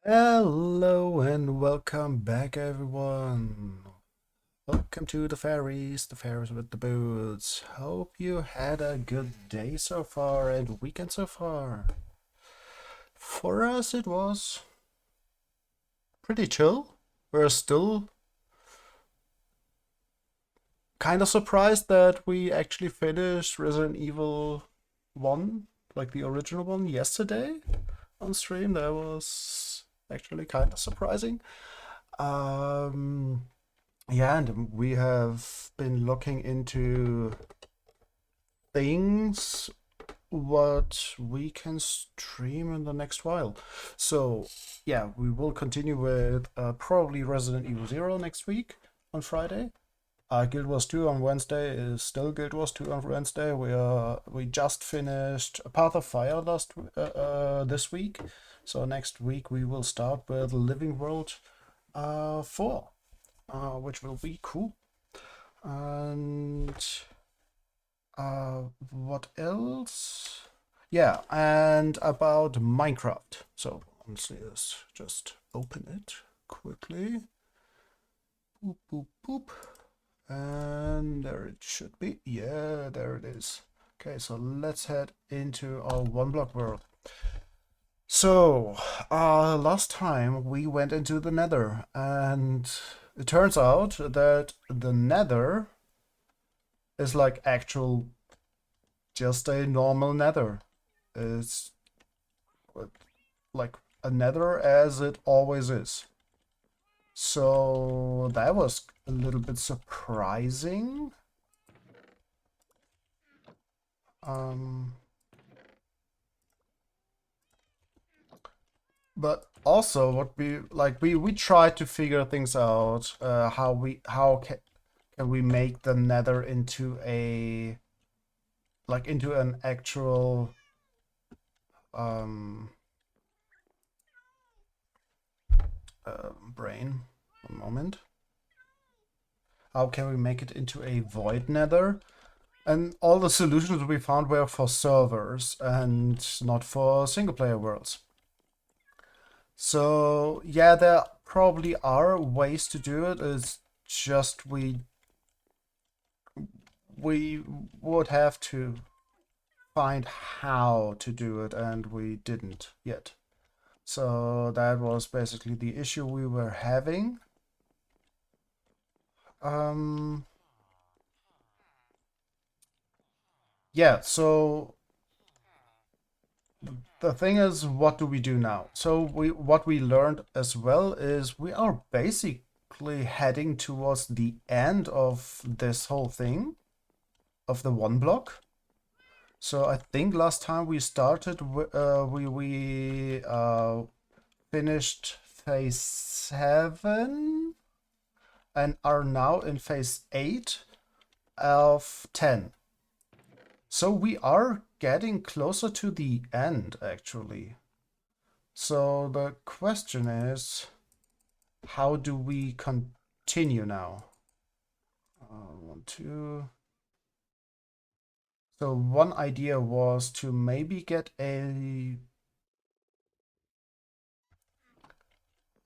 Hello and welcome back, everyone. Welcome to the fairies with the boots. Hope you had a good day so far and weekend so far. For us, it was pretty chill. We're still kind of surprised that we actually finished Resident Evil 1, like the original one, yesterday on stream. That was actually kind of surprising. Um, Yeah, and we have been looking into things what we can stream in the next while. So, yeah, we will continue with probably Resident Evil 0 next week on Friday. Guild Wars 2 on Wednesday is still Guild Wars 2 on Wednesday. We just finished Path of Fire this week. So next week we will start with Living World 4, which will be cool. And what else? Yeah, and about Minecraft. So honestly, let's just open it quickly. Boop, boop, boop. And there it should be. Yeah, there it is. Okay, so let's head into our one block world. So, last time we went into the Nether, and it turns out that the Nether is like actual just a normal nether. It's like a nether as it always is. So that was a little bit surprising. Um, but also what we tried to figure things out, can we make the nether into into an actual um brain. One moment. How can we make it into a void nether? And all the solutions we found were for servers and not for single player worlds. So yeah, there probably are ways to do it. It's just we would have to find how to do it, and we didn't yet. So that was basically the issue we were having. Um, yeah, so the thing is, what do we do now? So what we learned as well is we are basically heading towards the end of this whole thing of the one block. So I think last time we started, we finished phase 7 and are now in phase 8 of 10. So we are getting closer to the end, actually. So the question is, how do we continue now? One, two. So one idea was to maybe get a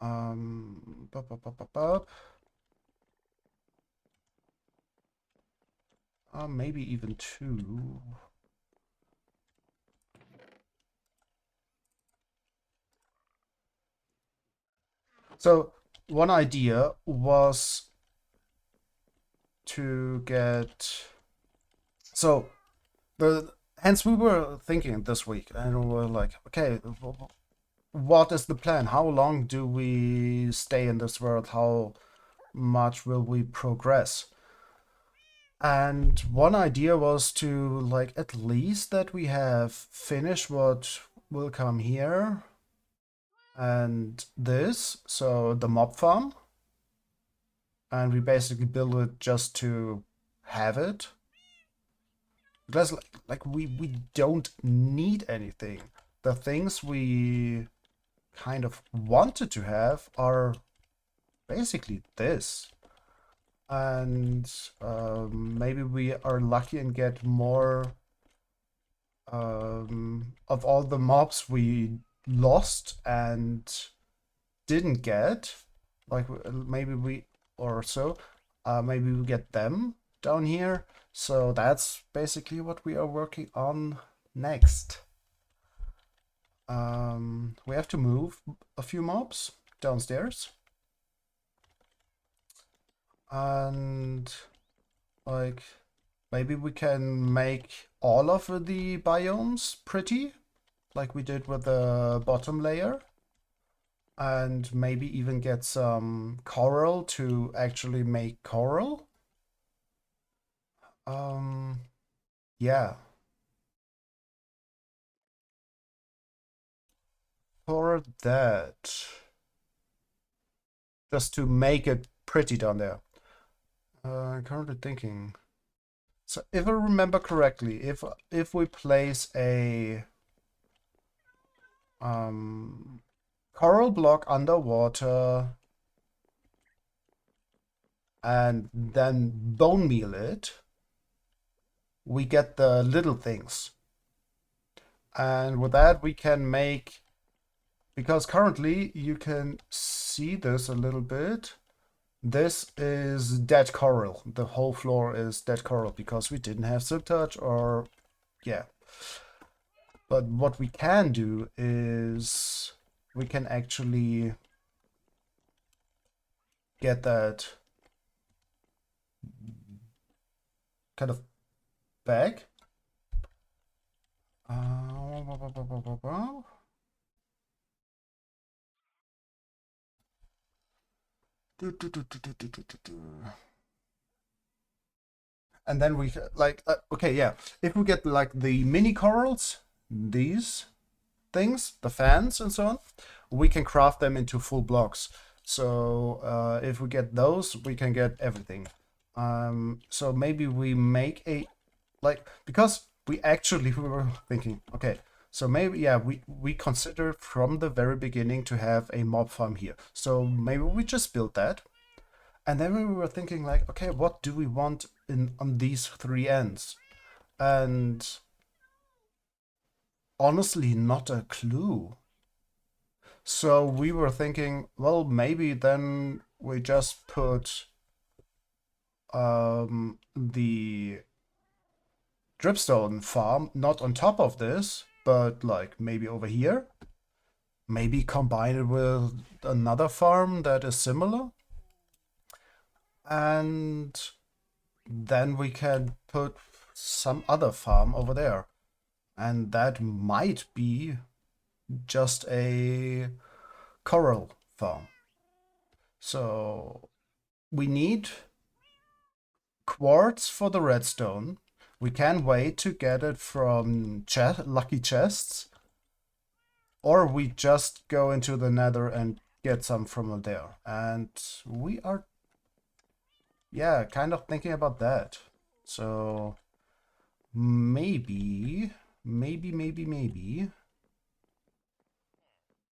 bup, bup, bup, bup, bup. Maybe even two. So one idea was to get so the hence we were thinking this week and we were like, okay, what is the plan? How long do we stay in this world? How much will we progress? And one idea was to like at least that we have finished what will come here and this, so the mob farm, and we basically build it just to have it. Because like we don't need anything. The things we kind of wanted to have are basically this. And maybe we are lucky and get more of all the mobs we lost and didn't get, like maybe we or so, maybe we get them down here. So that's basically what we are working on next. We have to move a few mobs downstairs. And like maybe we can make all of the biomes pretty, like we did with the bottom layer. And maybe even get some coral to actually make coral. Yeah. For that. Just to make it pretty down there. I'm currently thinking. So if I remember correctly, if we place a coral block underwater and then bone meal it, we get the little things. And with that we can make, because currently you can see this a little bit. This is dead coral. The whole floor is dead coral because we didn't have silk touch or yeah. But what we can do is we can actually get that kind of back. And then we like okay, yeah, if we get like the mini corals, these things, the fans and so on, we can craft them into full blocks. So if we get those, we can get everything. So maybe we make a, like, because we actually we were thinking, okay, so maybe yeah, we consider from the very beginning to have a mob farm here. So maybe we just build that. And then we were thinking like, okay, what do we want in on these three ends? And honestly, not a clue. So we were thinking, well, maybe then we just put the dripstone farm not on top of this, but like maybe over here. Maybe combine it with another farm that is similar. And then we can put some other farm over there. And that might be just a coral farm. So we need quartz for the redstone. We can wait to get it from lucky chests. Or we just go into the nether and get some from there. And we are, yeah, kind of thinking about that. So maybe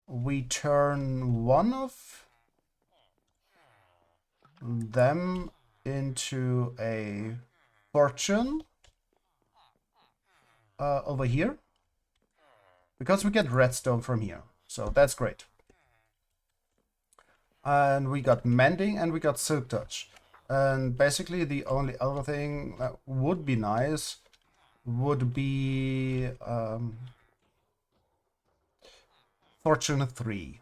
we turn one of them into a fortune over here, because we get redstone from here, so that's great. And we got mending and we got silk touch, and basically the only other thing that would be nice would be fortune 3,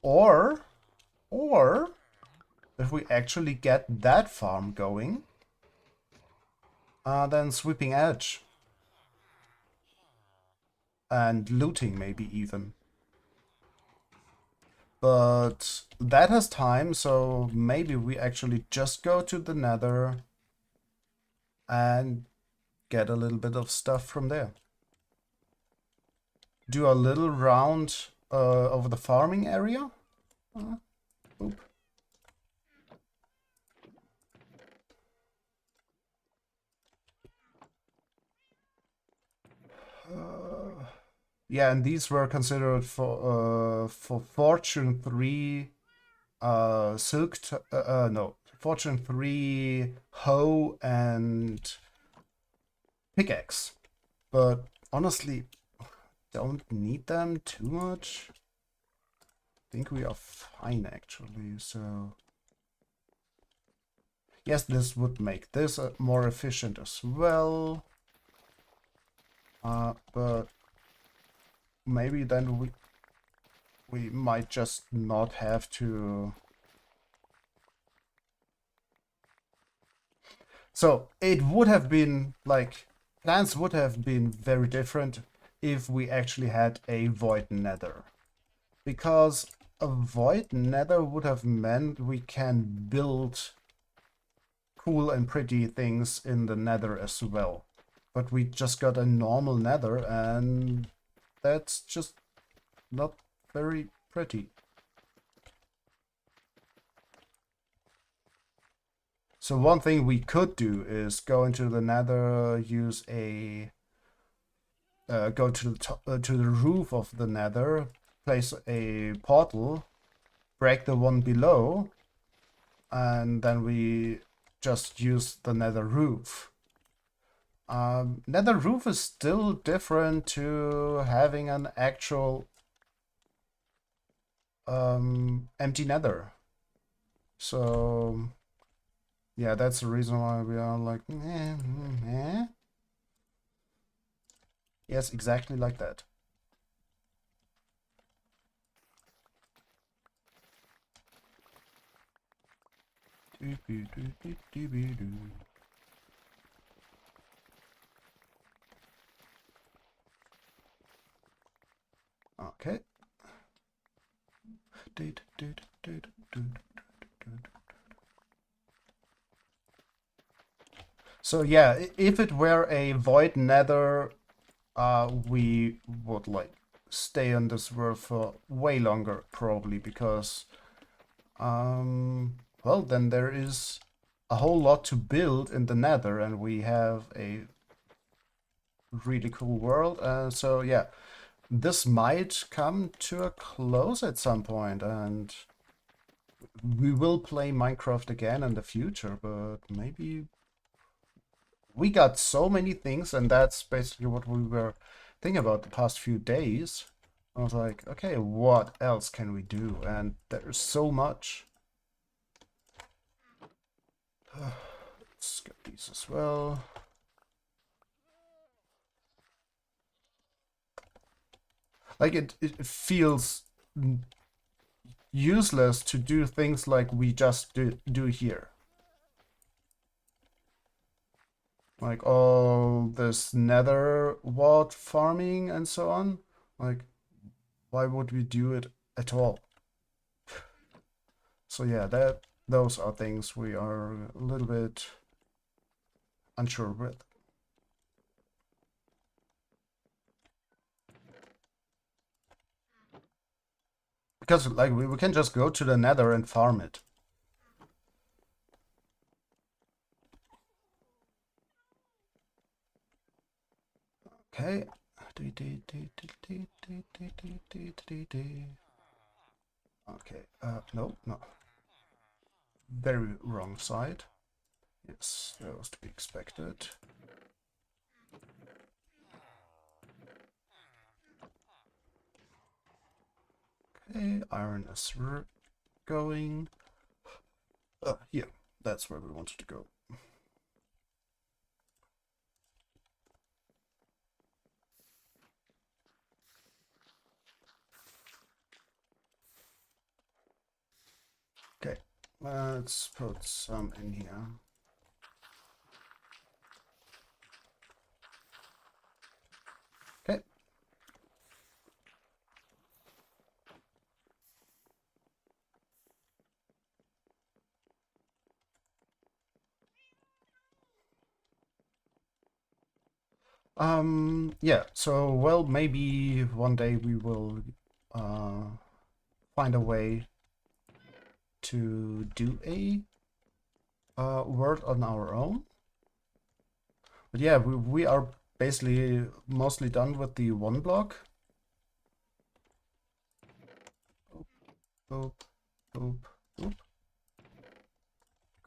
or if we actually get that farm going, then sweeping edge and looting maybe even. But that has time, so maybe we actually just go to the nether and get a little bit of stuff from there. Do a little round over the farming area. Oop. Yeah, and these were considered for Fortune 3 no, Fortune 3 hoe and pickaxe. But honestly, don't need them too much. think we are fine actually, so... Yes, this would make this more efficient as well. But maybe then we might just not have to... So it would have been like... Plans would have been very different if we actually had a void nether. Because a void nether would have meant we can build cool and pretty things in the nether as well. But we just got a normal nether and that's just not very pretty. So one thing we could do is go into the nether, use a... go to the top, to the roof of the nether, place a portal, break the one below, and then we just use the nether roof. Nether roof is still different to having an actual empty nether. So yeah, that's the reason why we are like, Yes, exactly like that. Okay. So yeah, if it were a void nether, we would like stay on this world for way longer probably because well, then there is a whole lot to build in the nether and we have a really cool world. So yeah, this might come to a close at some point and we will play Minecraft again in the future, but maybe we got so many things, and that's basically what we were thinking about the past few days. I was like, okay, what else can we do? And there's so much. Let's get these as well. Like it feels useless to do things like we just do here. Like all this nether wart farming and so on. Like, why would we do it at all? So yeah, those are things we are a little bit unsure with. Because like we can just go to the nether and farm it. Okay. Okay, no. Very wrong side. Yes, that was to be expected. Okay, iron is going. Yeah, that's where we wanted to go. Okay, let's put some in here. Okay. Yeah, so, well, maybe one day we will find a way to do a world on our own. But yeah, we are basically mostly done with the one block. Boop, boop, boop.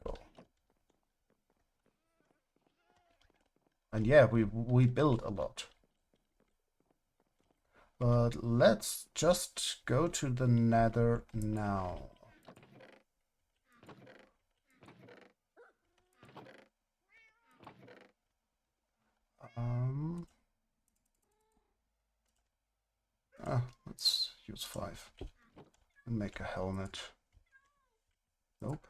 Go. And yeah, we build a lot. But let's just go to the Nether now. Let's use 5 and make a helmet. Nope.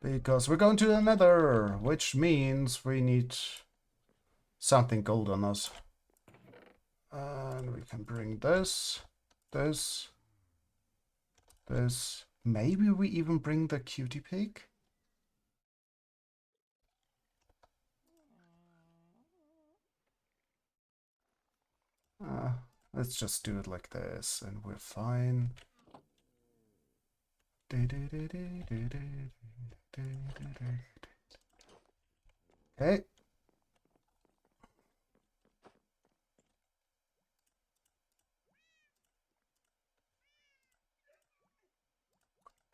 Because we're going to the Nether, which means we need something gold on us. And we can bring this, this, this. Maybe we even bring the cutie pig? Let's just do it like this and we're fine. Okay.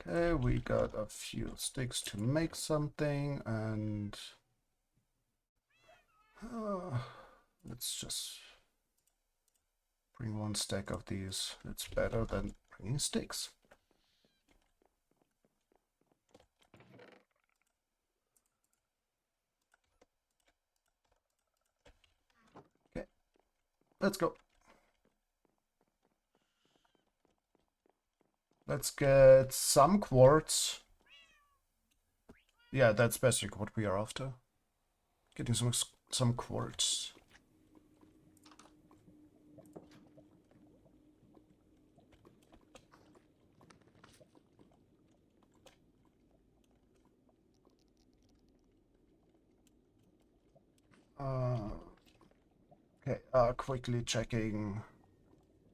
Okay, we got a few sticks to make something, and let's just bring 1 stack of these. It's better than bringing sticks. Okay, let's go. Let's get some quartz. Yeah, that's basically what we are after. Getting some quartz. Okay, quickly checking.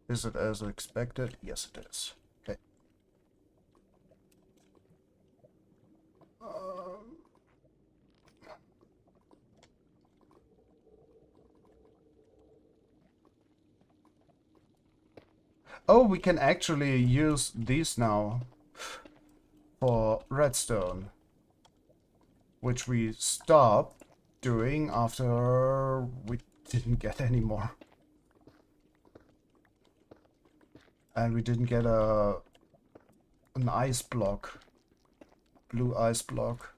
Is it as expected? Yes, it is. Okay. Oh, we can actually use these now for redstone, which we stopped doing after we didn't get any more. And we didn't get an ice block, blue ice block,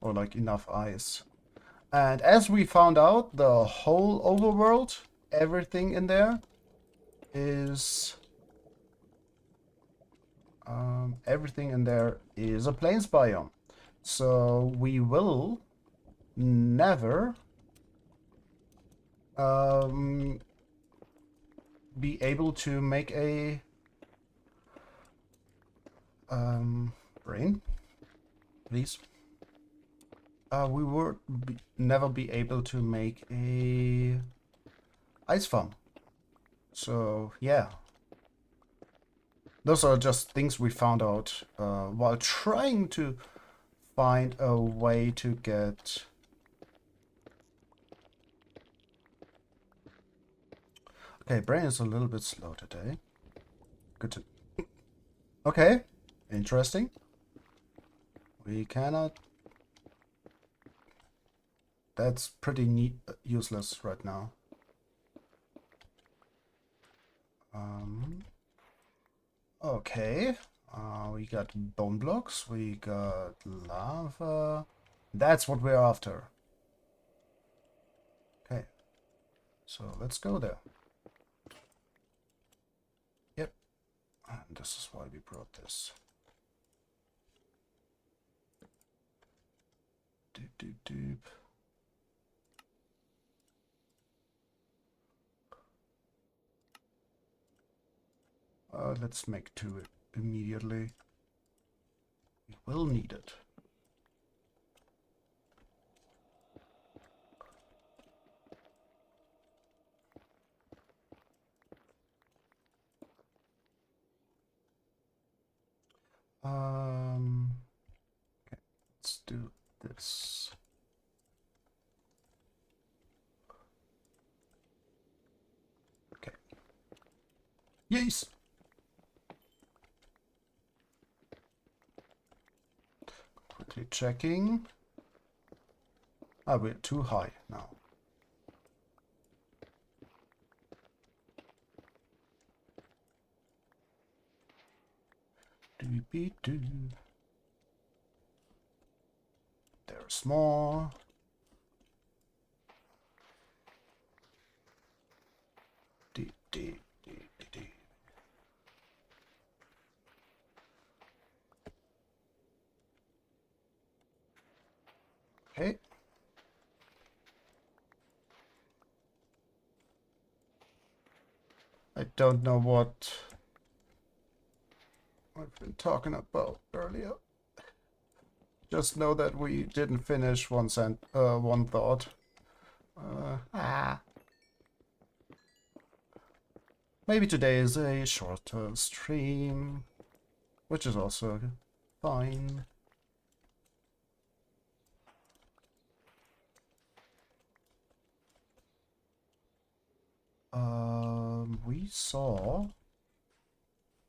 or like enough ice. And as we found out, the whole overworld, everything in there is a plains biome. So we will never be able to make a brain, please. We would never be able to make a ice farm. So yeah, those are just things we found out while trying to find a way to get okay, brain is a little bit slow today. Good to okay, interesting. We cannot. That's pretty neat, useless right now. Okay. We got bone blocks. We got lava. That's what we're after. Okay. So let's go there. Yep. And this is why we brought this. Doop, doop, doop. Let's make 2 immediately. We will need it. Okay, let's do this. Okay. Yes. Quickly checking. Ah, we're too high now. Doobie-doo. There's more. Dee, dee, dee, dee, dee. Okay. I don't know what I've been talking about earlier. Just know that we didn't finish one thought. Maybe today is a shorter stream, which is also fine. We saw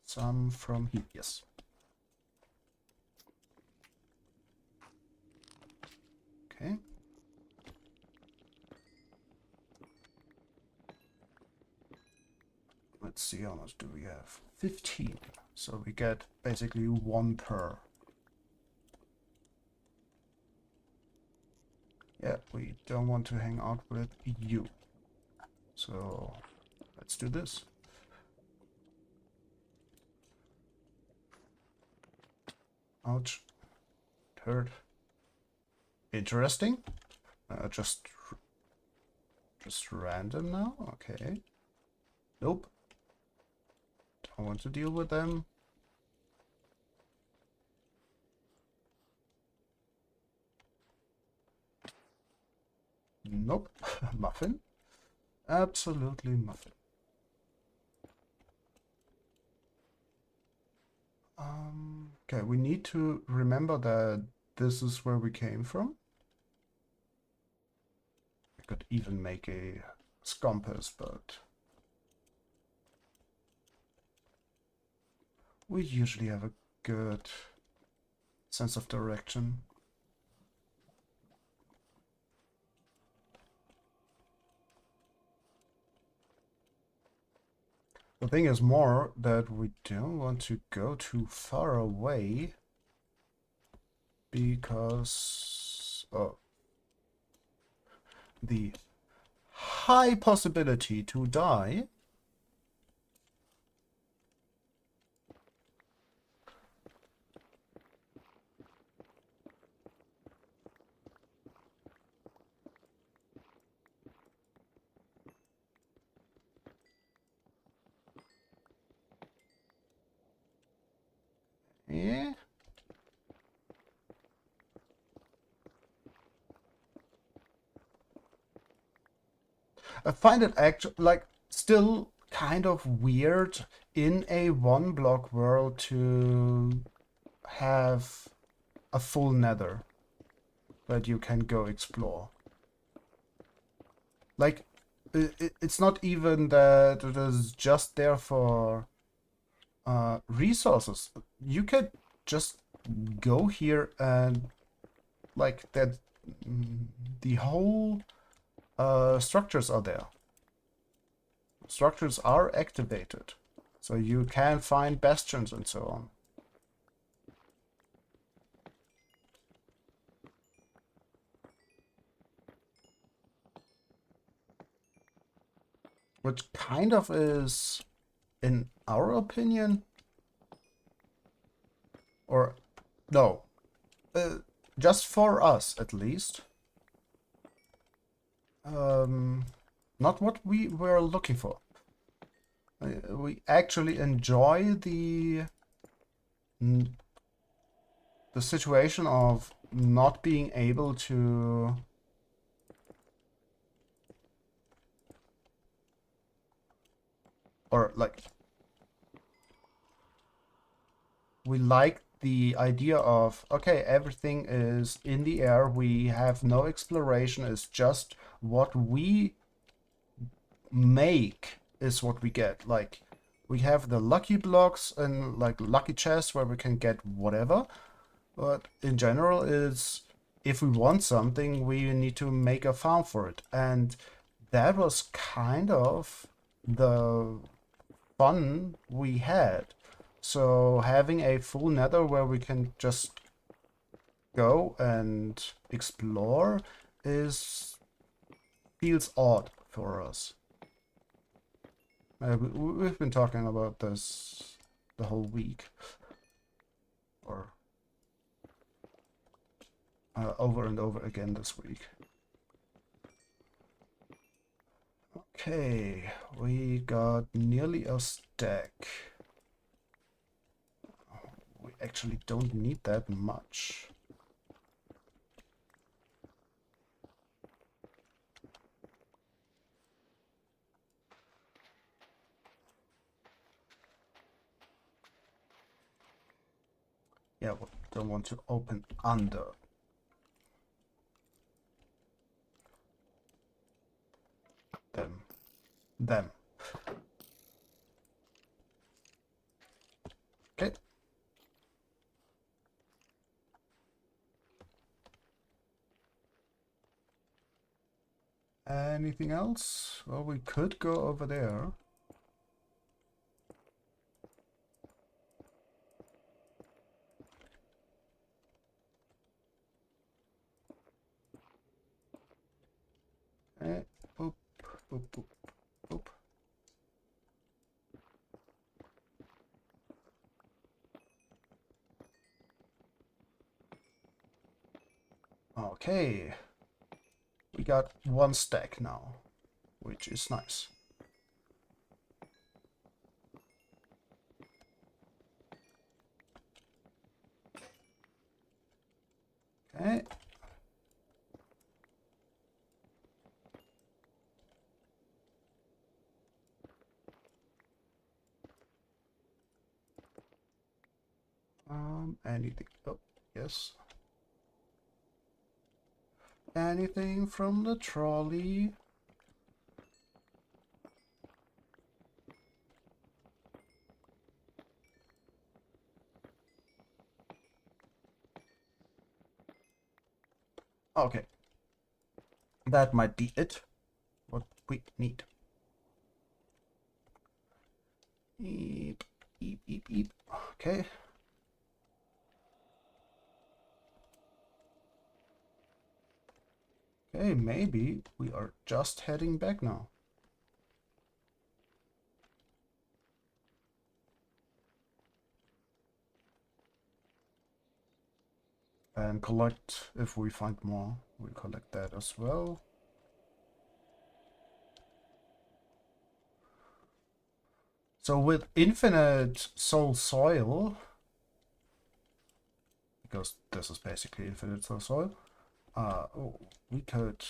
some from here, yes. Okay. Let's see, how much do we have? 15. So we get basically 1 per. Yeah, we don't want to hang out with you. So let's do this. Ouch. Hurt. Interesting. Just random now? Okay. Nope. Don't want to deal with them. Nope. Muffin. Absolutely muffin. Okay, we need to remember that this is where we came from. I could even make a compass, but we usually have a good sense of direction. The thing is more that we don't want to go too far away because of the high possibility to die. Yeah. I find it actually like still kind of weird in a 1 block world to have a full nether that you can go explore. Like it's not even that it is just there for resources. You could just go here and like that the whole structures are there. Structures are activated, so you can find bastions and so on. Which kind of is, in our opinion, or no, just for us at least, not what we were looking for. We actually enjoy the situation of not being able to or like we like the idea of okay, everything is in the air, we have no exploration, it's just what we make is what we get. Like we have the lucky blocks and like lucky chests where we can get whatever, but in general it's if we want something, we need to make a farm for it. And that was kind of the fun we had. So having a full nether where we can just go and explore feels odd for us. We've been talking about this the whole week, or over and over again this week. Okay, we got nearly a stack. We actually don't need that much. Yeah, we don't want to open under. Them. Okay. Anything else? Well, we could go over there. Boop, boop, boop, boop. Okay. We got one stack now, which is nice. Okay. Anything? Oh, yes. Anything from the trolley? Okay. That might be it. What we need. Eep, eep, eep, eep. Okay. Okay, maybe we are just heading back now. And collect, if we find more, we collect that as well. So with infinite soul soil, because this is basically infinite soul soil, we could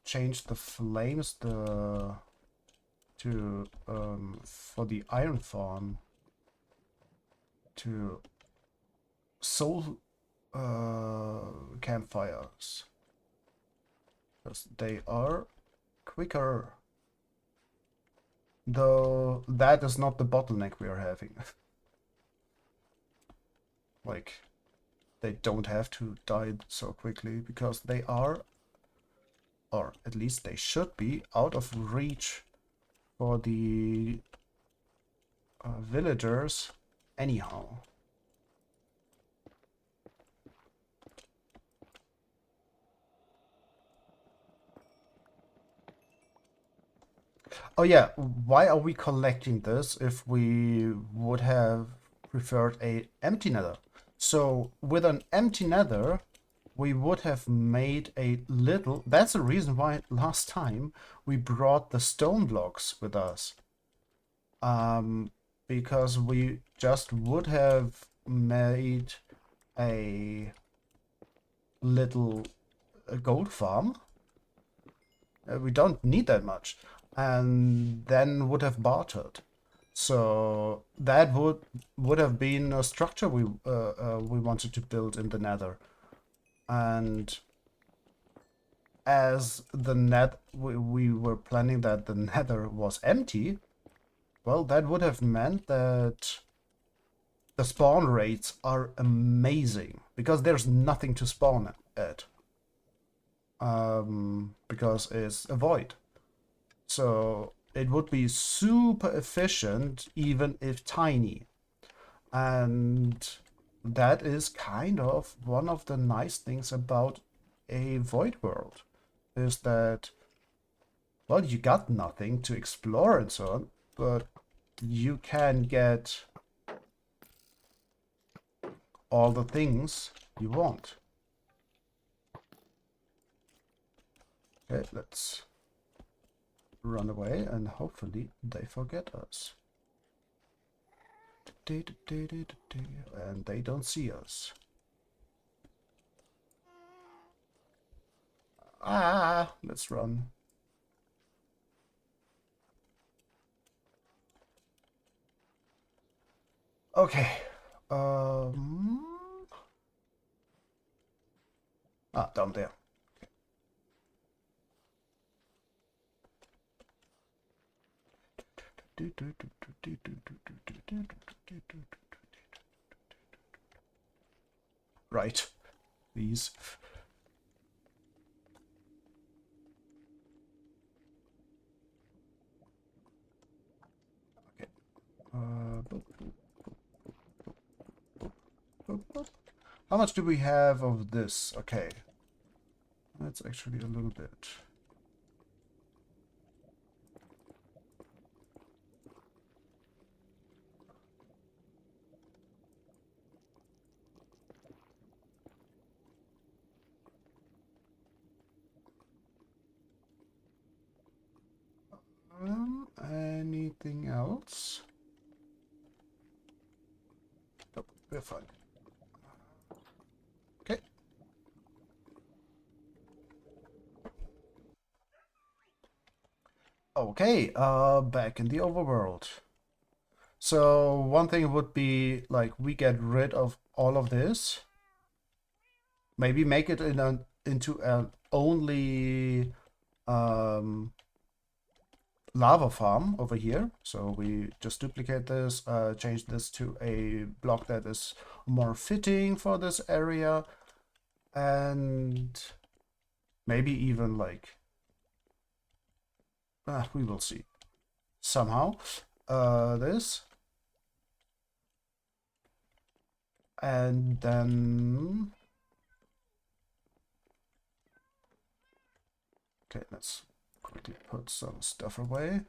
change the flames for the iron farm to soul campfires, because they are quicker. Though that is not the bottleneck we are having. Like, they don't have to die so quickly because they are, or at least they should be, out of reach for the villagers anyhow. Oh yeah, why are we collecting this if we would have preferred a empty nether? So with an empty nether, we would have made a little... That's the reason why last time we brought the stone blocks with us. Because we just would have made a little gold farm. We don't need that much. And then would have bartered. So that would have been a structure we wanted to build in the nether. And as we were planning that the nether was empty, well, that would have meant that the spawn rates are amazing because there's nothing to spawn at. Because it's a void. So it would be super efficient even if tiny. And that is kind of one of the nice things about a void world, is that, well, you got nothing to explore and so on, but you can get all the things you want. Okay, let's run away and hopefully they forget us. And they don't see us. Ah, let's run. Okay. Down there. Right. These. Okay. How much do we have of this? Okay. That's actually a little bit. Anything else? Nope, we're fine. Okay. Okay, back in the overworld. So one thing would be like we get rid of all of this. Maybe make it into an only lava farm over here. So we just duplicate this, change this to a block that is more fitting for this area, and maybe even like we will see somehow this, and then okay, let's quickly put some stuff away.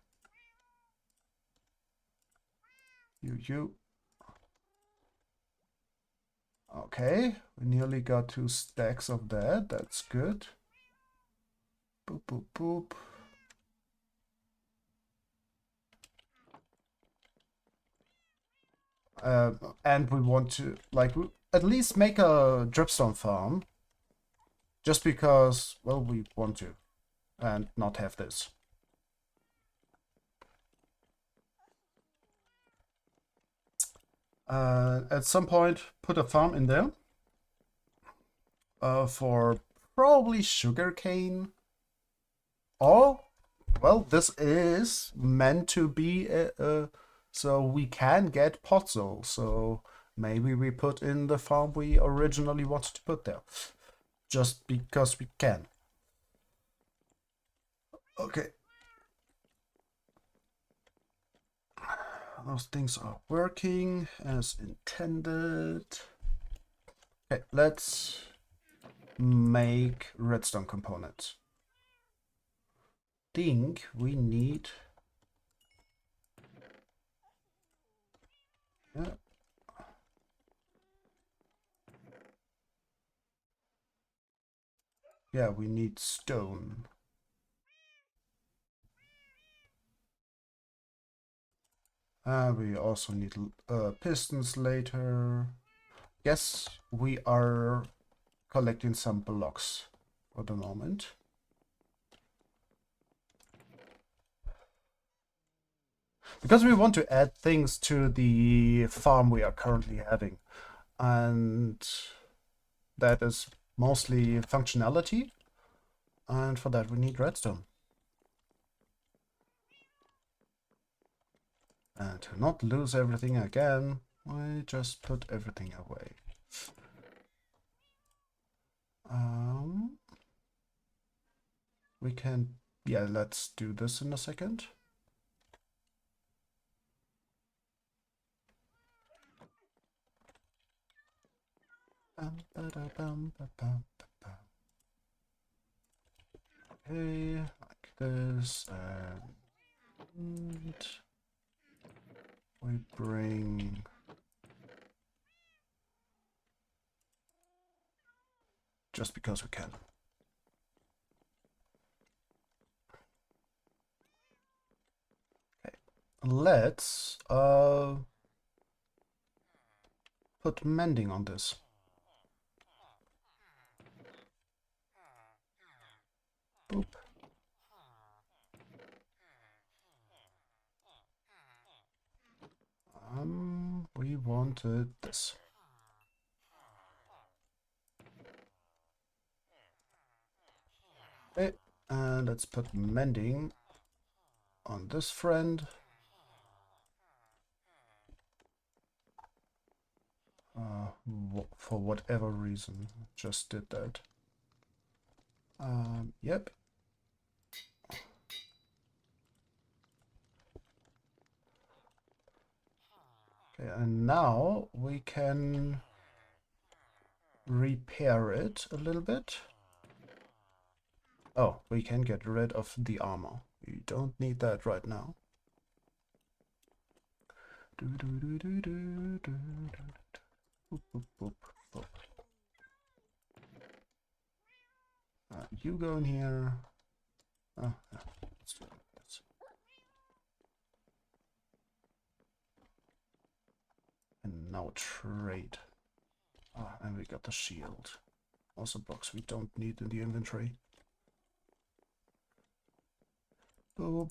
You. Okay, we nearly got 2 stacks of that. That's good. Boop, boop, boop. And we want to, like, at least make a dripstone farm. Just because, well, we want to. And not have this. At some point, put a farm in there. For probably sugarcane. Or, well, this is meant to be so we can get podzol. So maybe we put in the farm we originally wanted to put there. Just because we can. Okay. Those things are working as intended. Okay, let's make redstone components. Think we need, yeah, yeah, we need stone. We also need pistons later. Yes, we are collecting some blocks for the moment. Because we want to add things to the farm we are currently having. And that is mostly functionality. And for that we need redstone. And to not lose everything again, I just put everything away. We can, yeah, let's do this in a second. Okay, like this, and we bring just because we can. Okay, let's put mending on this. Boop. We wanted this. Okay, and let's put mending on this friend. For whatever reason, just did that. Yep. Okay, and now we can repair it a little bit. Oh, we can get rid of the armor. We don't need that right now. Boop, boop, boop, boop. You go in here. Oh, yeah. Let's do this. And now trade. Ah, and we got the shield. Also blocks we don't need in the inventory. Boop.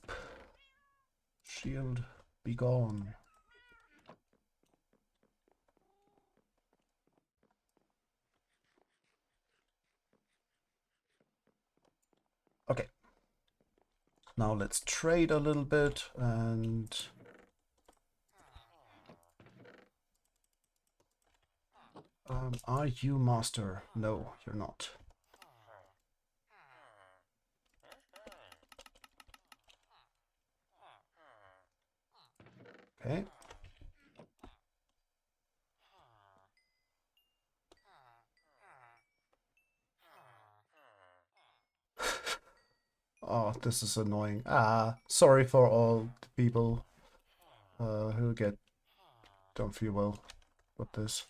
Shield, be gone. Okay. Now let's trade a little bit and are you master? No, you're not. Okay. Oh, this is annoying. Sorry for all the people who don't feel well with this.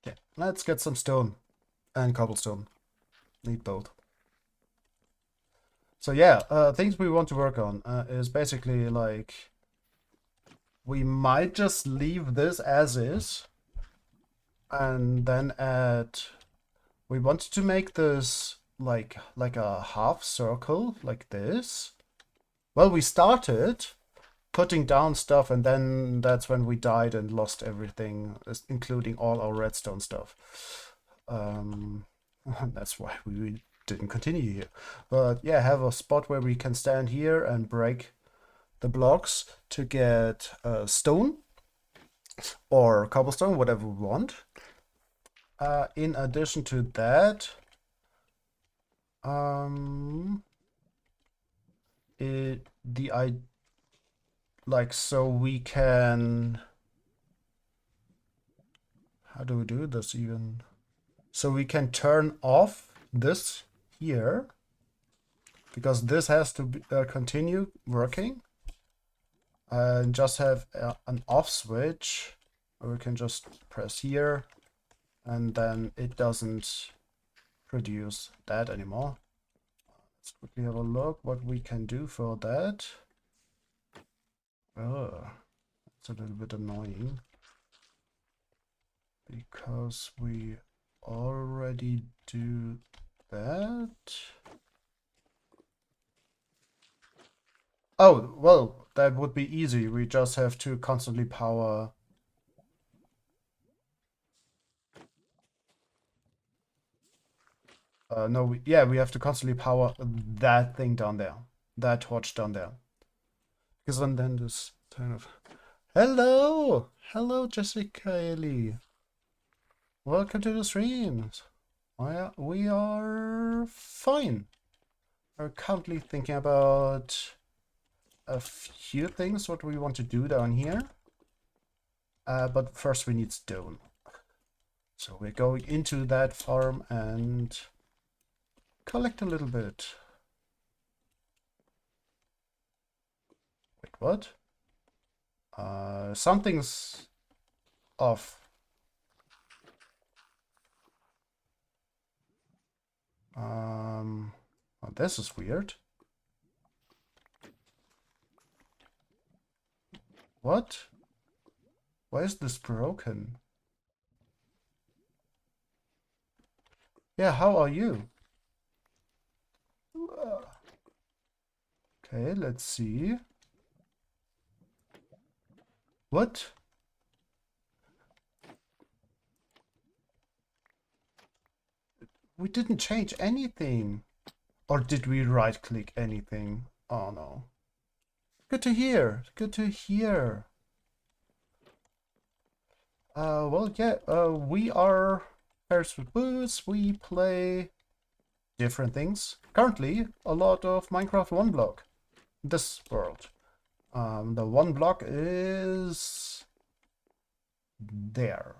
Okay, let's get some stone and cobblestone. Need both. So yeah, things we want to work on is basically like we might just leave this as is and then add. We wanted to make this like a half circle like this. Well, we started putting down stuff and then that's when we died and lost everything, including all our redstone stuff. That's why we didn't continue here. But yeah, have a spot where we can stand here and break the blocks to get stone or cobblestone, whatever we want. In addition to that, so we can, how do we do this even? So we can turn off this here because this has to be, continue working and just have an off switch, or we can just press here and then it doesn't produce that anymore. Let's quickly have a look what we can do for that. Oh, that's a little bit annoying because we already do that. Oh, well, that would be easy. We just have to constantly power. No, we have to constantly power that thing down there. that torch down there. Because then this kind of... Hello! Hello, Jessica Ellie. Welcome to the streams. We are fine. We're currently thinking about a few things what we want to do down here. But first we need stone. So we're going into that farm and collect a little bit. Wait, what? Something's off. Oh, this is weird. What? Why is this broken? Yeah, how are you? Okay, let's see. What? We didn't change anything. Or did we right-click anything? Oh no. Good to hear. Good to hear. Well, yeah, we are Pairs with Boots. We play different things. Currently, a lot of Minecraft 1 block. This world. The 1 block is there.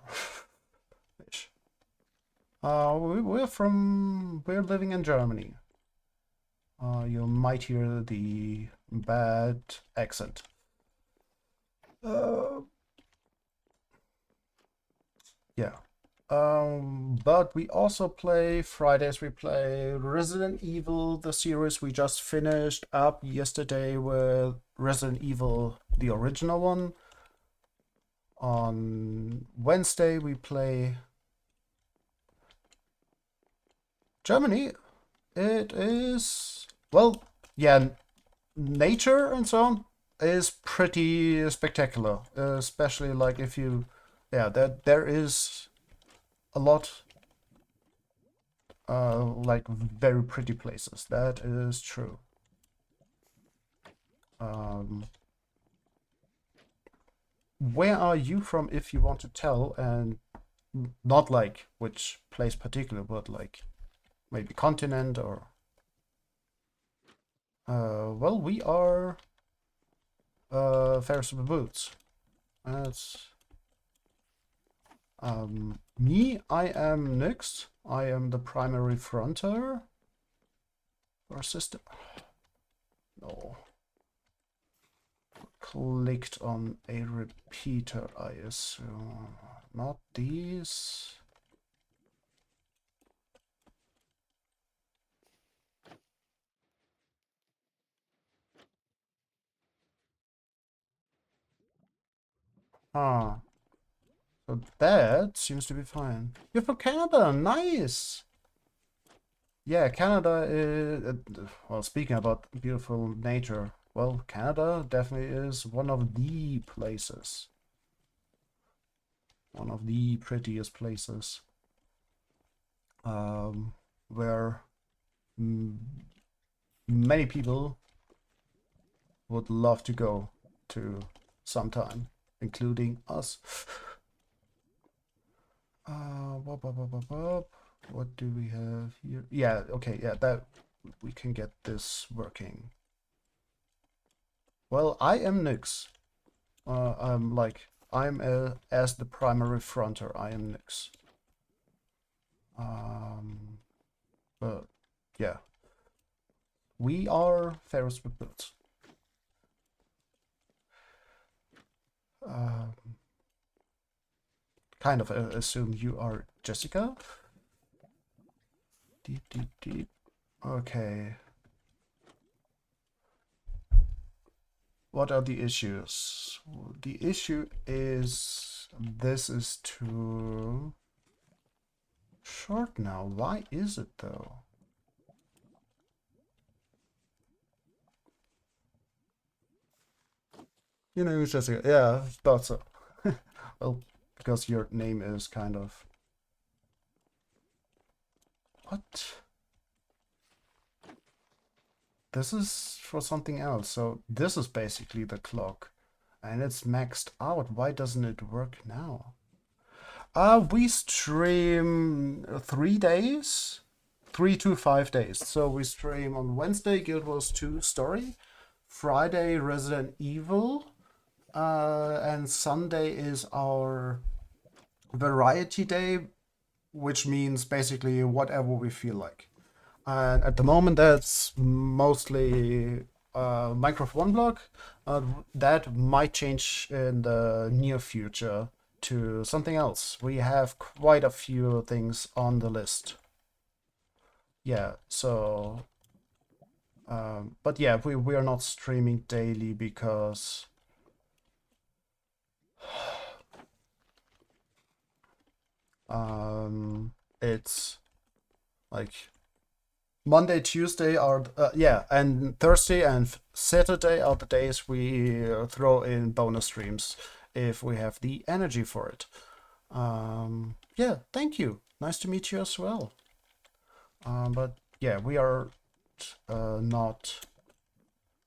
We're living in Germany. You might hear the bad accent. Yeah. But we also play Fridays. We play Resident Evil, the series we just finished up yesterday with Resident Evil, the original one. On Wednesday we play Germany. It is, well, yeah, nature and so on is pretty spectacular, especially like if you, yeah, there is a lot like very pretty places. That is true. Where are you from, if you want to tell, and not like which place particular, but like maybe continent or well, we are Ferris with Boots. That's me. I am Nyx. I am the primary fronter or system. No. Clicked on a repeater, I assume. Not these. Ah. So that seems to be fine. You're from Canada, nice! Yeah, Canada is, well, speaking about beautiful nature, well, Canada definitely is one of the places. One of the prettiest places. Where many people would love to go to sometime, including us. What do we have here? Yeah, okay, yeah, that we can get this working. Well, I am Nyx. I'm as the primary fronter, I am Nyx. But yeah, we are Ferris with Boots. Kind of assume you are Jessica. Deep, deep, deep. Okay. What are the issues? The issue is this is too short now. Why is it though? You know, Jessica. Yeah, thought so. Well, because your name is kind of... What? this is for something else. So this is basically the clock. And it's maxed out. Why doesn't it work now? We stream 3 days. 3 to 5 days. So we stream on Wednesday Guild Wars 2 Story. Friday Resident Evil. And Sunday is our variety day, which means basically whatever we feel like. And at the moment, that's mostly Minecraft one block. That might change in the near future to something else. We have quite a few things on the list. Yeah, so. But yeah, we are not streaming daily because. It's like Monday, Tuesday are yeah, and Thursday and Saturday are the days we throw in bonus streams if we have the energy for it. Yeah, thank you. Nice to meet you as well. But yeah, we are not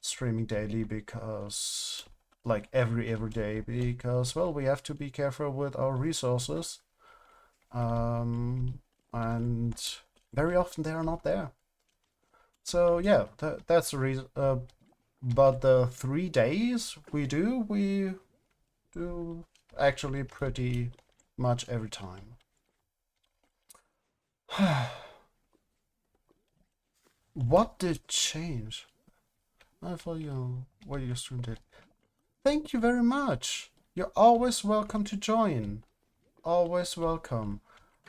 streaming daily because like every day because well we have to be careful with our resources. And very often they are not there. So yeah, that's the reason. But the 3 days we do actually pretty much every time. What did change? I thought what you stream did. Thank you very much. You're always welcome to join. Always welcome.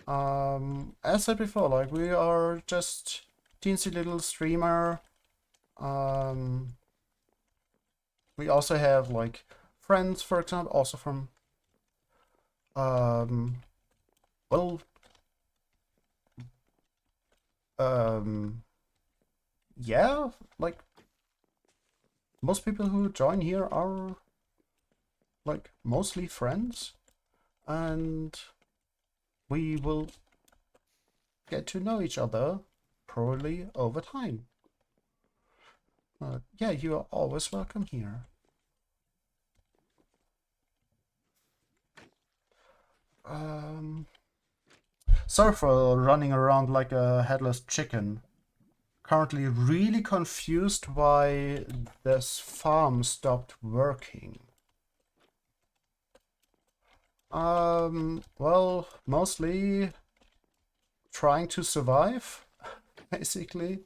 As said before, like we are just teensy little streamer. We also have like friends, for example, also from well yeah, like most people who join here are like mostly friends, and we will get to know each other probably over time. Yeah, you are always welcome here. Sorry for running around like a headless chicken. Currently really confused why this farm stopped working. Well, mostly trying to survive, basically.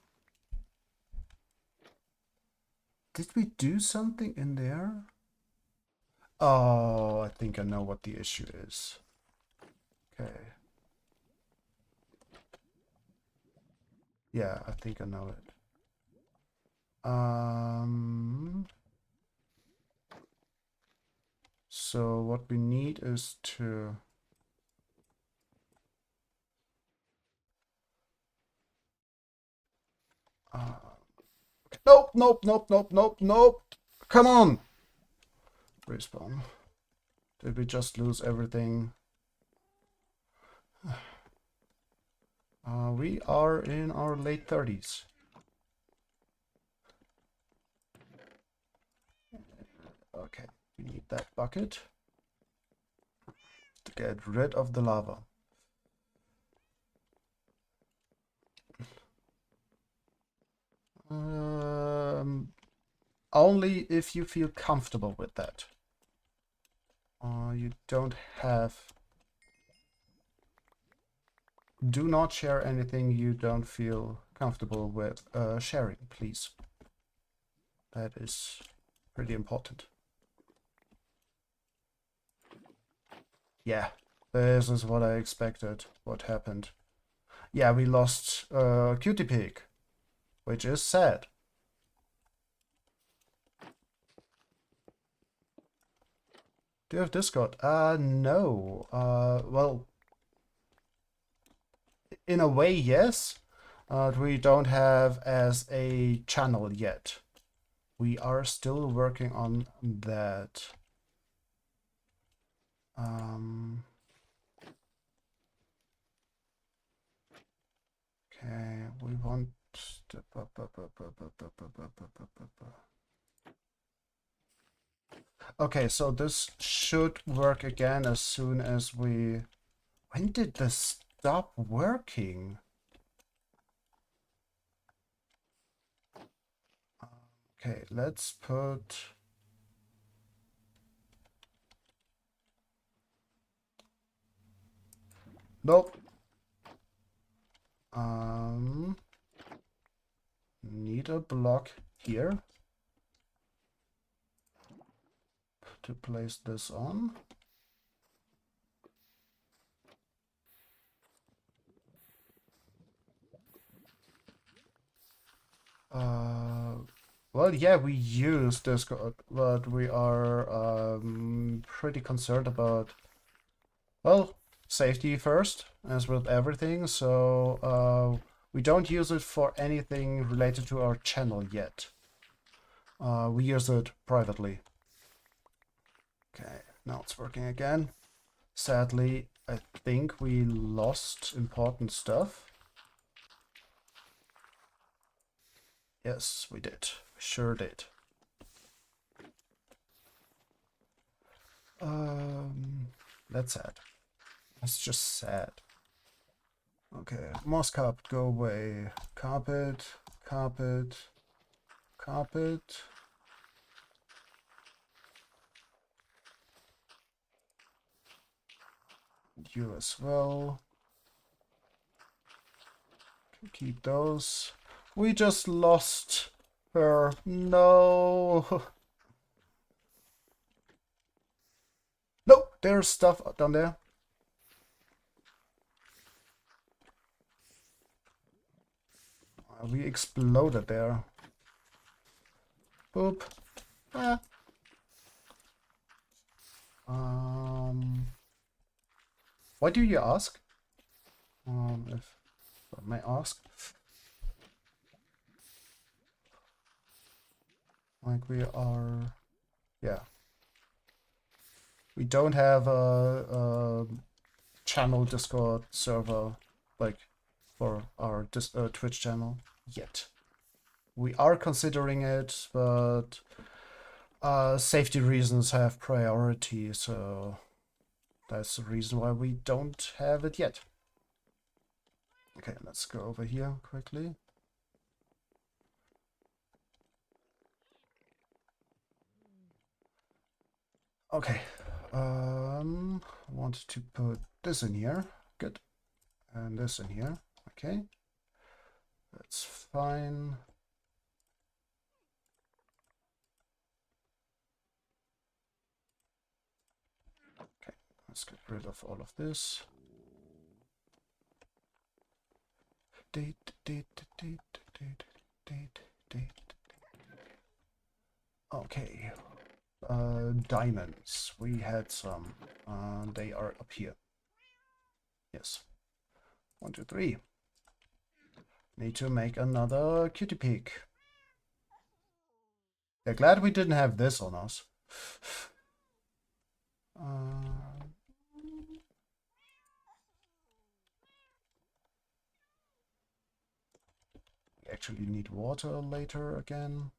Did we do something in there? Oh, I think I know what the issue is. Okay. Yeah, I think I know it. So what we need is to... Nope, nope, nope, nope, nope, nope. Come on. Respawn. Did we just lose everything? We are in our late 30s. Okay, we need that bucket to get rid of the lava. Only if you feel comfortable with that. You don't have... Do not share anything you don't feel comfortable with sharing, please. That is pretty important. Yeah, this is what I expected. What happened? Yeah, we lost Cutie Pig, which is sad. Do you have Discord? No. Well, in a way, yes. We don't have as a channel yet. We are still working on that. Okay, we want Okay, so this should work again as soon as we... When did this stop working? Okay, let's put... Nope. Need a block here to place this on. Well, yeah, we use Discord, but we are pretty concerned about, well, safety first, as with everything, so we don't use it for anything related to our channel yet. We use it privately. Okay, now it's working again. Sadly, I think we lost important stuff. Yes, we did. We sure did. That's sad. That's just sad. Okay, moss carpet, go away. Carpet, carpet, carpet. You as well. Keep those. We just lost her. No. No, there's stuff down there. We exploded there. Boop. Ah. Why do you ask? If I may ask. Like we are, yeah. We don't have a channel Discord server like for our Twitch channel yet. We are considering it, but safety reasons have priority, so that's the reason why we don't have it yet. Okay, let's go over here quickly. Okay, I wanted to put this in here. Good. And this in here. Okay. That's fine. Okay, let's get rid of all of this. Okay. Diamonds. We had some. They are up here. Yes. 1, 2, 3. Need to make another cutie pig. Yeah, glad we didn't have this on us. We actually need water later again.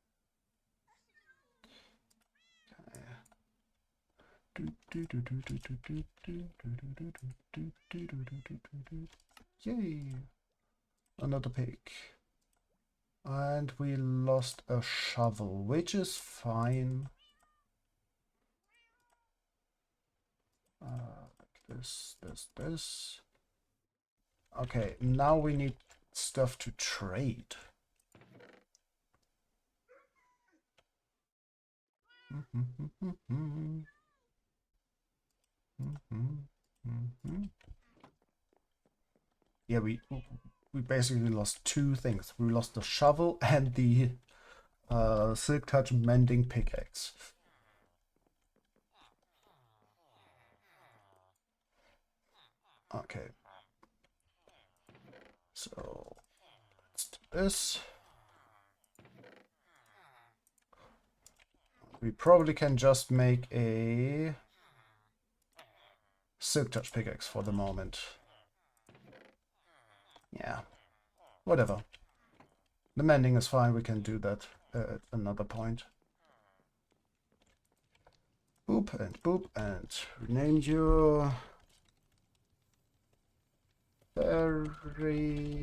Yay! Another pig. And we lost a shovel, which is fine. Like this. Okay, now we need stuff to trade. Yeah, we basically lost two things. We lost the shovel and the Silk Touch mending pickaxe. Okay. So let's do this. We probably can just make a Silk Touch pickaxe for the moment. Yeah, whatever. The mending is fine, we can do that at another point. Boop, and rename you Fairies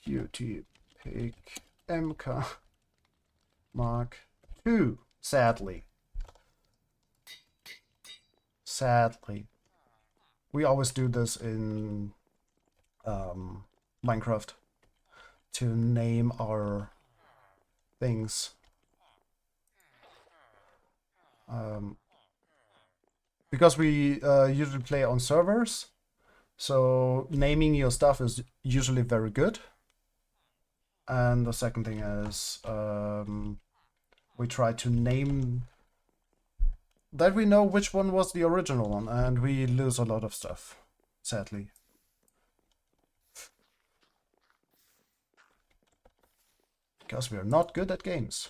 Cutie Pig MK Mark 2. Sadly. We always do this in Minecraft to name our things. Because we usually play on servers, so naming your stuff is usually very good. And the second thing is we try to name that we know which one was the original one, and we lose a lot of stuff, sadly. Because we are not good at games.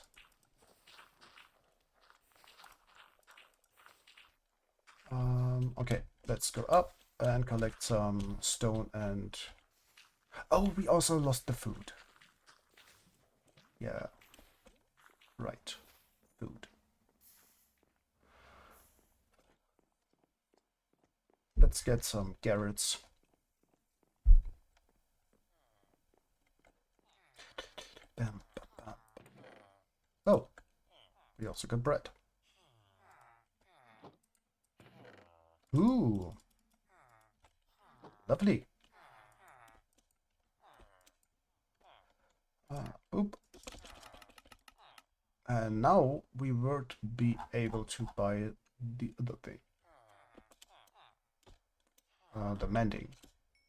Okay, let's go up and collect some stone and... Oh, we also lost the food. Yeah. Right. Food. Let's get some carrots. Oh, we also got bread. Ooh. Lovely. Boop. And now we would be able to buy the other thing. The mending.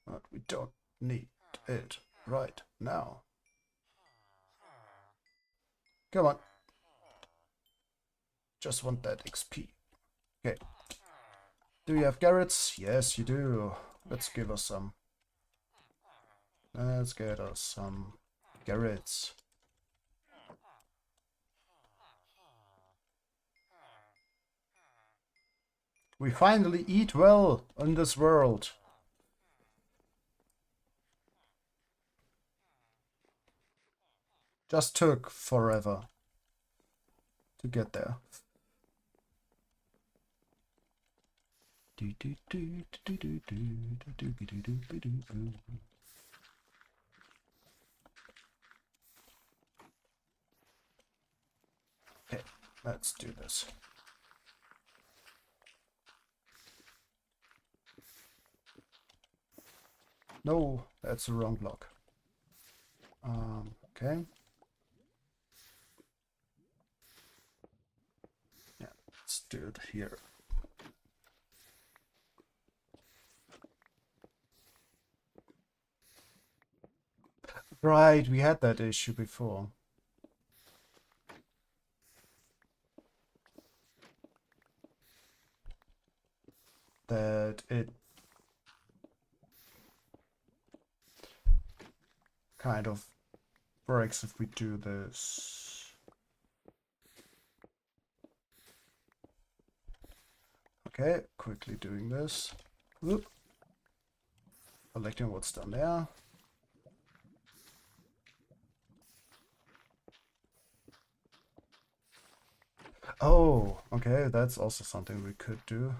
But we don't need it right now. Come on. Just want that XP. Okay. Do you have carrots? Yes, you do. Let's give us some. Let's get us some carrots. We finally eat well in this world. Just took forever to get there. Okay, let's do this. No, that's the wrong block. Okay. Yeah, let's do it here. Right, we had that issue before. That it kind of works if we do this. Okay, quickly doing this. Whoop. Collecting what's done there. Oh, okay, that's also something we could do.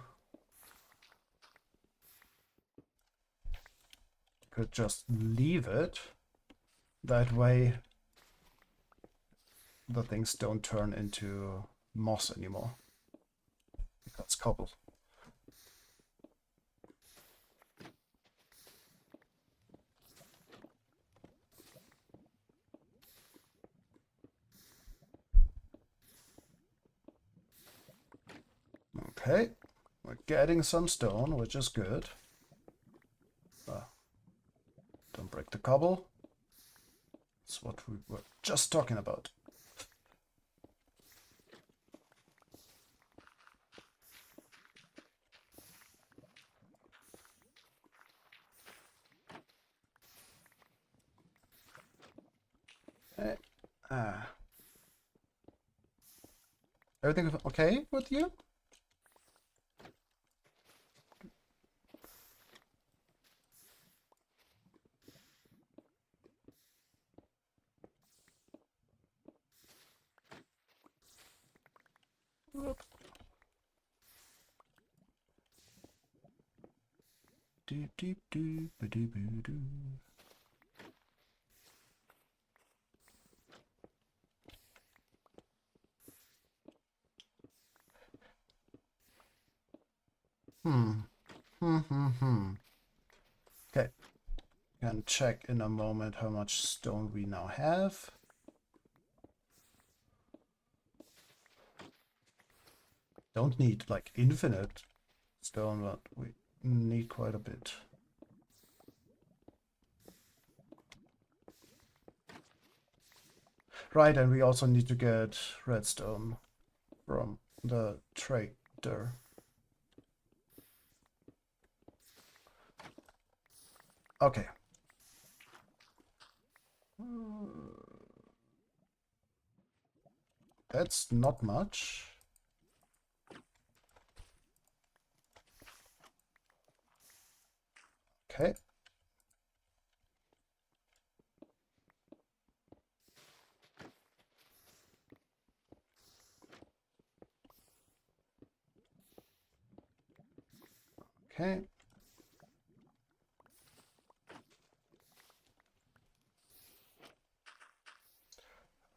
Could just leave it. That way the things don't turn into moss anymore. That's cobble. Okay, we're getting some stone, which is good. Don't break the cobble. That's what we were just talking about. Everything okay with you? Okay, can check in a moment how much stone we now have. Don't need like infinite stone, but we need quite a bit. Right, and we also need to get redstone from the trader. Okay. That's not much. Okay. Okay.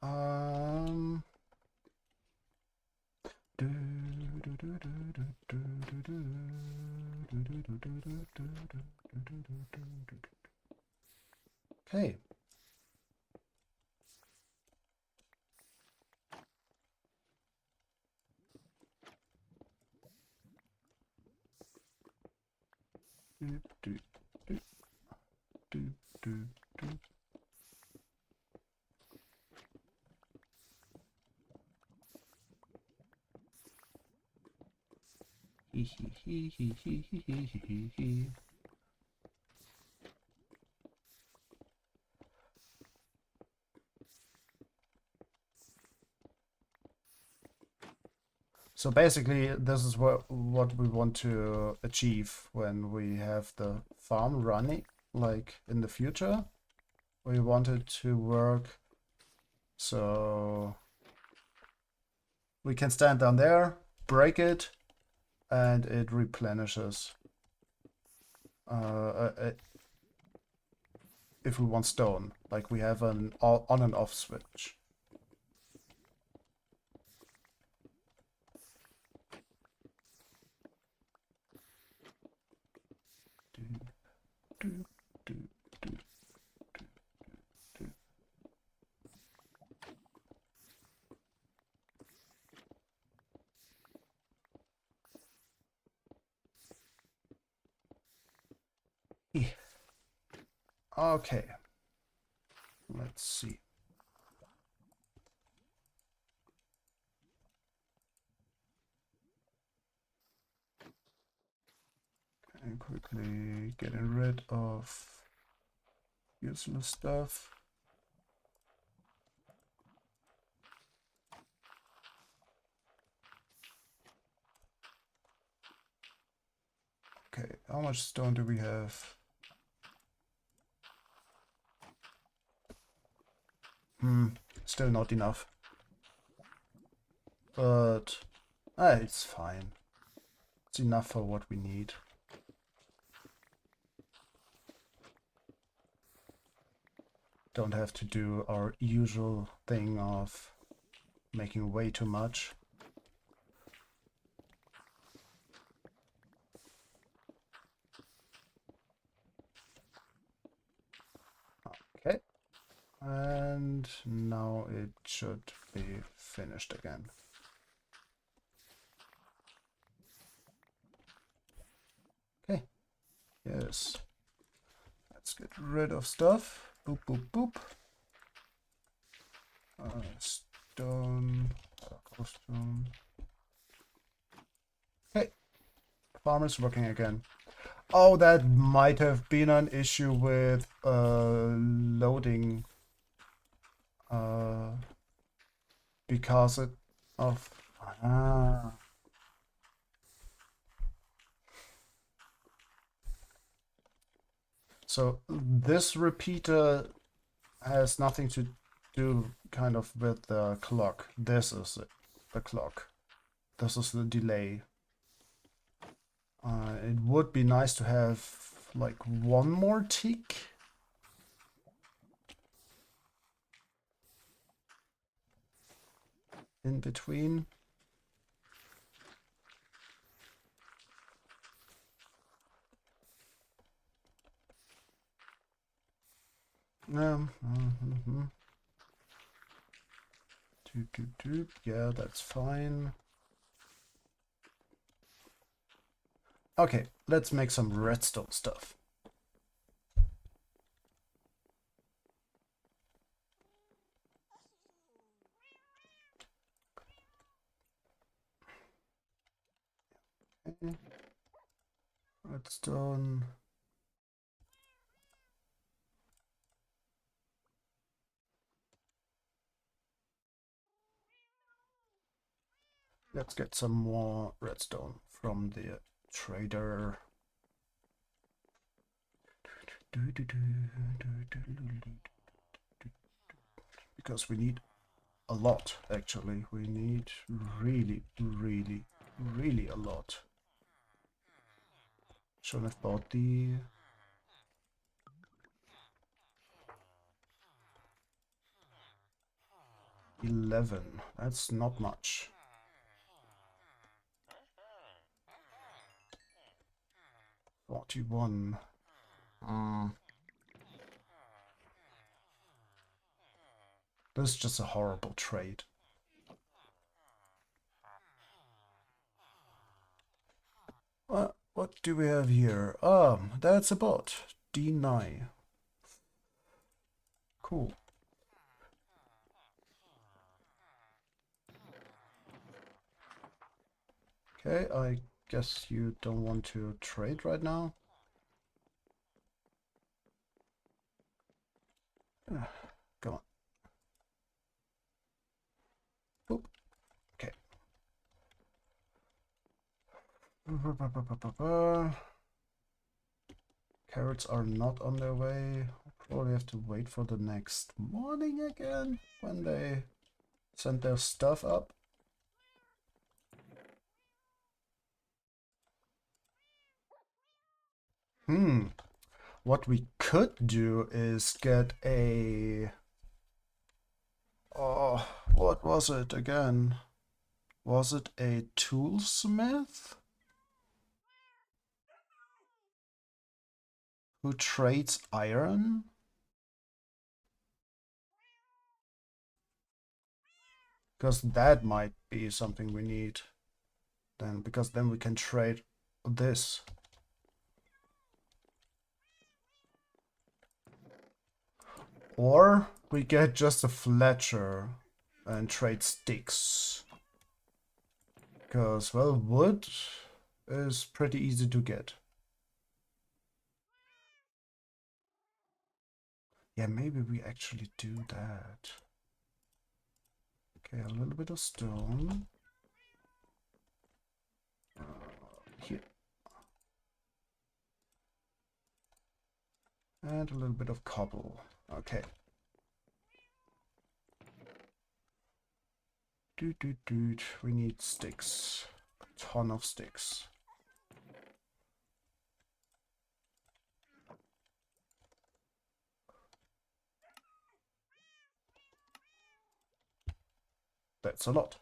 Um. Okay. So basically, this is what we want to achieve when we have the farm running, like in the future. We want it to work so we can stand down there, break it, and it replenishes. If we want stone, like we have an on and off switch. Okay, let's see. And quickly getting rid of useless stuff. Okay, how much stone do we have? Still not enough. But it's fine. It's enough for what we need. Don't have to do our usual thing of making way too much. Okay. And now it should be finished again. Okay. Yes. Let's get rid of stuff. Boop, boop, boop. Stone. Cobblestone. Okay. Farm is working again. Oh, that might have been an issue with loading. Because of... So this repeater has nothing to do kind of with the clock. This is it, the clock. This is the delay. It would be nice to have like one more tick. In between. Yeah, that's fine. Okay, let's make some redstone stuff. Okay. Redstone. Let's get some more redstone from the trader. Because we need a lot, actually. We need really, really, really a lot. Should have bought the... 11. That's not much. $41. This is just a horrible trade. What do we have here? That's a bot. D9. Cool. Okay, I guess you don't want to trade right now. Come on. Boop. Okay. Carrots are not on their way. Probably have to wait for the next morning again when they send their stuff up. What we could do is get a... Oh, what was it again? Was it a toolsmith? Who trades iron? Because that might be something we need. Then, because then we can trade this. Or we get just a Fletcher and trade sticks. Because, well, wood is pretty easy to get. Yeah, maybe we actually do that. Okay, a little bit of stone. Here. And a little bit of cobble. Okay. We need sticks. A ton of sticks. That's a lot.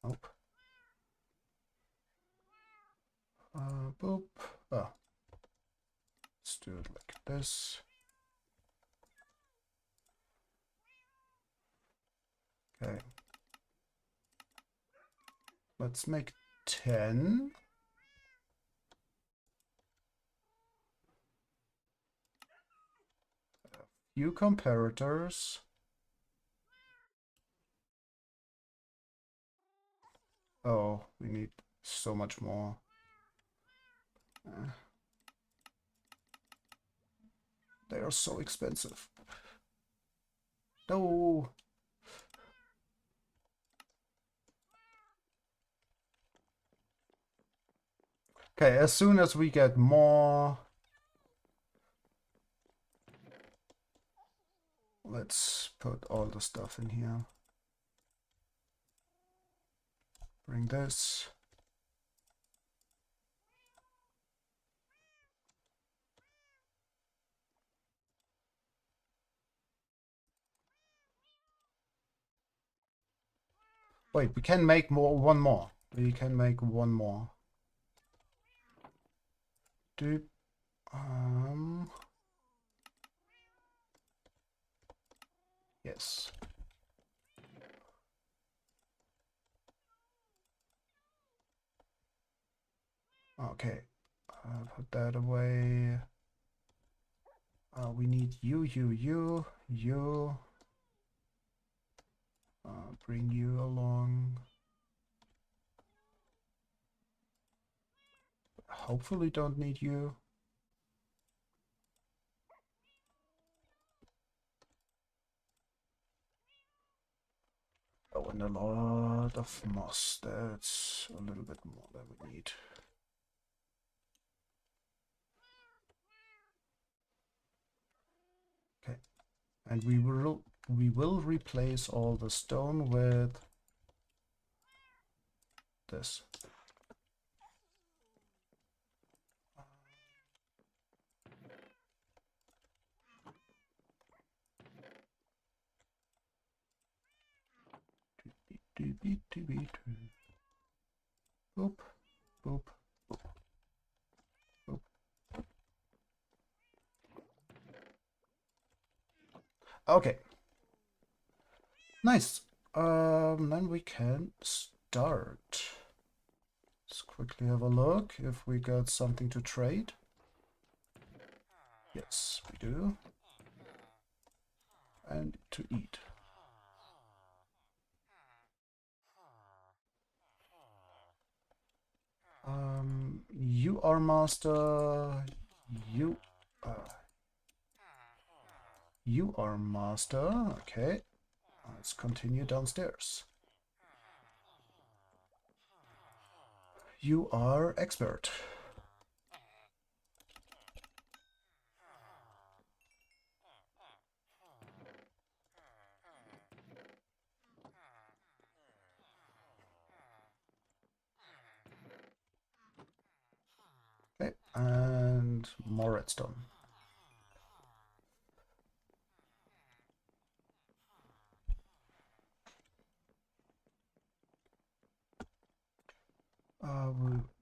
Nope. Boop. Oh. Let's do it like this. Okay. Let's make 10. A few comparators. Oh, we need so much more. They are so expensive. No. Okay, as soon as we get more, let's put all the stuff in here. Bring this. Wait, we can make one more. We can make one more. Doop. Yes. Okay. Put that away. We need you. Bring you along. Hopefully don't need you. Oh, and a lot of moss. That's a little bit more than we need. Okay. And we will replace all the stone with this. Boop, boop, boop, boop. Okay. Nice. Then we can start. Let's quickly have a look if we got something to trade. Yes, we do. And to eat. You are master. You are master. Okay. Let's continue downstairs. You are expert. Okay, and more redstone.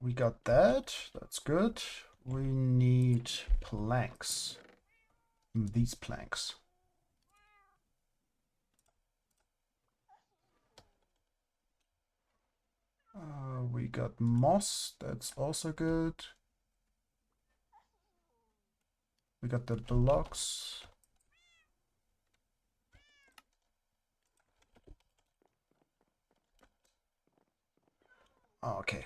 We got that. That's good. We need planks. These planks. We got moss. That's also good. We got the blocks. Okay.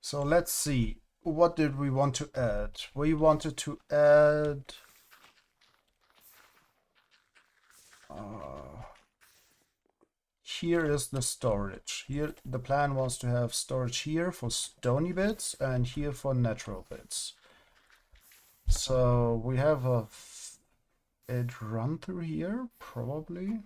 So let's see. What did we want to add? We wanted to add... here is the storage. Here, the plan was to have storage here for stony bits and here for natural bits. So we have a edge run through here, probably.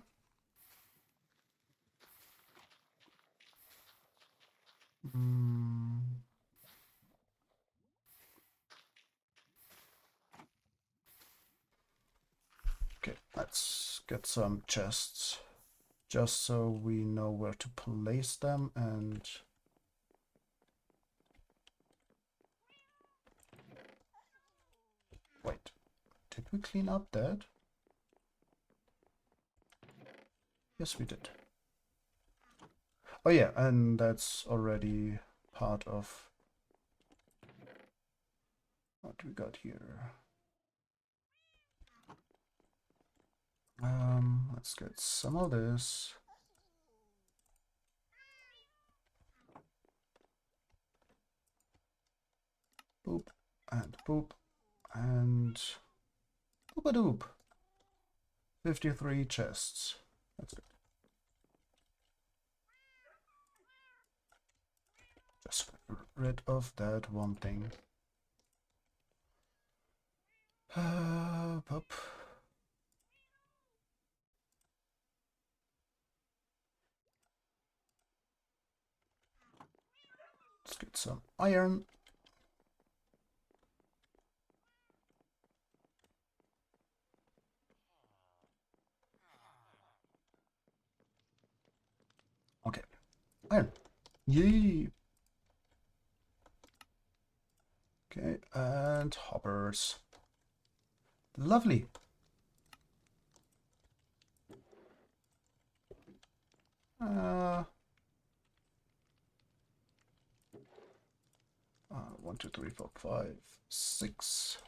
Okay, let's get some chests, just so we know where to place them. And wait, did we clean up that? Yes, we did. Oh yeah, and that's already part of what we got here. Let's get some of this. Boop, and boop, and boop-a-doop. 53 chests. That's good. Just get rid of that one thing. Pop. Let's get some iron. Iron. Yay! Okay, and hoppers. Lovely. 1, 2, 3, 4, 5, 6.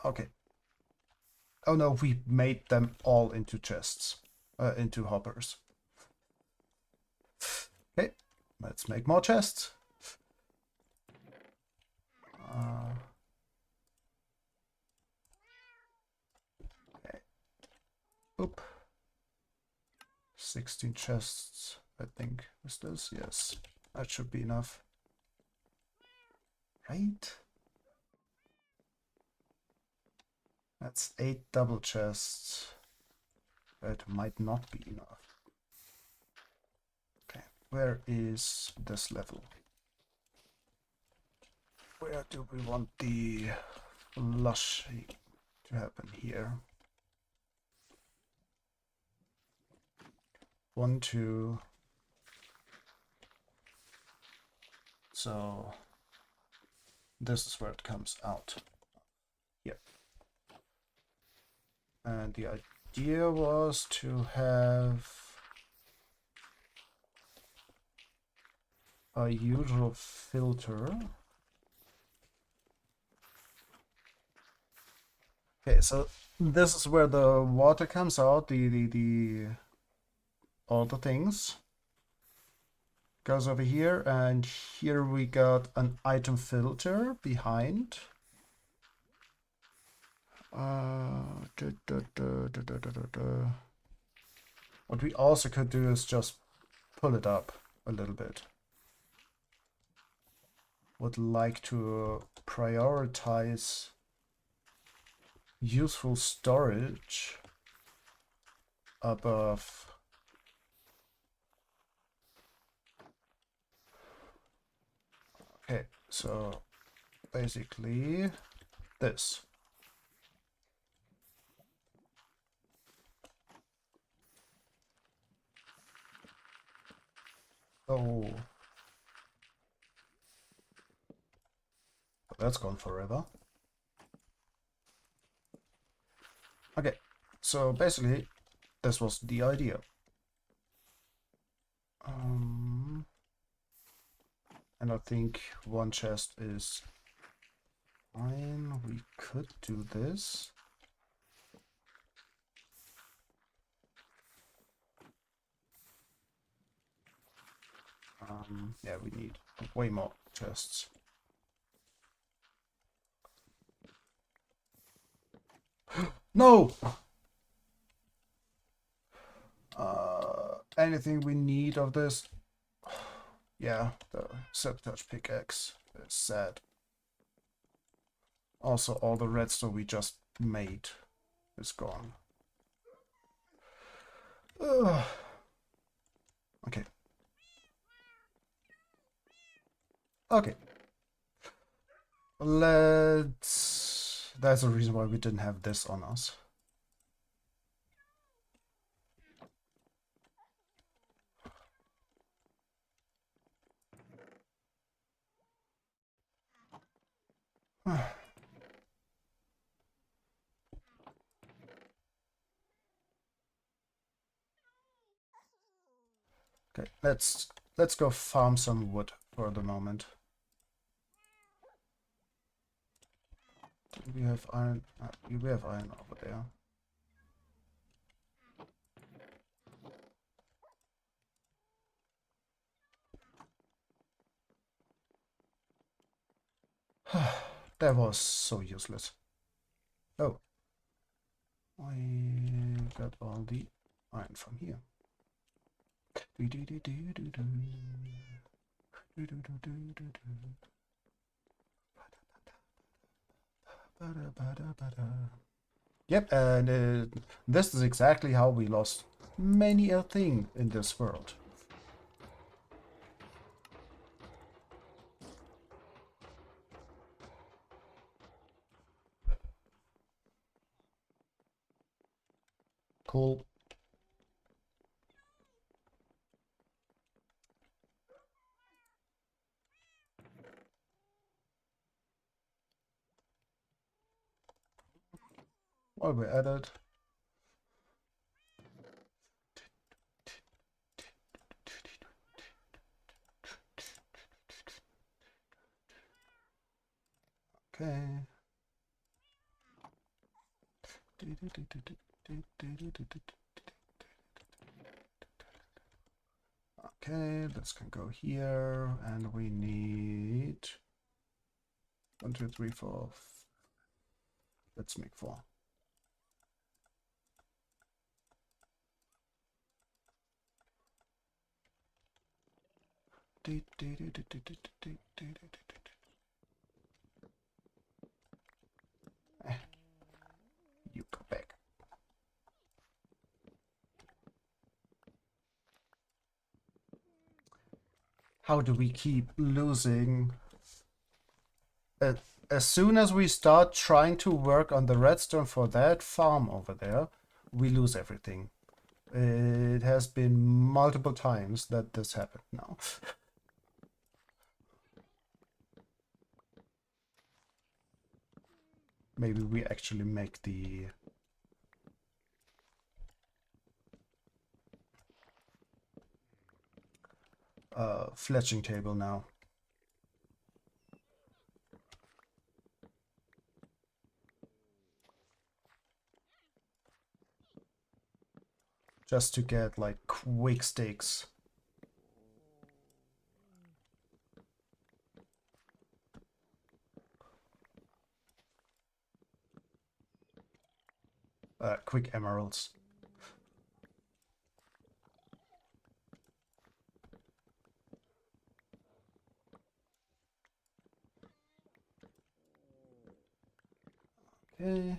Okay. Oh no, we made them all into chests, into hoppers. Okay, let's make more chests. Okay. Oop. 16 chests, I think. Is this? Yes. That should be enough. Right? That's 8 double chests. That might not be enough. Okay, where is this level? Where do we want the flushing to happen here? 1, 2. So this is where it comes out. Yep. And the idea was to have a usual filter. Okay, so this is where the water comes out, all the things. Goes over here, and here we got an item filter behind. What we also could do is just pull it up a little bit. Would like to prioritize useful storage above. Okay, so basically this. Oh, that's gone forever. Okay, so basically this was the idea. And I think one chest is fine. We could do this. Yeah, we need way more chests. No! Anything we need of this? Yeah, the sabotage pickaxe is sad. Also, all the redstone we just made is gone. Okay. Okay. Let's... That's the reason why we didn't have this on us. Okay, let's go farm some wood for the moment. Do we have iron? We have iron over there. That was so useless. Oh. I got all the iron from here. Yep, and this is exactly how we lost many a thing in this world. Cool. Well, we added. Okay. Okay, this can go here, and we need 1, 2, 3, 4. Let's make 4. You go back. How do we keep losing? As soon as we start trying to work on the redstone for that farm over there, we lose everything. It has been multiple times that this happened now. Maybe we actually make the fletching table now. Just to get like quick stakes. Quick emeralds. Okay.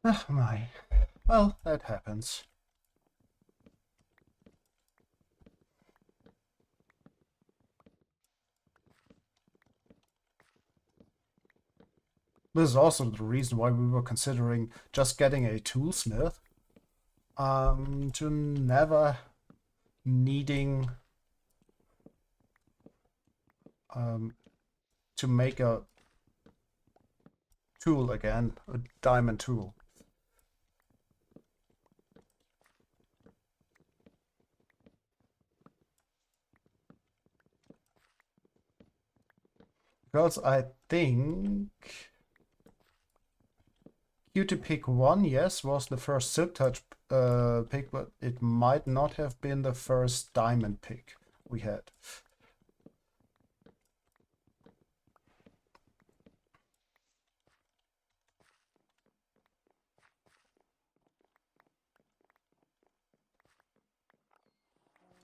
Ah, my. Well, that happens. This is also the reason why we were considering just getting a toolsmith. To never needing to make a tool again, a diamond tool. Because I think Q to pick 1, yes, was the first silk touch pick, but it might not have been the first diamond pick we had.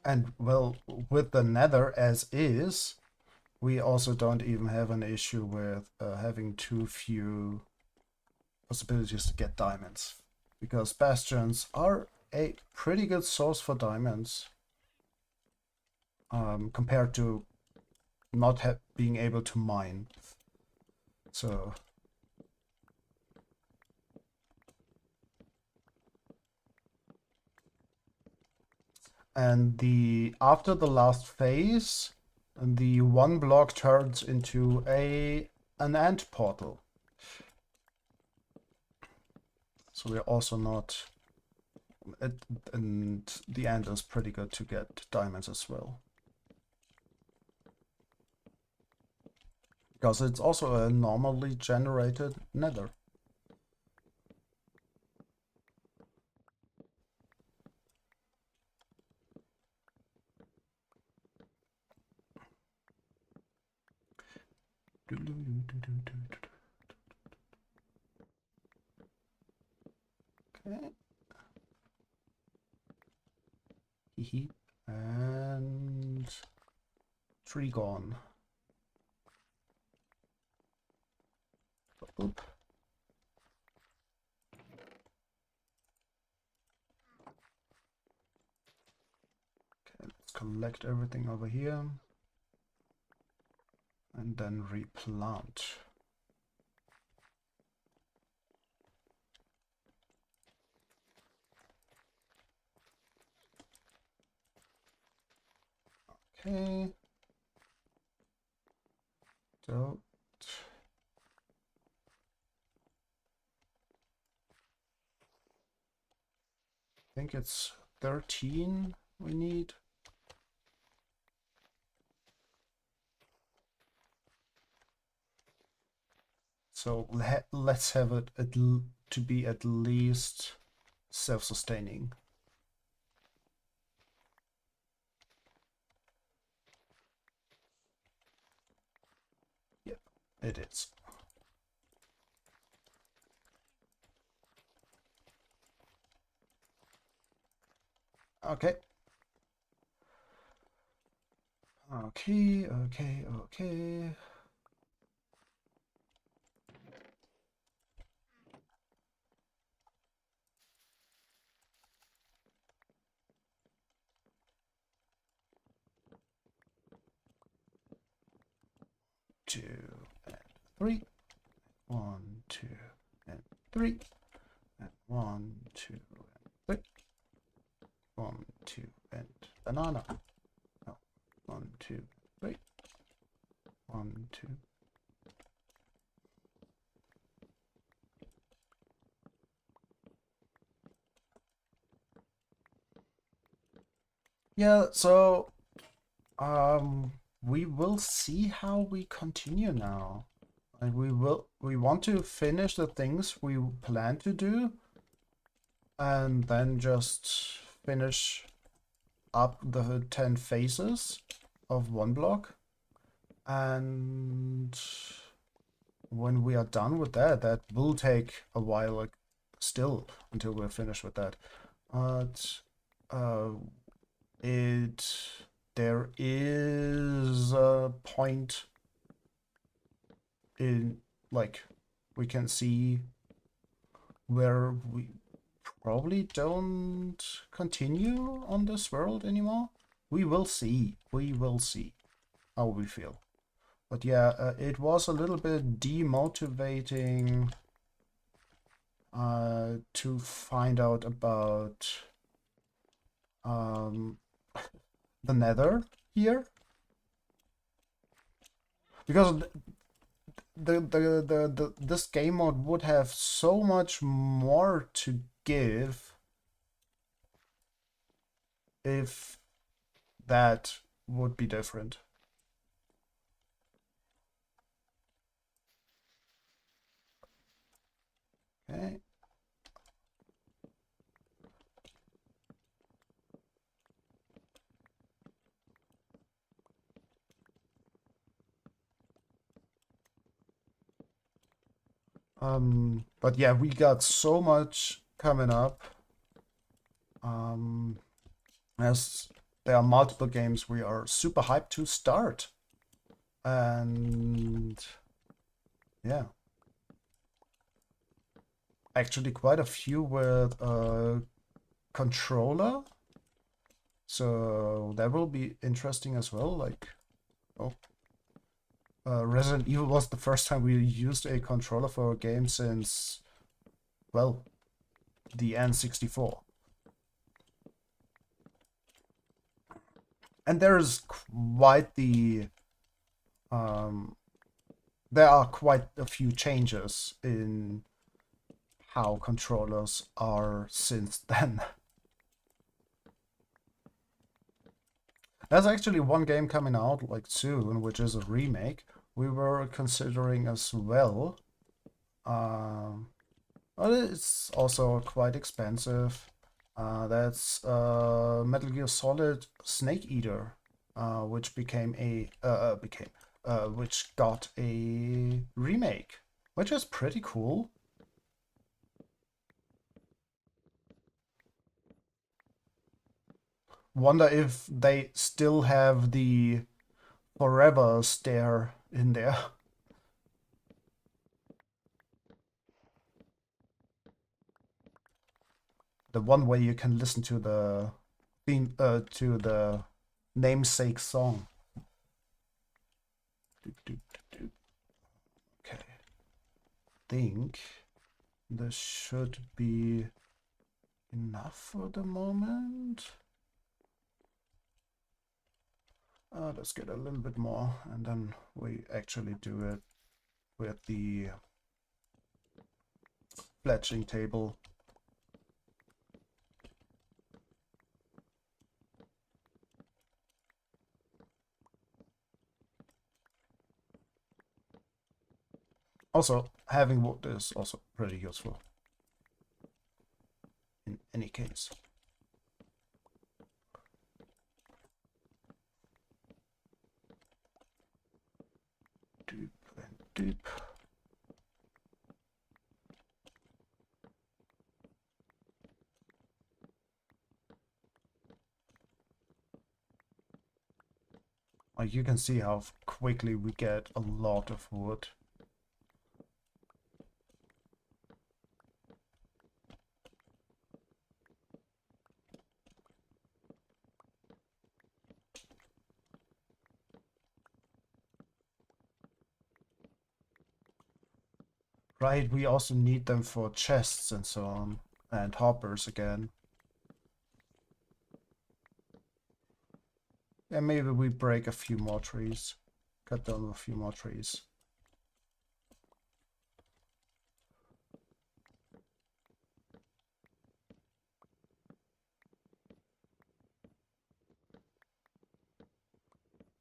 And well, with the nether as is, we also don't even have an issue with having too few possibilities to get diamonds. Because bastions are a pretty good source for diamonds. Compared to not being able to mine. So... And after the last phase, the 1 block turns into an ant portal. So we're also not... and the ant is pretty good to get diamonds as well. Because it's also a normally generated nether. Okay. Hehe. And tree gone. Oop. Okay, let's collect everything over here and then replant. Okay. So I think it's 13 we need. So let's have it to be at least self-sustaining. Yep, it is. Okay. Okay. 2 and 3. 1, 2 and 3. And 1, 2 and 3. 1, 2 and banana. No. 1, 2, 3. 1, 2. Yeah, so we will see how we continue now. And we want to finish the things we plan to do and then just finish up the 10 phases of one block. And when we are done with that, that will take a while, like, still until we're finished with that. But there is a point in, like, we can see where we probably don't continue on this world anymore. We will see. We will see how we feel. But yeah, it was a little bit demotivating to find out about the Nether here, because this game mode would have so much more to give if that would be different. Okay. But yeah, we got so much coming up. As there are multiple games we are super hyped to start. And yeah. Actually quite a few with a controller. So that will be interesting as well. Like, oh. Resident Evil was the first time we used a controller for a game since, well, the N64. And there's quite the there are quite a few changes in how controllers are since then. There's actually one game coming out like soon, which is a remake. We were considering as well. But it's also quite expensive. That's Metal Gear Solid Snake Eater, which which got a remake, which is pretty cool. wonder if they still have the forever stare in there. The one way you can listen to the theme, to the namesake song. Okay. Think this should be enough for the moment. Let's get a little bit more, and then we actually do it with the fletching table. Also, having wood is also pretty useful in any case. Deep and deep. Like you can see how quickly we get a lot of wood. Right, we also need them for chests and so on, and hoppers again. And maybe we break a few more trees. Cut down a few more trees.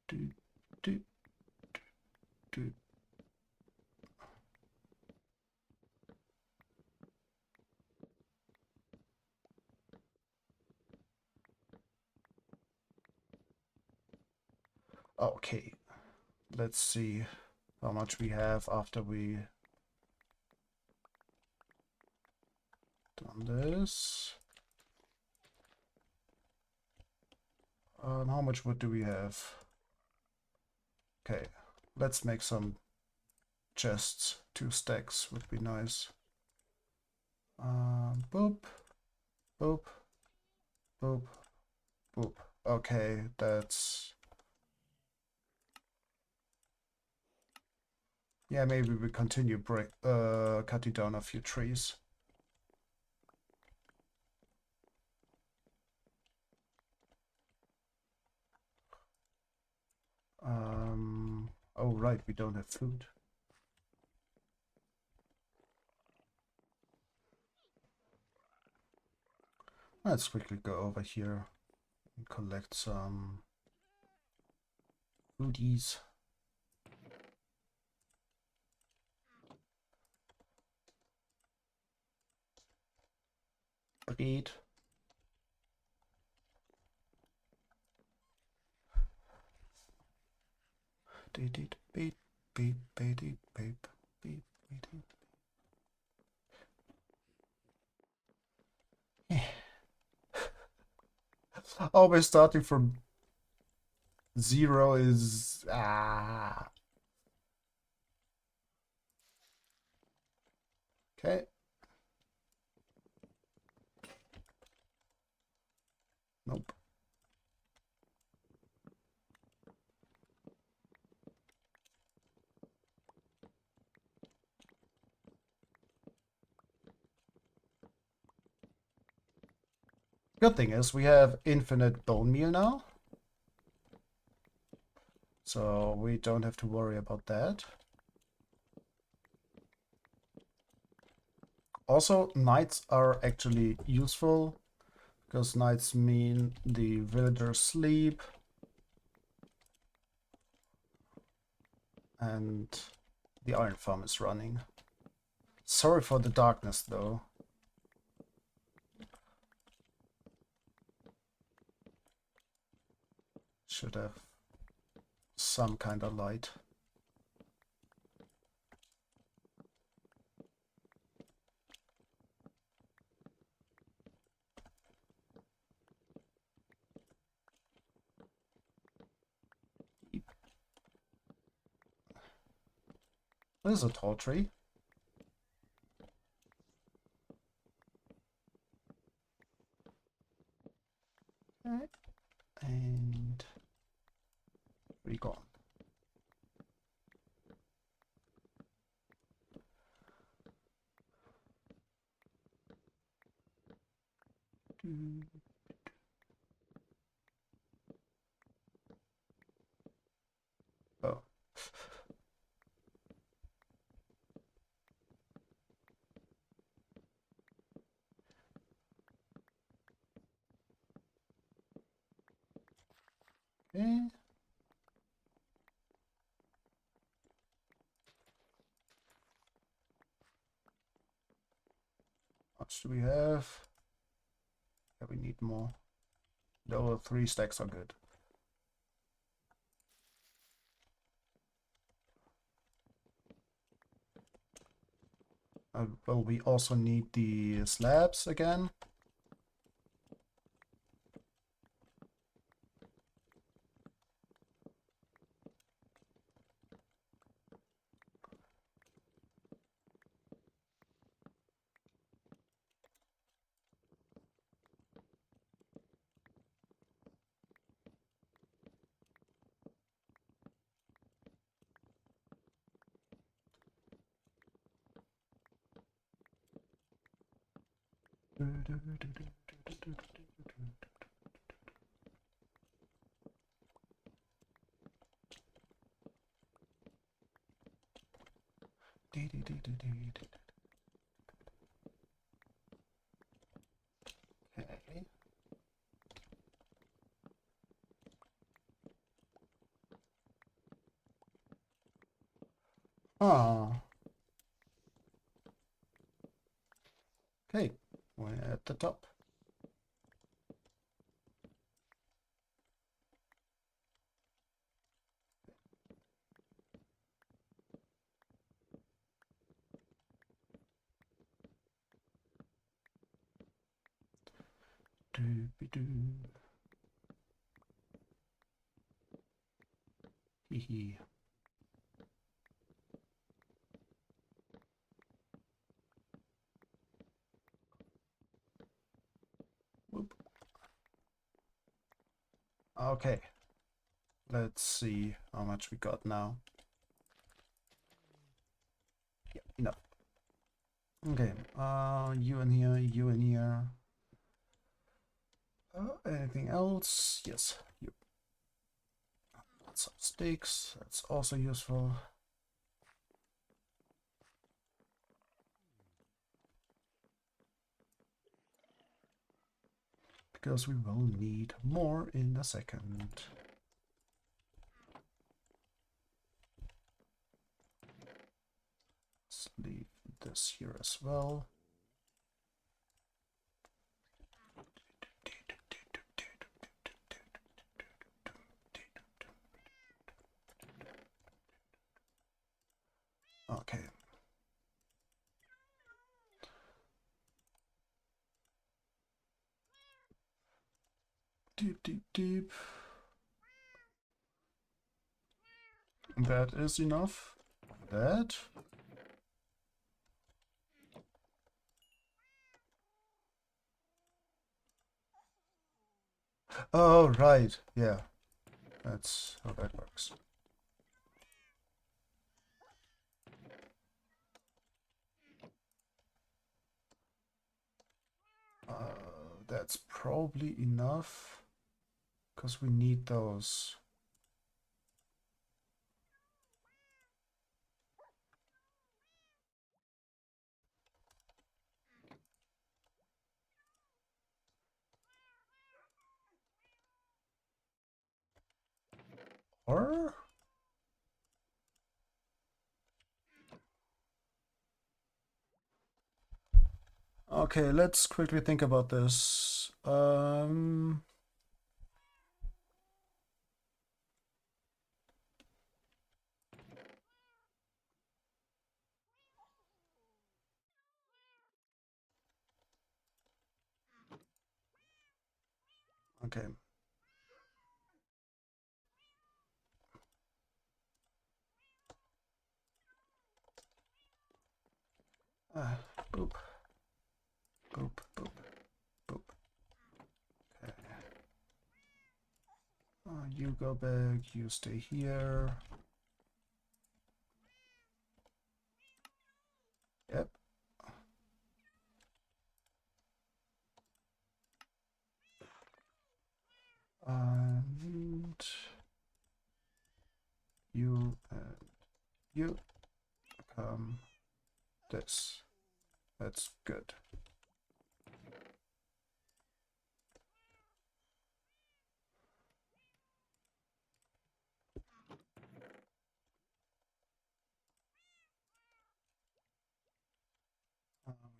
Do, do, do. Okay, let's see how much we have after we done this. How much wood do we have? Okay, let's make some chests. 2 stacks would be nice. Boop, boop, boop, boop. Okay, that's... Yeah, maybe we continue cutting down a few trees. Oh right, we don't have food. Let's quickly go over here and collect some foodies. Bread. Beep, beep, beep, beep, beep, beep, beep, beep. Always starting from 0 is okay. Nope. Good thing is we have infinite bone meal now, so we don't have to worry about that. Also, nights are actually useful because nights mean the villagers sleep and the iron farm is running. Sorry for the darkness though. Should have some kind of light. This is a tall tree. Okay. And tree gone. Oh. Okay. How much do we have? Yeah, we need more. No, 3 stacks are good. Well, we also need the slabs again. Okay. Ah. Okay, we're at the top. Doobie-doo. Hee hee. Whoop. Okay. Let's see how much we got now. Yeah, enough. Okay, you in here, you in here. Anything else? Yes, you. Some sticks, that's also useful. Because we will need more in a second. Let's leave this here as well. Okay. Deep, deep, deep. That is enough. That. Oh, right. Yeah. That's how that works. That's probably enough. Because we need those. Or? Okay, let's quickly think about this. Okay. Boop. Boop, boop, boop. Okay. You go back, you stay here. Yep. And you and you come this. That's good.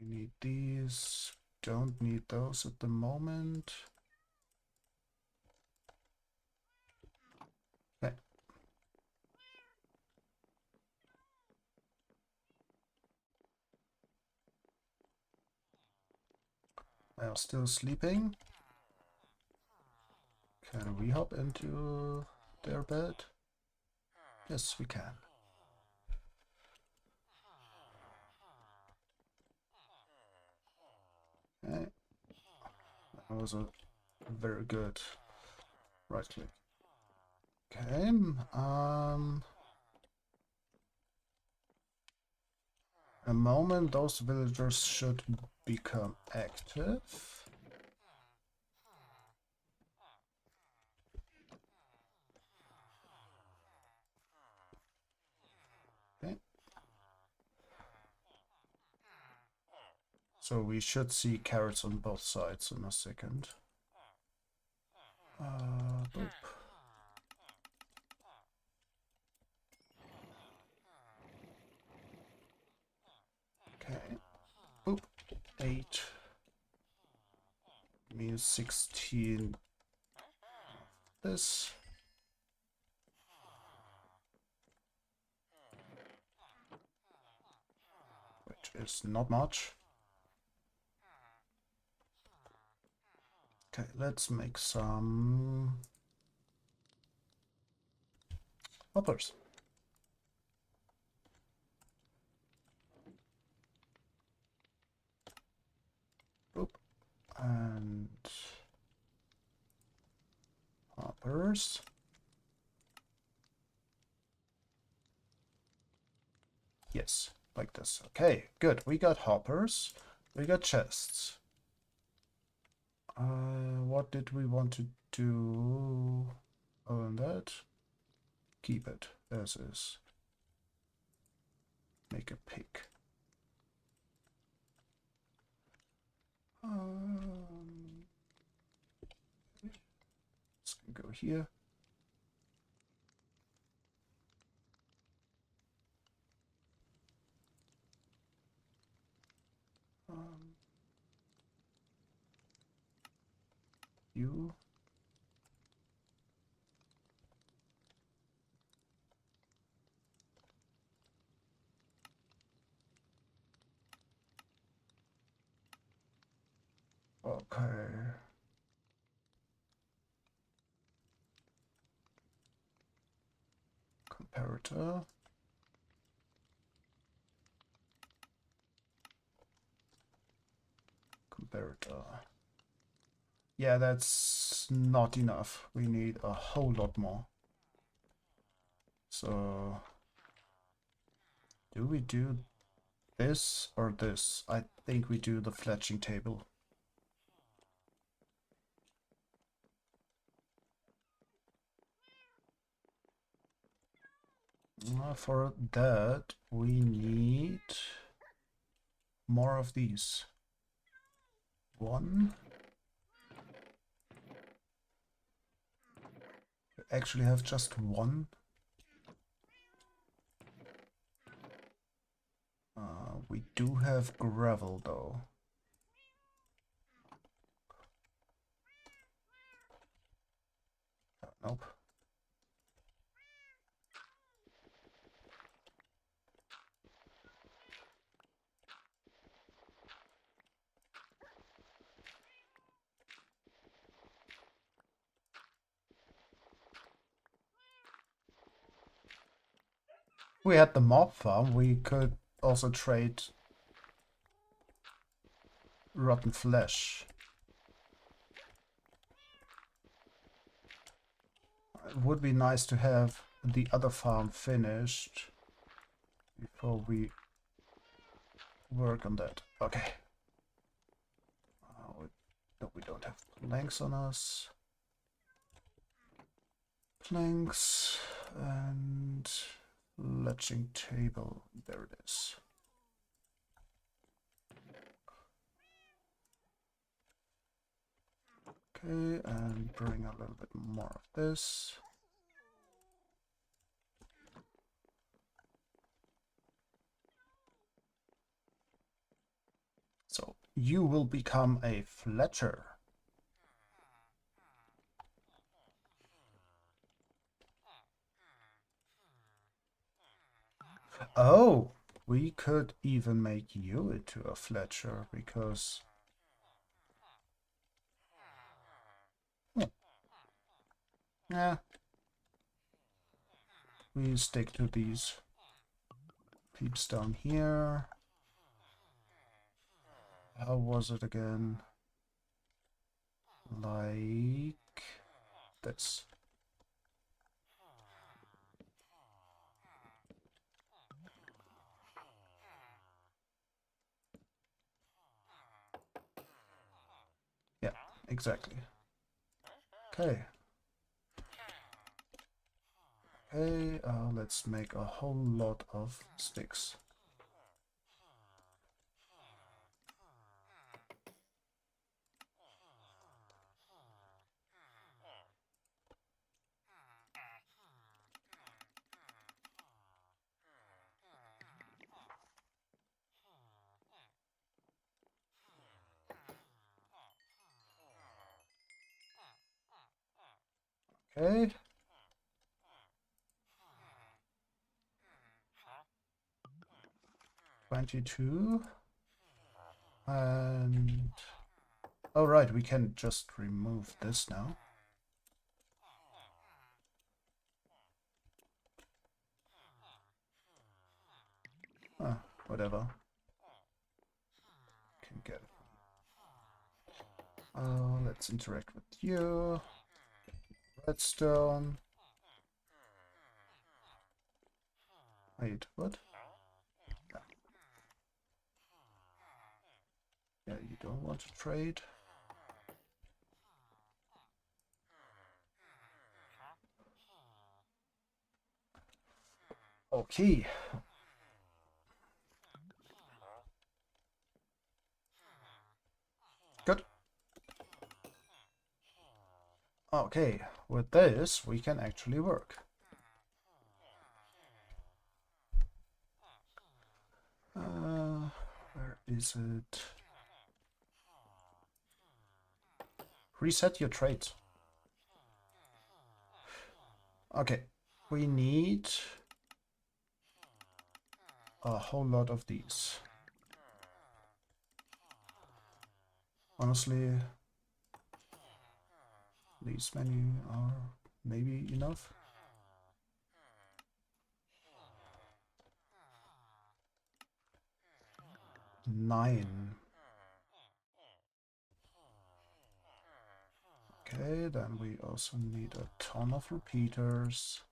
We need these. Don't need those at the moment. Okay. They are still sleeping. Can we hop into their bed? Yes, we can. Okay. That was a very good right click. Okay. A moment those villagers should become active. Okay. So we should see carrots on both sides in a second. Boop. Okay. Boop. 8 means 16. This. Which is not much. Okay, let's make some hoppers. Boop. And hoppers. Yes, like this. Okay, good. We got hoppers. We got chests. What did we want to do? Oh, and that. Keep it as is. Make a pick. Let's go here. You. Okay. Comparator. Comparator. Yeah, that's not enough. We need a whole lot more. So, do we do this or this? I think we do the fletching table. For that, we need more of these. One. We actually have just one. We do have gravel though. Nope. We had the mob farm. We could also trade rotten flesh. It would be nice to have the other farm finished before we work on that. Okay. We don't have planks on us. Planks and ledging table. There it is. Okay, and bring a little bit more of this. So you will become a Fletcher. Oh, we could even make you into a Fletcher because... Yeah. We stick to these peeps down here. How was it again? Like this. Yeah, exactly. Okay. Okay, let's make a whole lot of sticks. Okay. $22. And... oh right, we can just remove this now. Whatever. Can get it. Let's interact with you. Redstone. Wait, what? Yeah, you don't want to trade. Okay. Good. Okay, with this we can actually work. Where is it? Reset your traits. Okay, we need a whole lot of these. Honestly, these many are maybe enough. Nine. Okay, then we also need a ton of repeaters.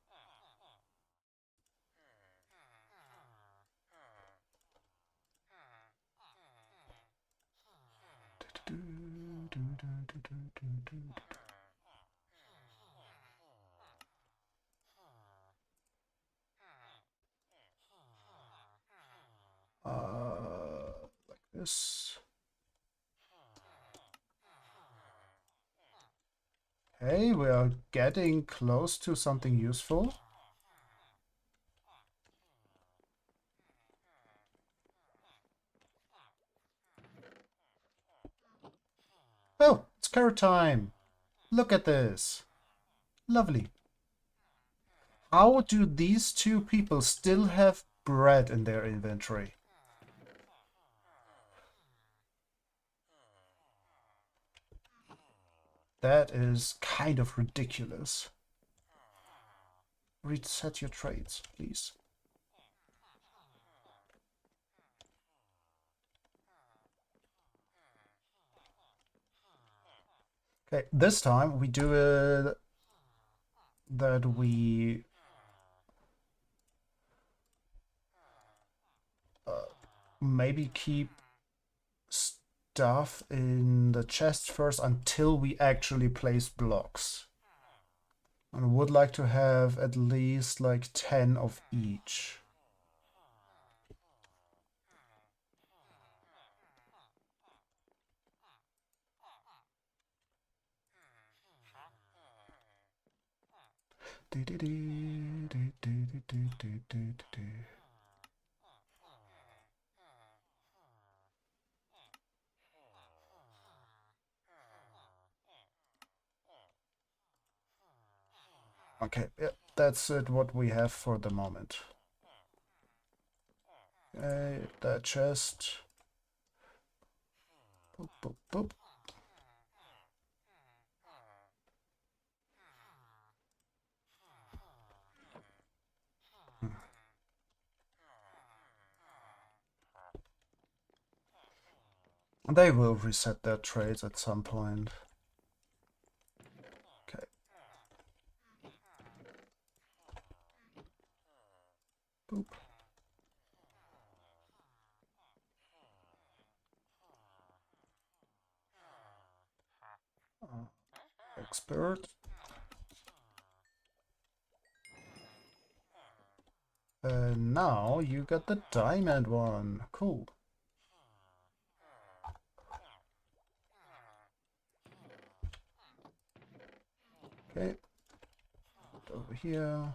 Like this. Hey, we are getting close to something useful. Oh, it's carrot time. Look at this. Lovely. How do these two people still have bread in their inventory? That is kind of ridiculous. Reset your trades, please. Okay, this time we do it that we maybe keep stuff in the chest first until we actually place blocks. And I would like to have at least like 10 of each. Okay, yeah, that's it what we have for the moment. Okay, that chest. Boop, boop, boop. They will reset their trades at some point. Okay. Boop. Expert. Now you got the diamond one. Cool. Okay. Over here.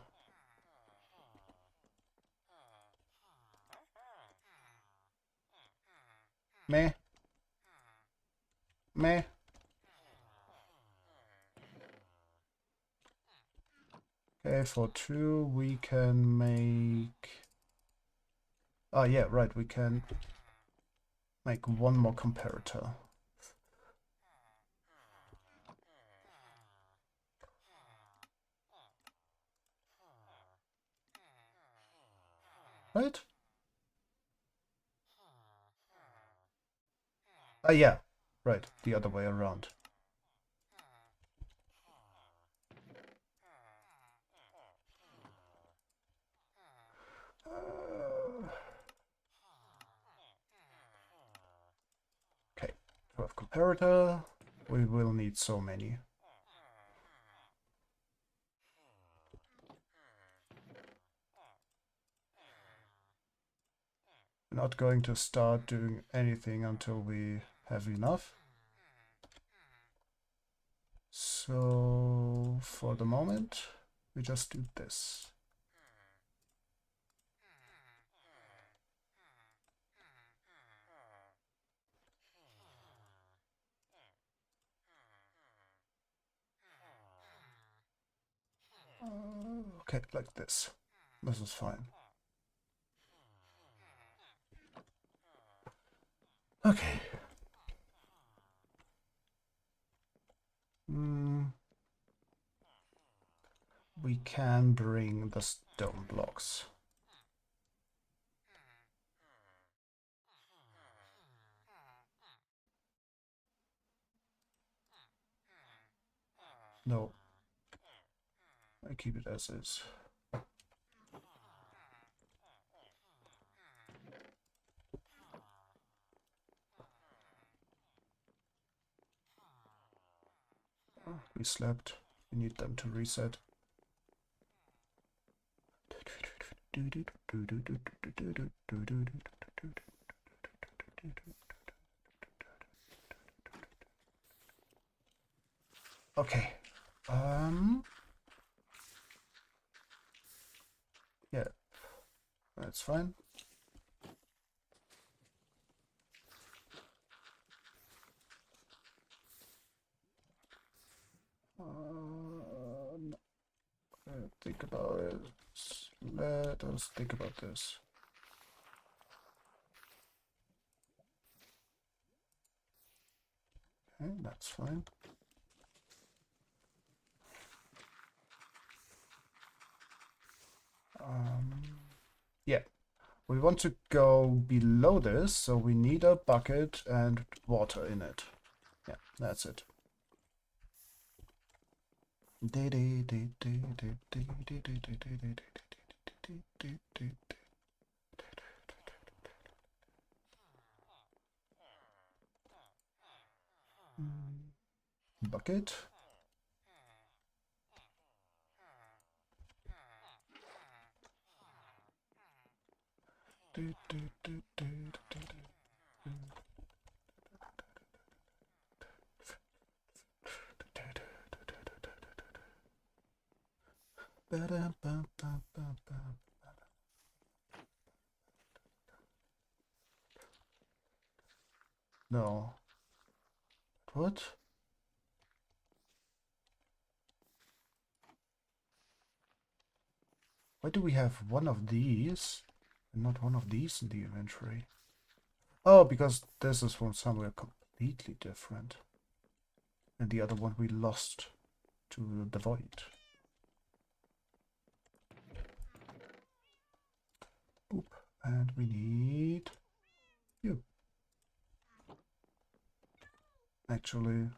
Meh. Meh. Okay, for 2 we can make... Oh yeah, right, we can make 1 more comparator. Right? Yeah, right, the other way around. Okay, 12 comparator. We will need so many. We're not going to start doing anything until we have enough. So for the moment, we just do this. Okay, like this. This is fine. Okay. We can bring the stone blocks. No. I keep it as is. Oh, we slept. We need them to reset. Okay. Yeah, that's fine. Think about it. Let us think about this. Okay, that's fine. Yeah, we want to go below this, so we need a bucket and water in it. Yeah, that's it. Bucket. No. What? Why do we have one of these and not one of these in the inventory? Oh, because this is from somewhere completely different. And the other one we lost to the void. Oop. And we need you. Actually,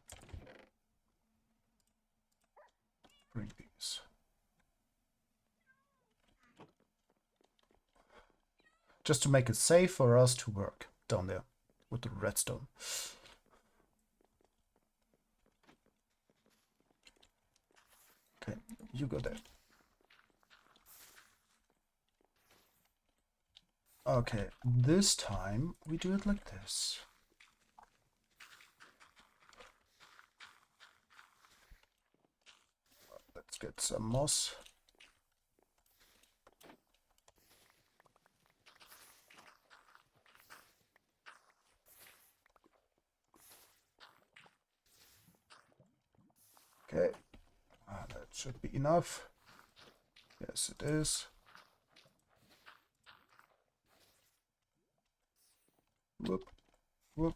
bring these. Just to make it safe for us to work down there with the redstone. Okay, you go there. Okay, this time we do it like this. Let's get some moss. Okay, that should be enough. Yes, it is. Whoop, whoop.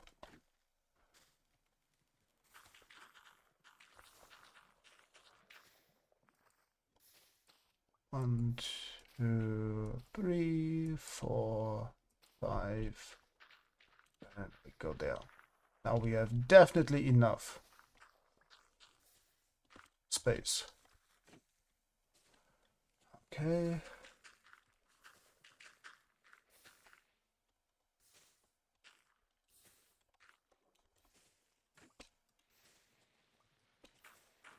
One, 2, 3, 4, 5, and we go there. Now we have definitely enough space. Okay.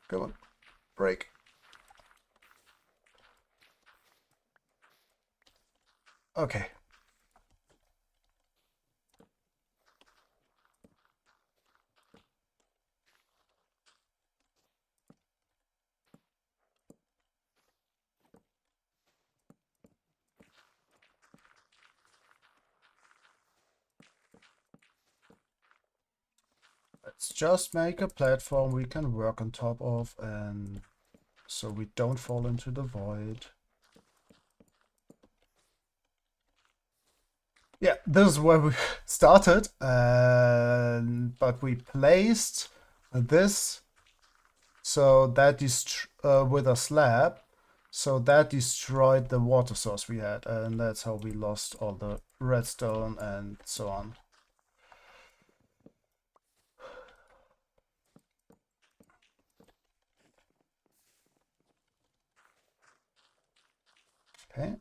Come on, break. Okay. Let's just make a platform we can work on top of, and so we don't fall into the void. Yeah, this is where we started, but we placed this so that with a slab, so that destroyed the water source we had, and that's how we lost all the redstone and so on. Okay.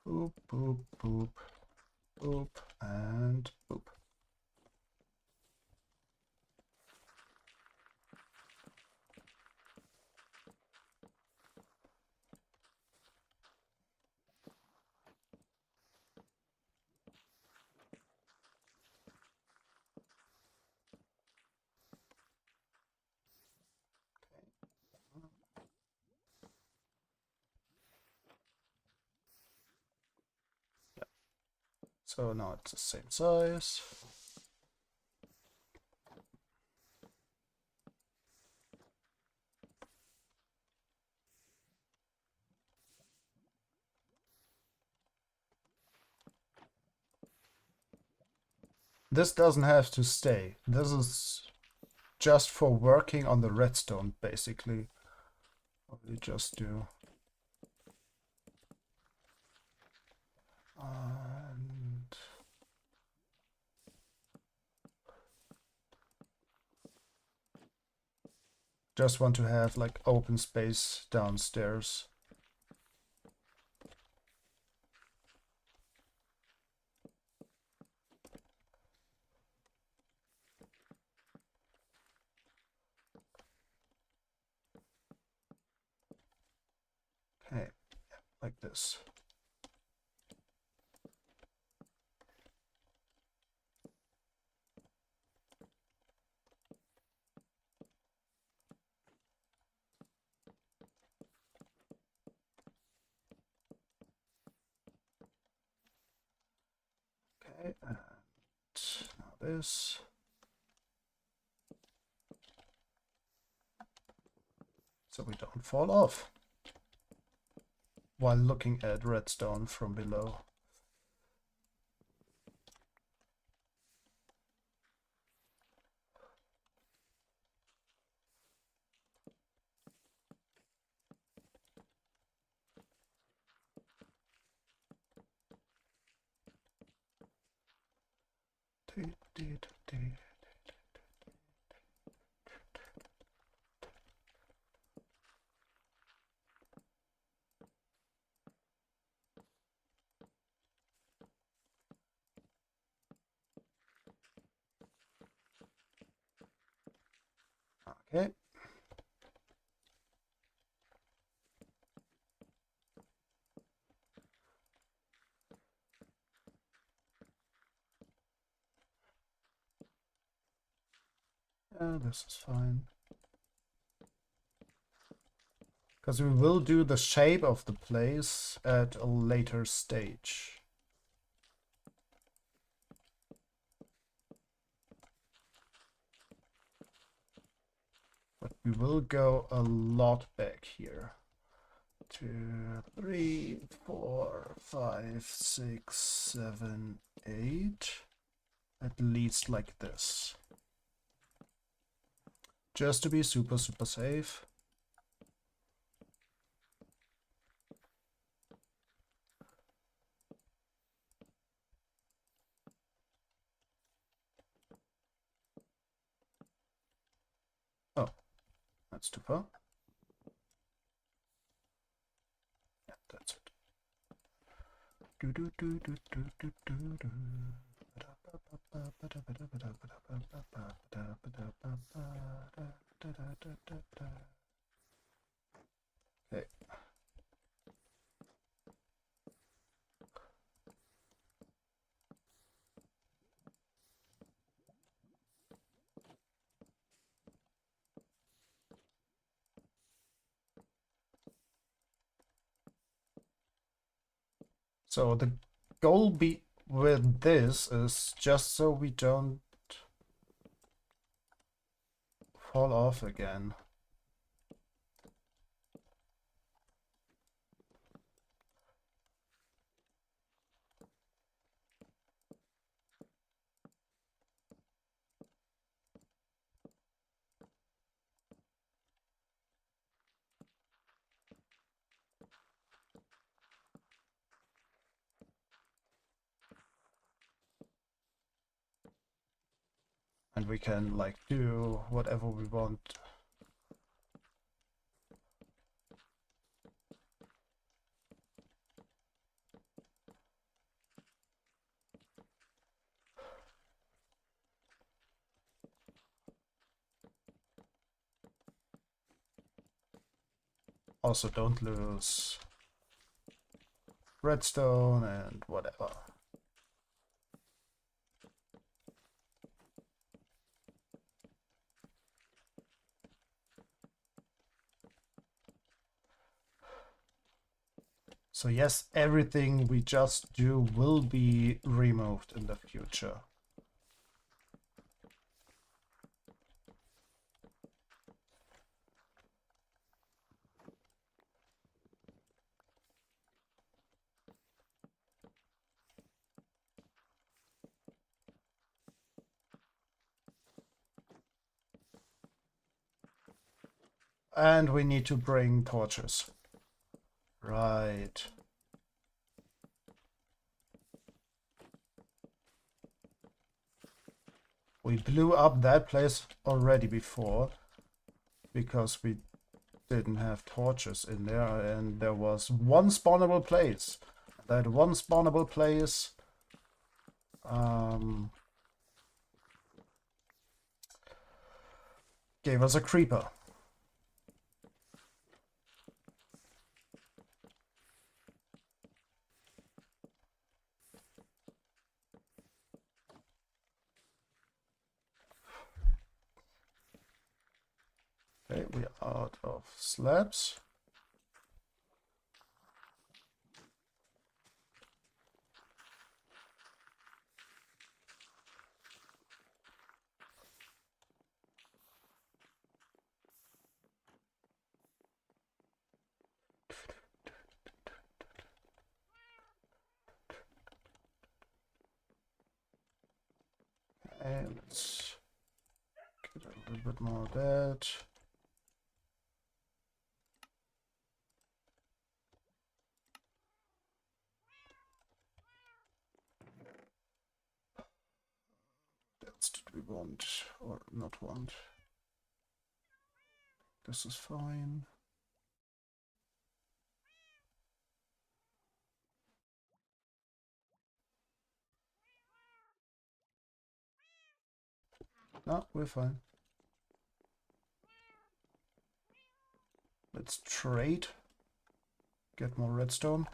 Boop, boop, boop, boop, and boop. So now it's the same size. This doesn't have to stay. This is just for working on the redstone, basically. What we just do. Just want to have like open space downstairs. Okay, like this. Okay, and now this. So we don't fall off while looking at redstone from below. Okay. Yeah, this is fine. Because we will do the shape of the place at a later stage. But we will go a lot back here. 2, 3, 4, 5, 6, 7, 8. At least like this. Just to be super safe. Oh, that's too far. Yeah, that's it. Okay. So the goal with this is just so we don't fall off again. And we can like do whatever we want. Also don't lose redstone and whatever. So yes, everything we just do will be removed in the future. And we need to bring torches. Right. We blew up that place already before. because we didn't have torches in there, and there was one spawnable place. That one spawnable place gave us a creeper. Okay, we're out of slabs. And let's get a little bit more of that. That's what we want, or not want. This is fine. No, we're fine. Let's trade. Get more redstone.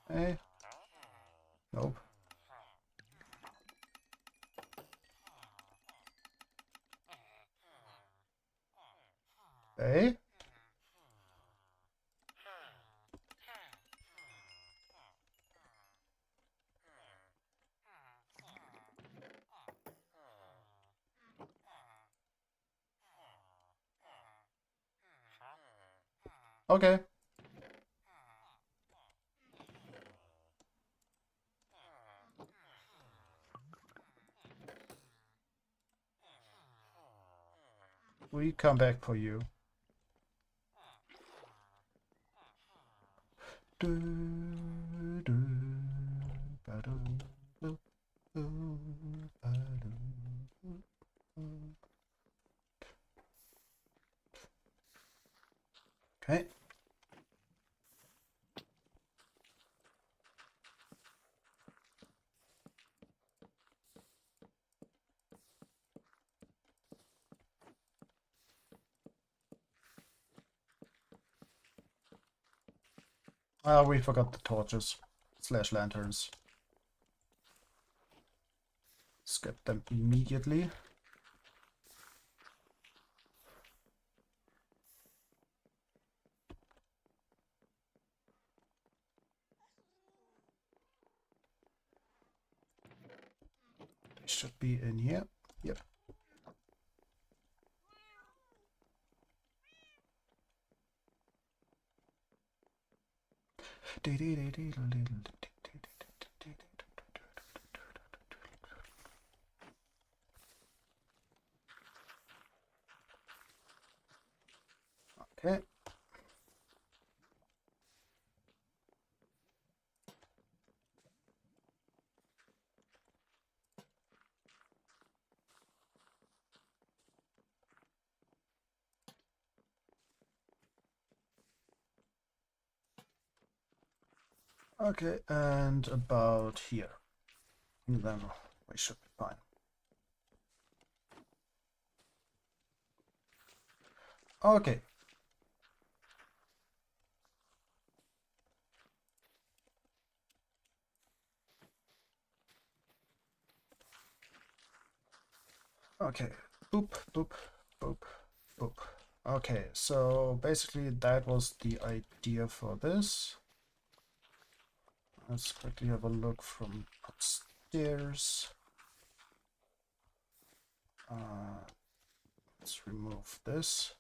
Hey. Nope. Hey. Okay. We come back for you. Okay. We forgot the torches / lanterns. Let's get them immediately. They should be in here. Yep. Okay. Okay, and about here. And then we should be fine. Okay. Okay. Boop, boop, boop, boop. Okay, so basically that was the idea for this. Let's quickly have a look from upstairs. Let's remove this.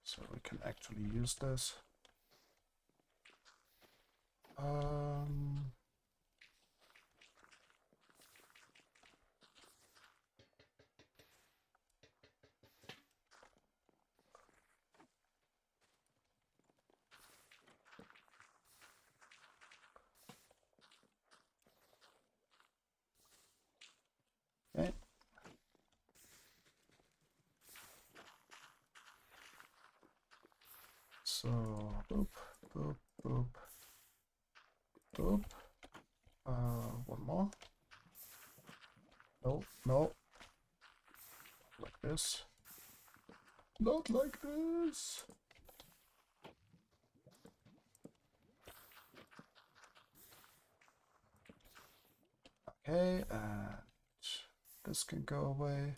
So we can actually use this. So, boop, boop, boop, boop. One more. No, no. Like this. Not like this. Okay, and this can go away.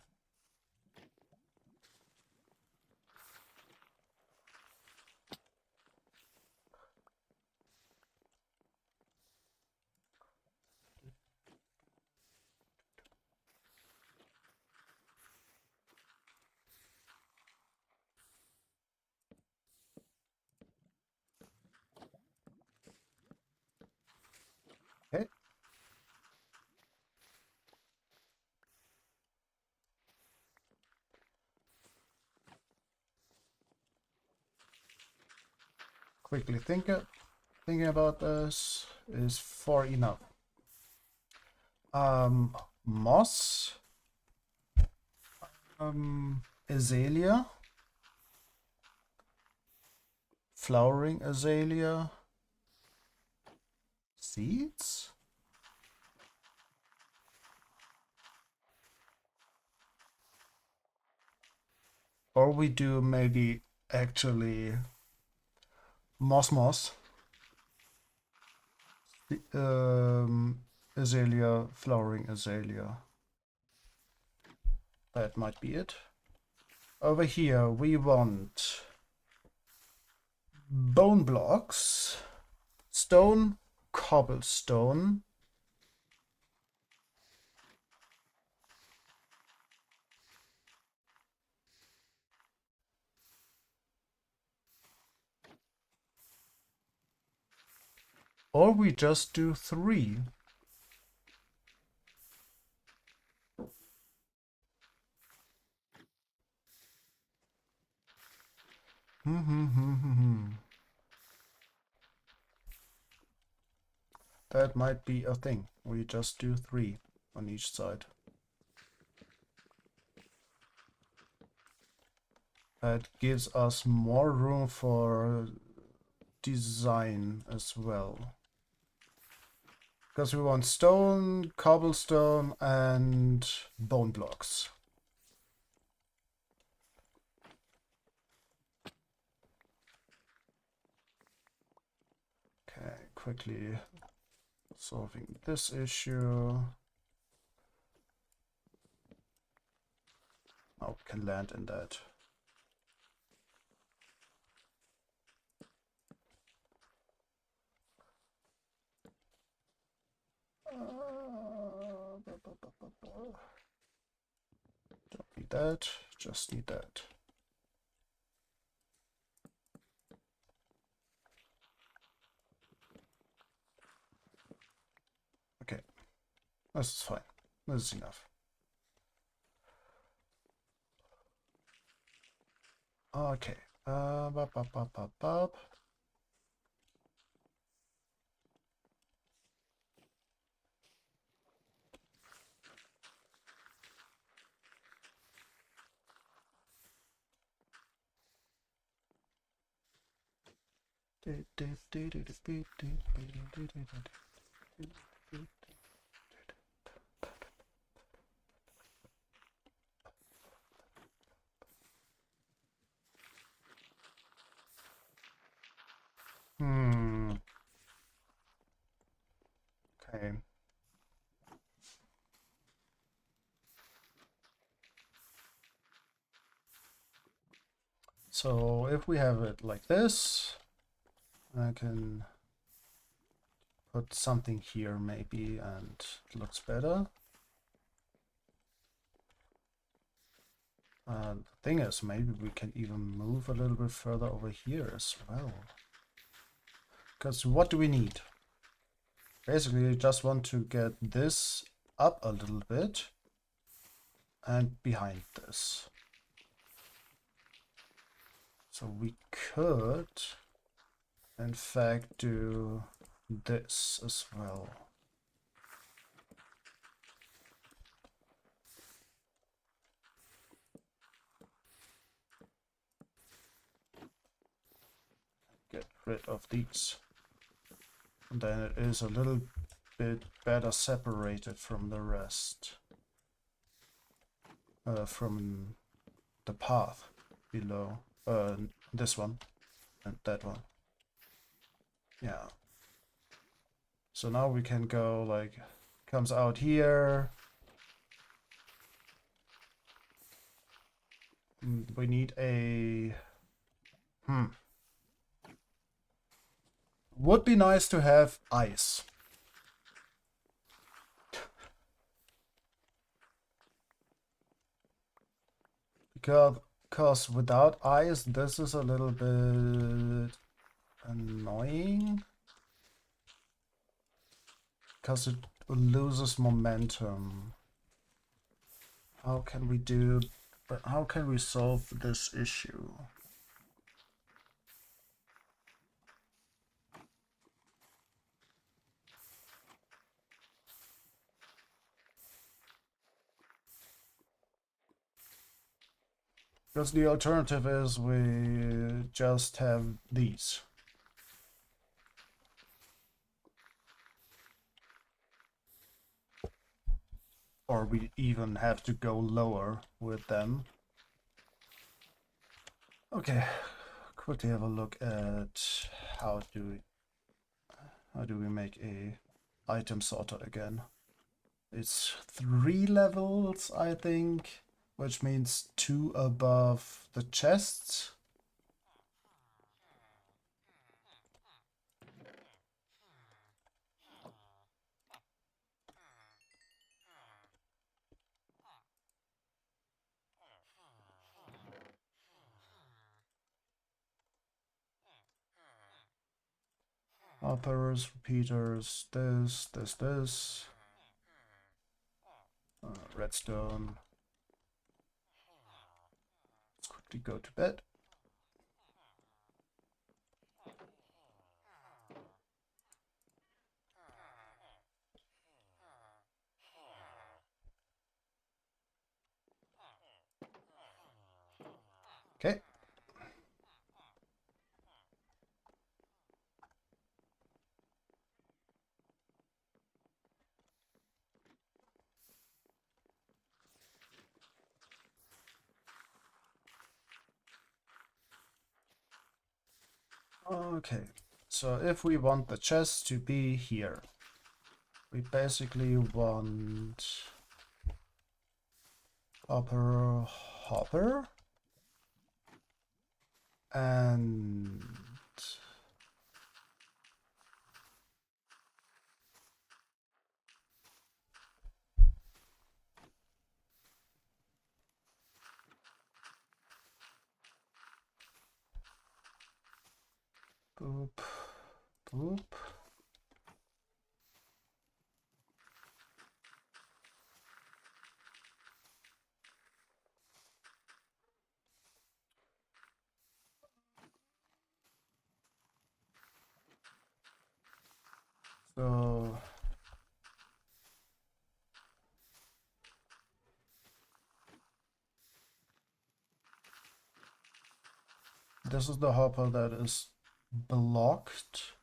Okay. Quickly thinking about this is 4 enough. Moss, azalea, flowering azalea, seeds. Or we do maybe actually moss, azalea, flowering azalea. That might be it. Over here we want bone blocks, stone, cobblestone, or we just do 3. That might be a thing. We just do 3 on each side. That gives us more room for design as well. Because we want stone, cobblestone, and bone blocks. Okay, quickly solving this issue. Now we can land in that. Don't need that, just need that. Okay, this is fine. This is enough. Okay. Bop, bop, bop, bop, bop. Okay. So if we have it like this, I can put something here maybe and it looks better. The thing is, maybe we can even move a little bit further over here as well. Because what do we need? Basically, we just want to get this up a little bit and behind this. So we could, in fact, do this as well. rid of these. And then it is a little bit better separated from the rest. From the path below. This one and that one. Yeah. So now we can go, like, comes out here. We need a... Would be nice to have ice. Because without ice, this is a little bit annoying. Because it loses momentum. How can we solve this issue? Because the alternative is we just have these. Or we even have to go lower with them. Okay, quickly have a look at how do we make a item sorter again. It's 3 levels, I think, which means 2 above the chests. Hoppers, repeaters, this. Redstone. Let's quickly go to bed. Okay. Okay, so if we want the chest to be here, we basically want hopper, and boop, boop. So this is the hopper that is blocked.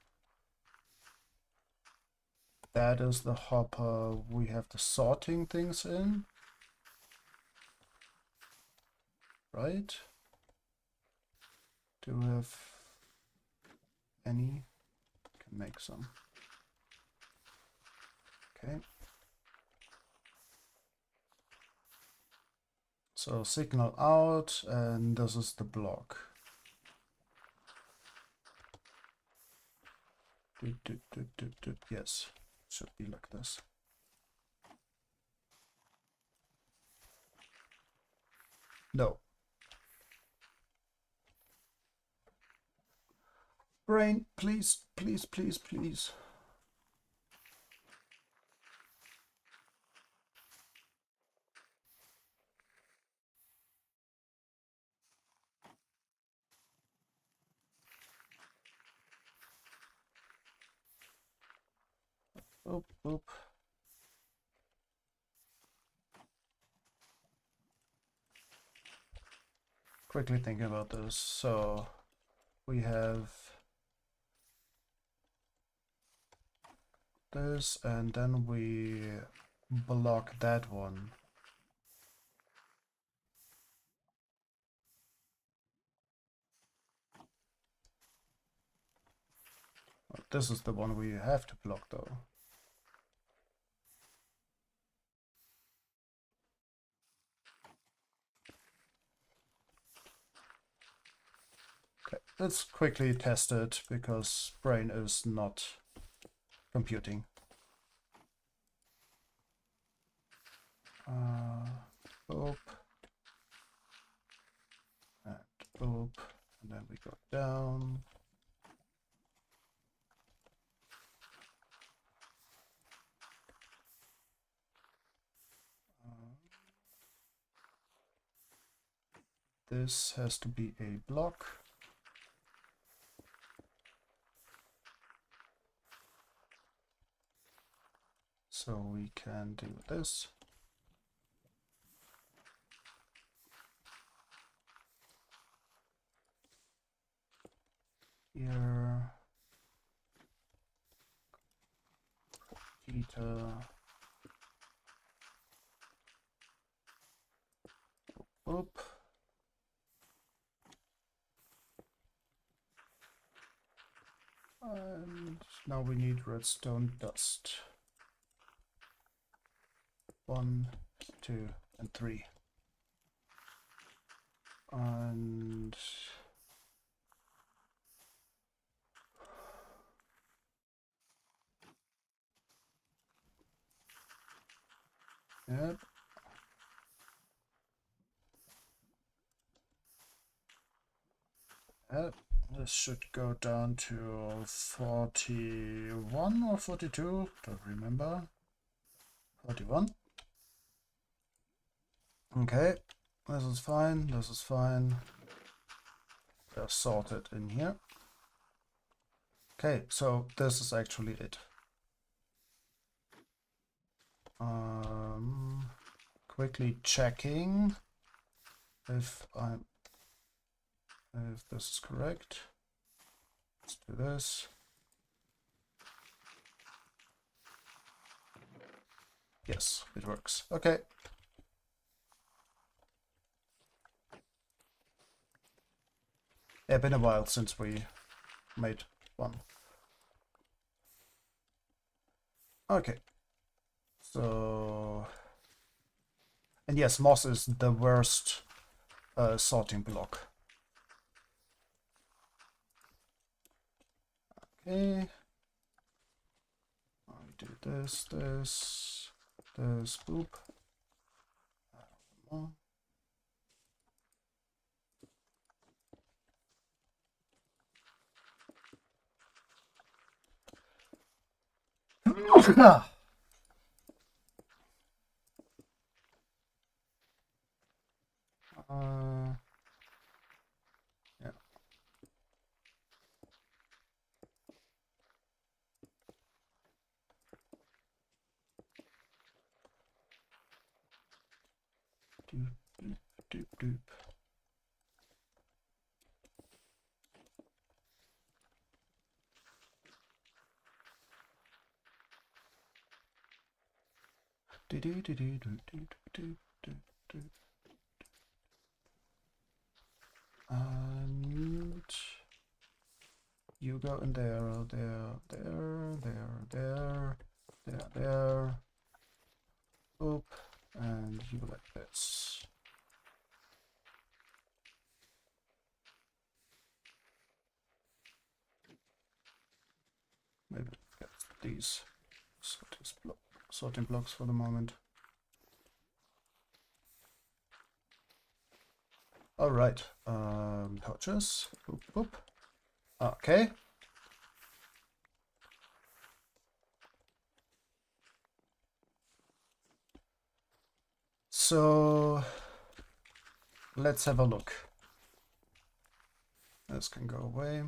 That is the hopper we have the sorting things in. Right? Do we have any? Can make some. Okay. So signal out, and this is the block. Yes, should be like this. No. Brain, please, please, please, please. Oop, oop. Quickly think about this. So we have this, and then we block that one. This is the one we have to block though. Okay, let's quickly test it because brain is not computing. Boop. And boop. And then we go down. This has to be a block. So we can do this. Here. Theta. Boop. And now we need redstone dust. 1, 2, and 3. And yep. Yep. This should go down to 41 or 42, don't remember. 41. Okay, this is fine, this is fine. They're sorted in here. Okay, so this is actually it. Quickly checking if this is correct. Let's do this. Yes, it works. Okay. Yeah, been a while since we made one. Okay. So, and yes, moss is the worst sorting block. Okay. I do this, boop. Yeah. Doop, doop, doop, doop. Do do do do do do do do do. And you go in there, there. Oop, and you like this. Maybe get these sorting blocks for the moment. All right, torches. Boop, boop. Okay. So let's have a look. This can go away.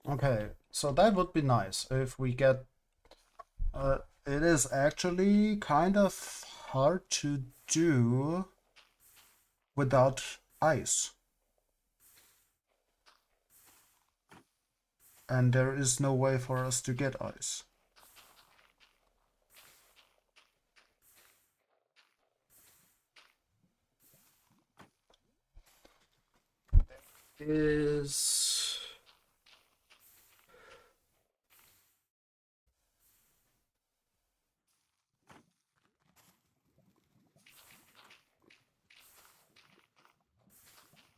Okay, so that would be nice if we get... it is actually kind of hard to do without ice. And there is no way for us to get ice. Is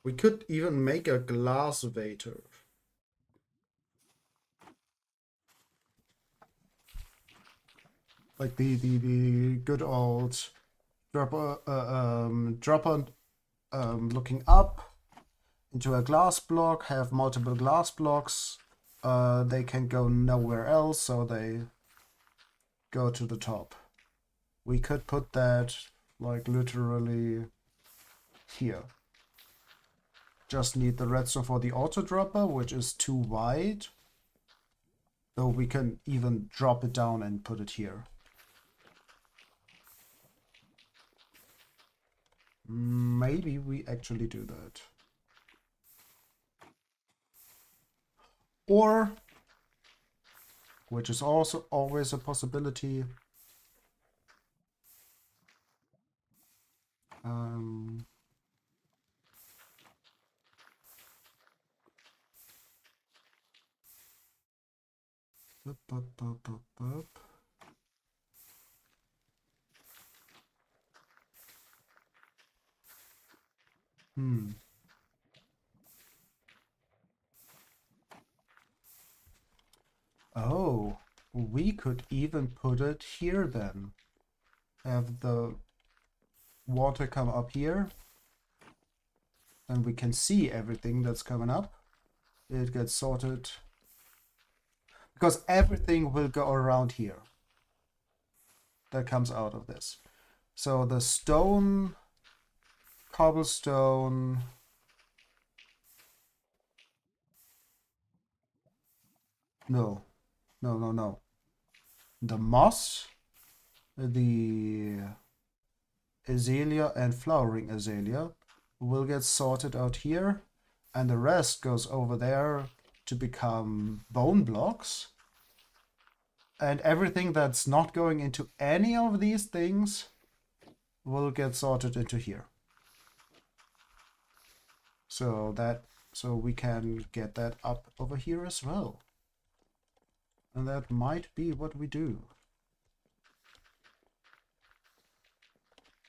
we could even make a glass waiter. Like the good old dropper looking up into a glass block, have multiple glass blocks. They can go nowhere else, so they go to the top. We could put that like literally here. Just need the redstone for the auto dropper, which is too wide. Though we can even drop it down and put it here. Maybe we actually do that. Or, which is also always a possibility, Oh, we could even put it here then. Have the water come up here. And we can see everything that's coming up. It gets sorted. Because everything will go around here. That comes out of this. So the stone, cobblestone, no. The moss, the azalea and flowering azalea will get sorted out here, and the rest goes over there to become bone blocks. And everything that's not going into any of these things will get sorted into here. So we can get that up over here as well. And that might be what we do.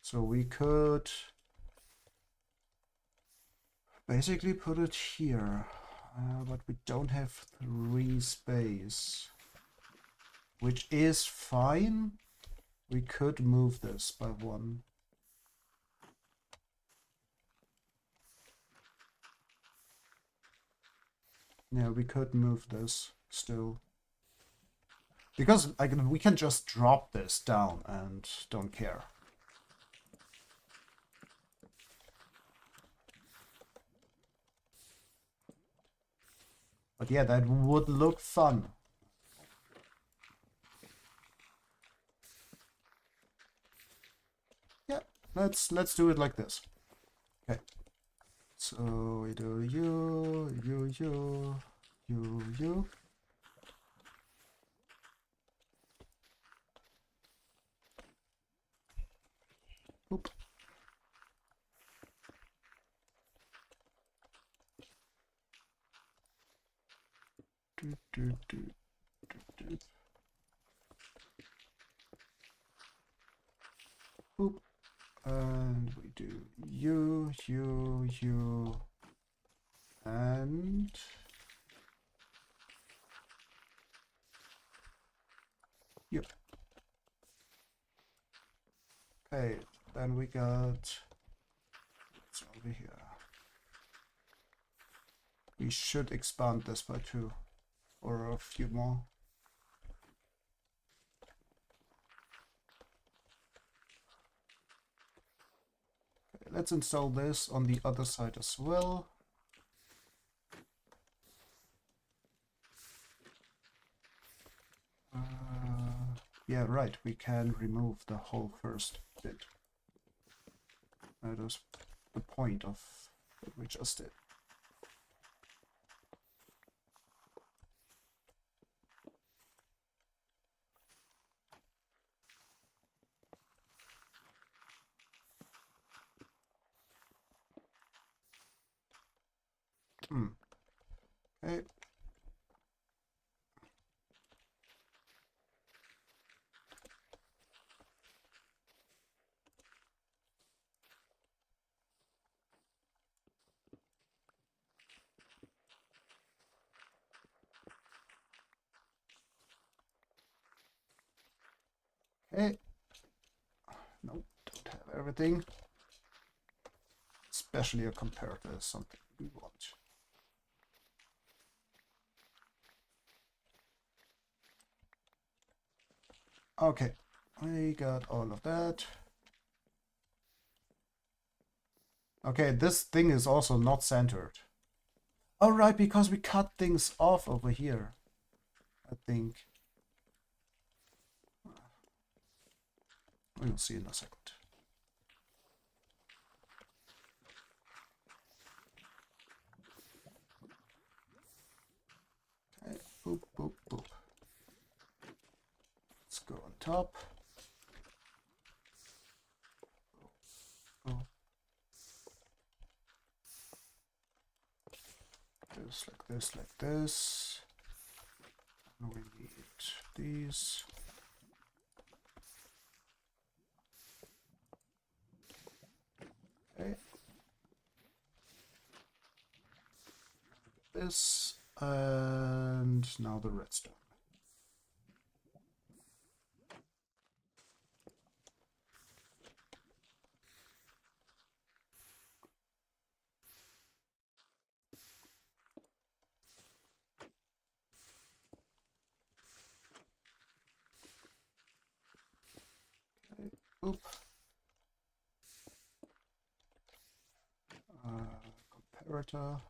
So we could basically put it here, but we don't have 3 space, which is fine. We could move this by 1. Yeah, we could move this still. Because we can just drop this down and don't care. But yeah, that would look fun. Yeah, let's do it like this. Okay. So we do you. Oop. Oop. And we do you, and you. Okay, then we got it's over here. We should expand this by 2 or a few more. Okay, let's install this on the other side as well. Yeah, right, we can remove the whole first bit. Those the point of what we just did. Okay. Okay. Nope, don't have everything. Especially a comparator is something we want. Okay, we got all of that. Okay, this thing is also not centered. All right, because we cut things off over here, I think. We'll see in a second. Okay, boop, boop, boop. Let's go on top. Oh. This, like this, like this. And we need these. Okay. This, and now the redstone. Okay. Oop. Comparator.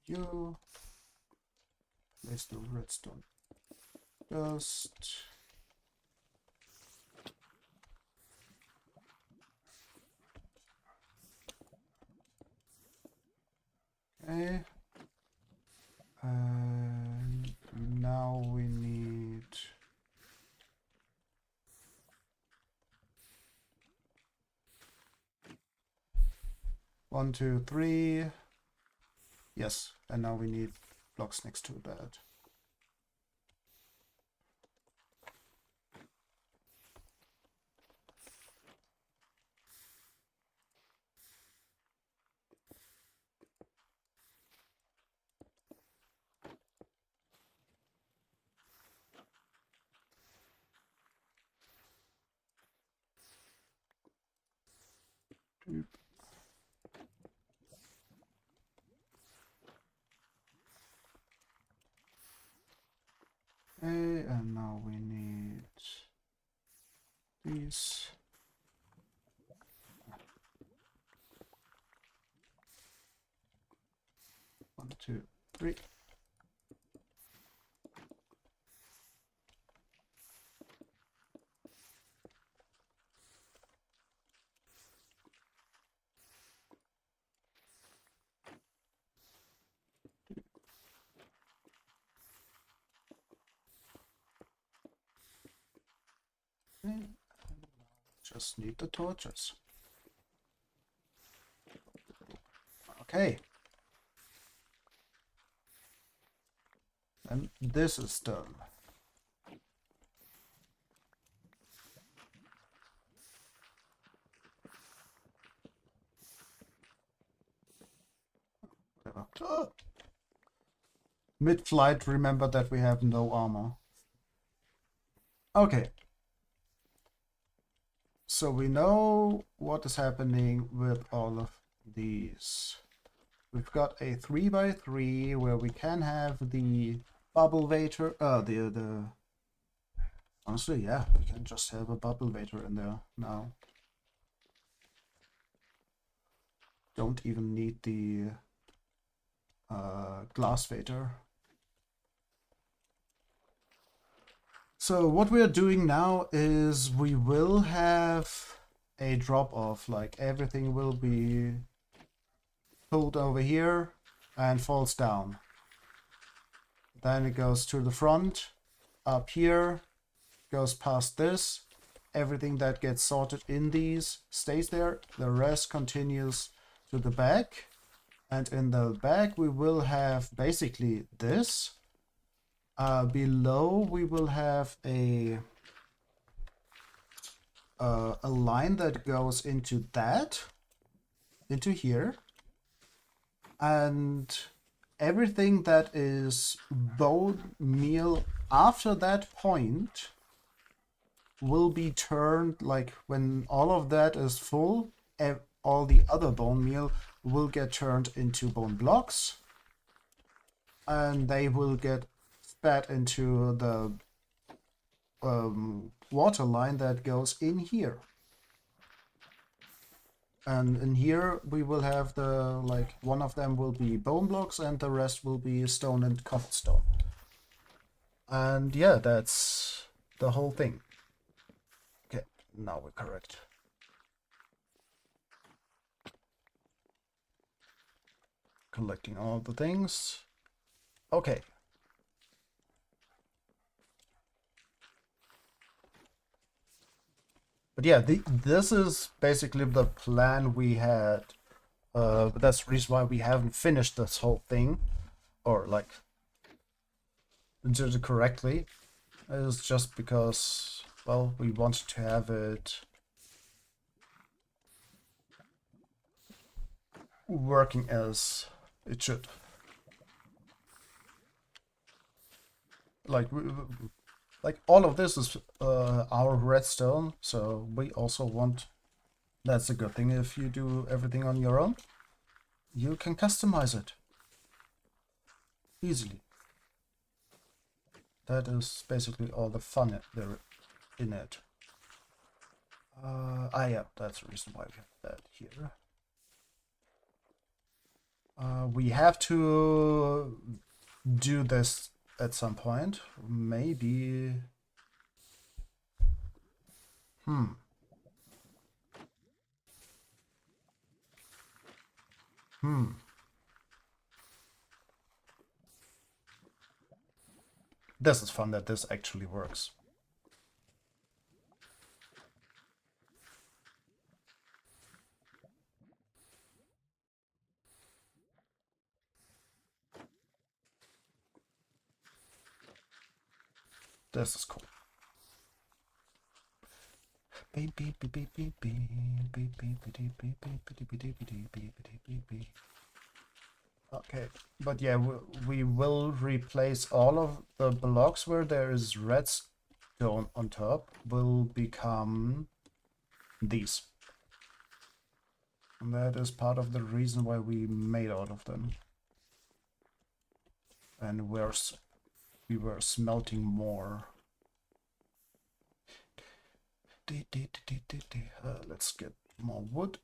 You place the redstone dust. Okay. And now we need 1, 2, 3. Yes, and now we need blocks next to that. Doop. Okay, and now we need these. 1, 2, 3. Okay. Just need the torches. Okay. And this is done. Oh. Mid-flight, remember that we have no armor. Okay. So we know what is happening with all of these. We've got a 3x3 where we can have the bubble waiter. Honestly, yeah, we can just have a bubble waiter in there now. don't even need the glass fader. So what we are doing now is we will have a drop off, like everything will be pulled over here and falls down. Then it goes to the front, up here, goes past this. Everything that gets sorted in these stays there. The rest continues to the back. And in the back we will have basically this. Below we will have a line that goes into that, into here. And everything that is bone meal after that point will be turned, like when all of that is full, all the other bone meal will get turned into bone blocks, and they will get spat into the water line that goes in here. And in here we will have the, like, one of them will be bone blocks and the rest will be stone and cobblestone. And yeah, that's the whole thing. Okay, now we're correct. Collecting all the things. Okay. But yeah, this is basically the plan we had. But that's the reason why we haven't finished this whole thing, or like did it correctly. Is just because, well, we wanted to have it working as it should. Like all of this is our redstone, so we also want. That's a good thing if you do everything on your own. You can customize it easily. That is basically all the fun there in it. Yeah, that's the reason why we have that here. We have to do this at some point. Maybe. This is fun that this actually works. This is cool. Okay, but yeah, we will replace all of the blocks where there is redstone on top will become these. And that is part of the reason why we made all of them. And we were smelting more. Let's get more wood.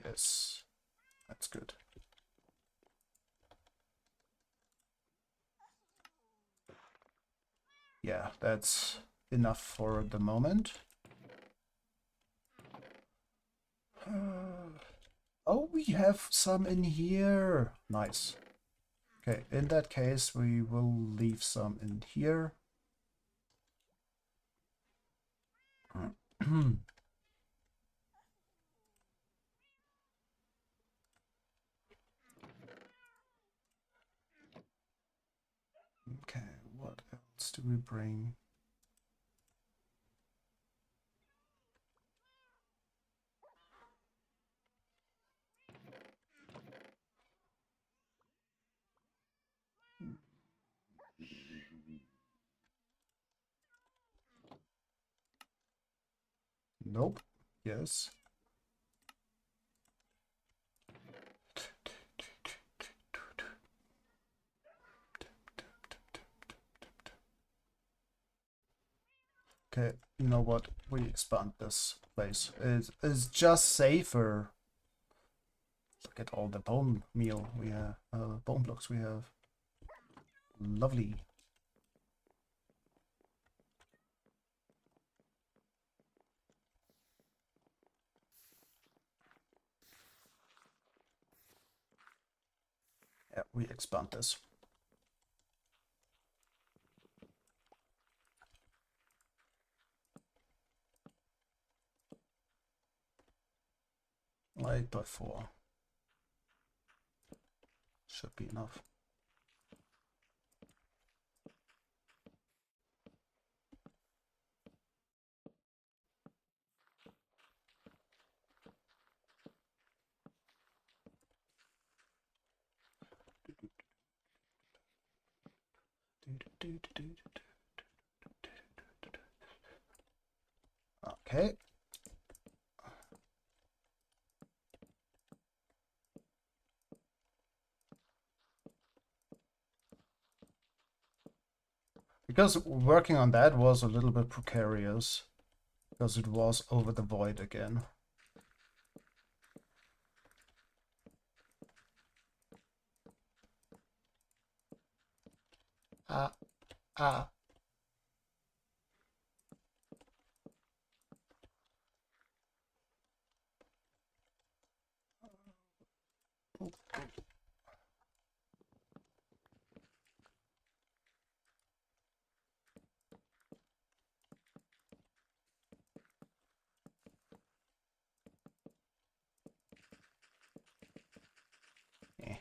Yes, that's good. Yeah, that's enough for the moment. Oh, we have some in here. Nice. Okay, in that case, we will leave some in here. Okay, what else do we bring? Nope. Yes. Okay, you know what? We expand this place. It's just safer. Look at all the bone meal we have, bone blocks we have. Lovely. Yeah, we expand this. Like by 4. Should be enough. Okay. Because working on that was a little bit precarious. Because it was over the void again. Ah, ah. Eh.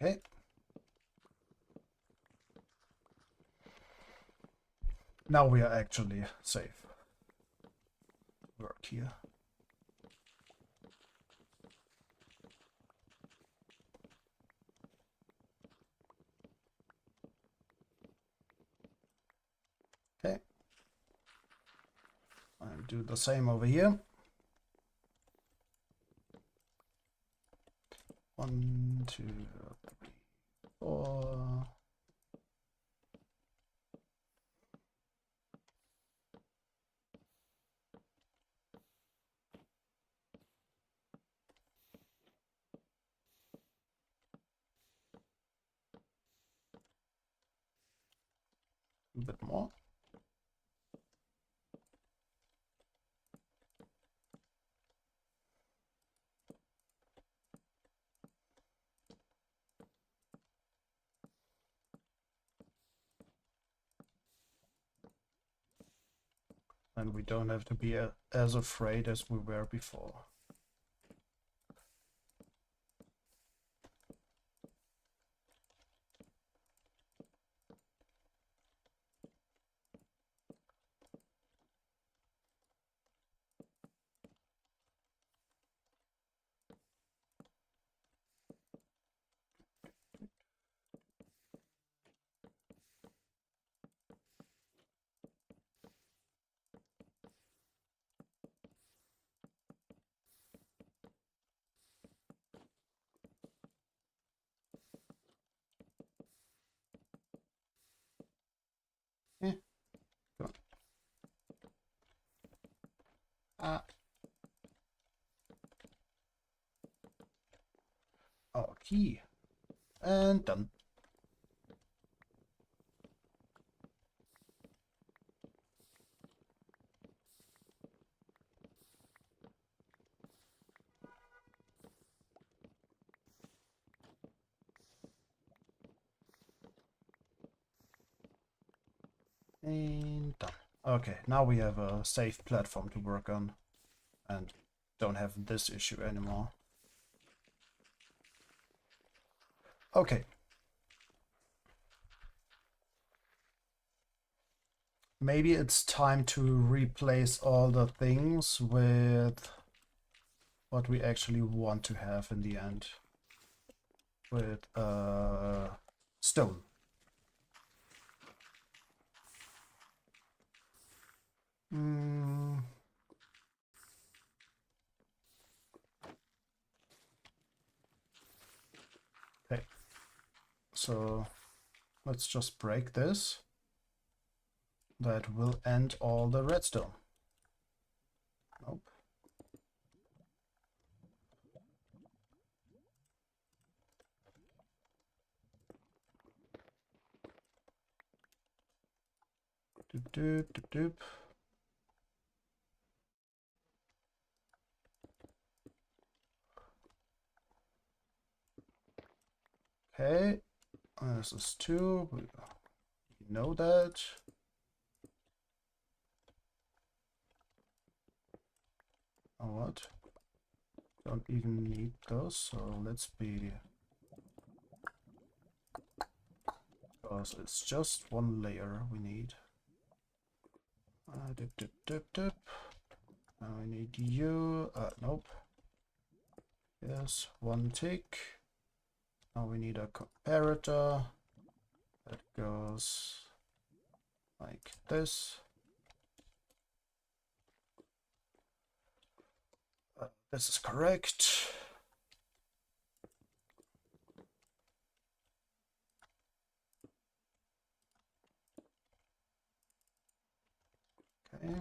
Okay. Now we are actually safe. Work here. Okay. I'll do the same over here. 1, 2, 3, 4. A bit more. And we don't have to be as afraid as we were before. Yeah. Good. Okay. And done. And done. Okay, now we have a safe platform to work on and don't have this issue anymore. Okay. maybe it's time to replace all the things with what we actually want to have in the end. With stone. Okay, so let's just break this. That will end all the redstone. Nope. Doop, doop, doop, doop. Okay, this is 2. We know that. Oh, what? Don't even need those, so let's be... Because it's just 1 layer we need. Dip, dip, dip, dip. Now we need you. Nope. Yes, 1 tick. Now we need a comparator. That goes like this. This is correct. Okay.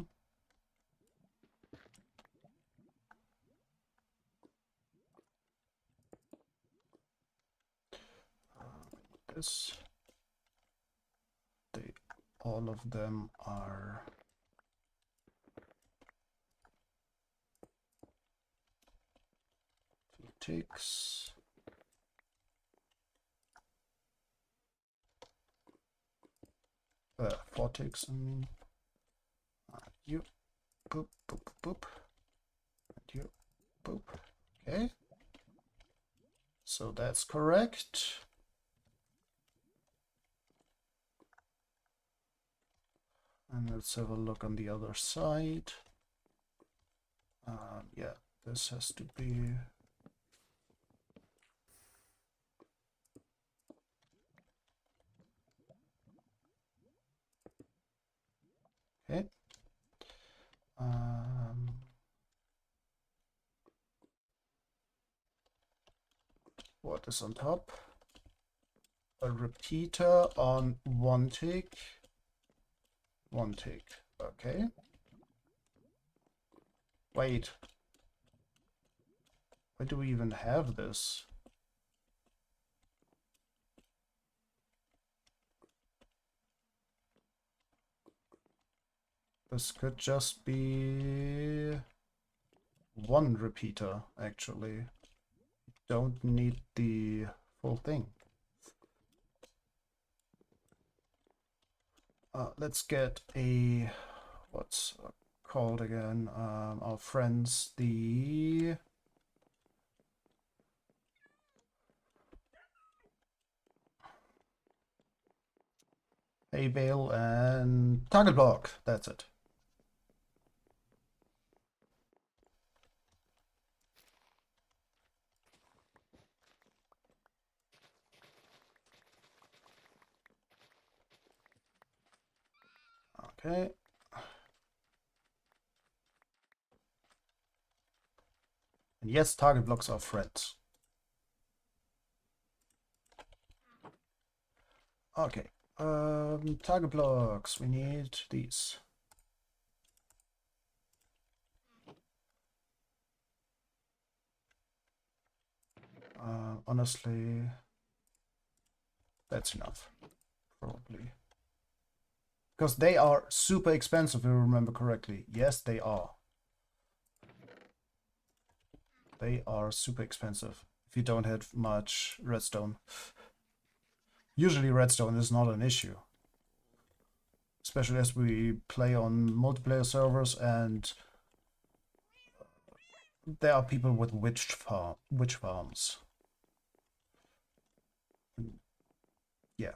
This. All of them are ticks. Four ticks, I mean. You, boop, boop, boop. And you, boop. Okay. So that's correct. And let's have a look on the other side. Yeah, this has to be... Okay. What is on top? A repeater on 1 tick. 1 tick. Okay. Wait. Why do we even have this? This could just be 1 repeater, actually. Don't need the full thing. Let's get a... what's called again? Our friends, the... hay bale and target block. That's it. Okay. And yes, target blocks are friends. Okay. Target blocks. We need these. Honestly, that's enough. Probably. Because they are super expensive, if you remember correctly. Yes, they are. They are super expensive if you don't have much redstone. Usually redstone is not an issue. Especially as we play on multiplayer servers and there are people with witch farms. Yeah.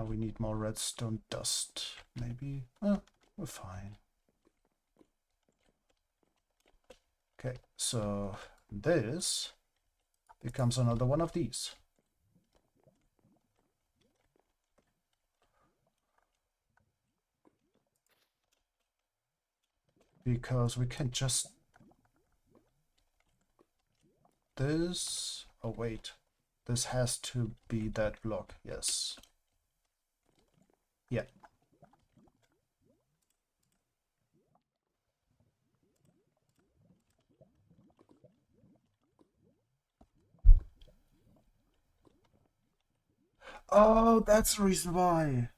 We need more redstone dust, maybe. Oh, we're fine. Okay, so this becomes another one of these. Because we can just... This... Oh, wait. This has to be that block, yes. Yeah. Oh, that's the reason why.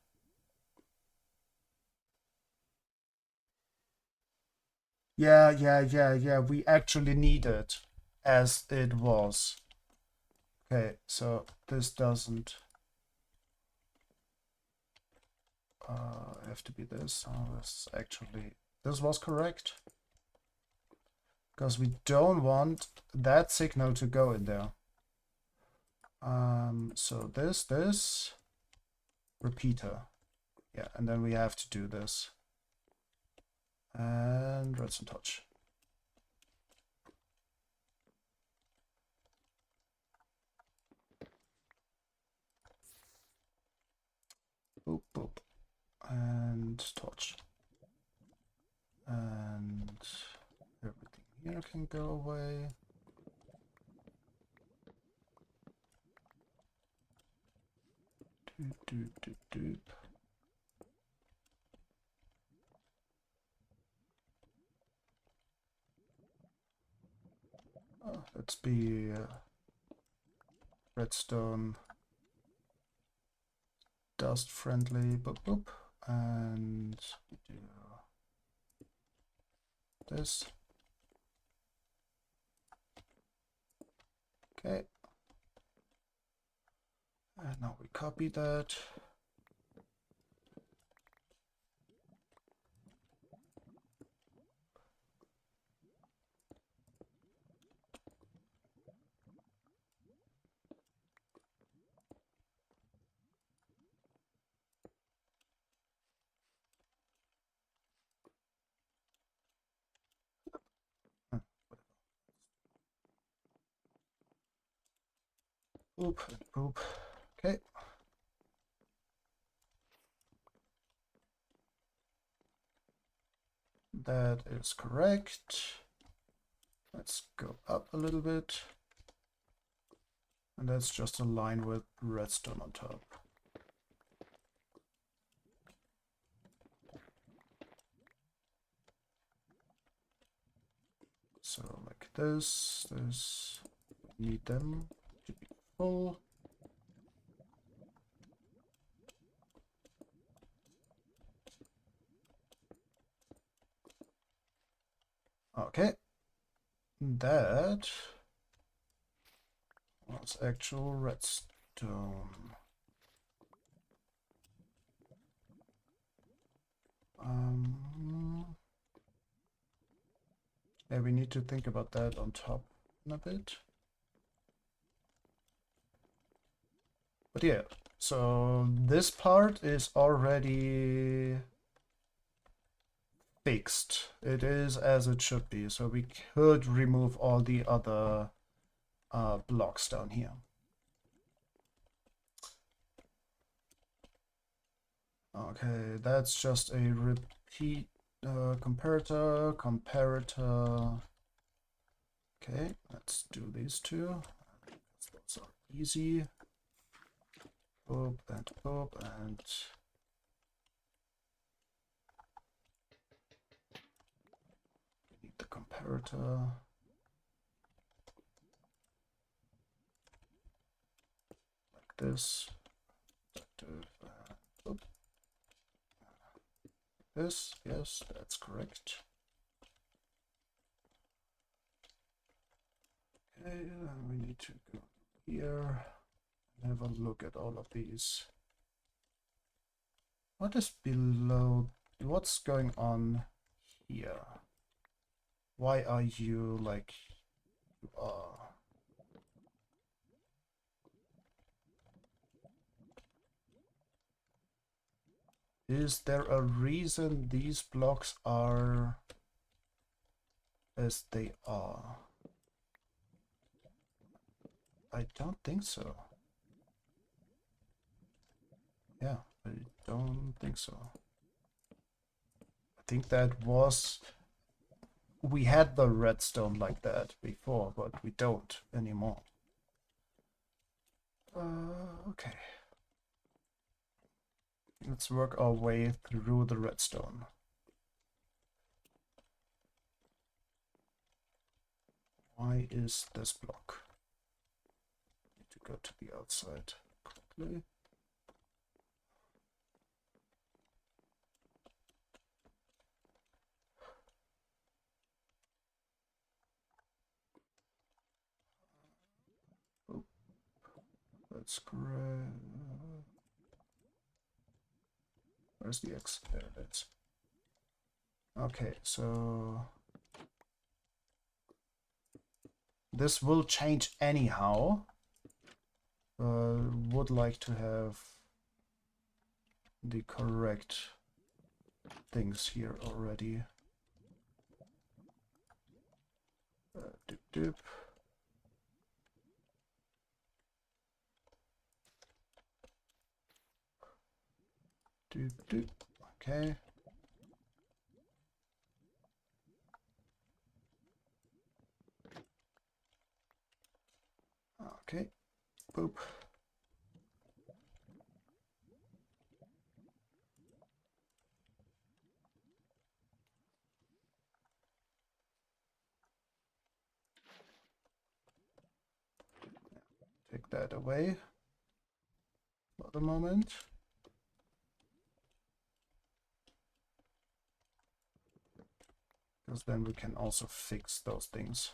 Yeah. We actually need it as it was. Okay, so this doesn't have to be this. Oh, this actually... This was correct. Because we don't want that signal to go in there. So this, repeater. Yeah, and then we have to do this. And redstone touch. Boop, boop. And torch. And everything here can go away. Doop, doop, doop, doop. Oh, let's be redstone dust friendly. Boop, boop. And we do this. Okay. And now we copy that. Boop, boop. Okay. That is correct. Let's go up a little bit. And that's just a line with redstone on top. So like this, we need them to be full. Okay. That was actual redstone. Yeah, we need to think about that on top a bit. But yeah, so this part is already fixed. It is as it should be, so we could remove all the other blocks down here. Okay, that's just a repeat comparator. Okay, let's do these two. Those are easy. Boop and we need the comparator. Like this. This, yes, that's correct. Okay, we need to go here and have a look at all of these. What is below? What's going on here? Why are you like you are? Is there a reason these blocks are as they are? I don't think so. Yeah, I don't think so. I think that was... We had the redstone like that before, but we don't anymore. Okay. Let's work our way through the redstone. Why is this block? Need to go to the outside quickly. Oh, let's grab... Where's the X? There it is. Okay, so... This will change anyhow. Would like to have the correct things here already. Doop doop. Doop doop. Okay. Okay. Boop. Take that away for the moment. Because then we can also fix those things.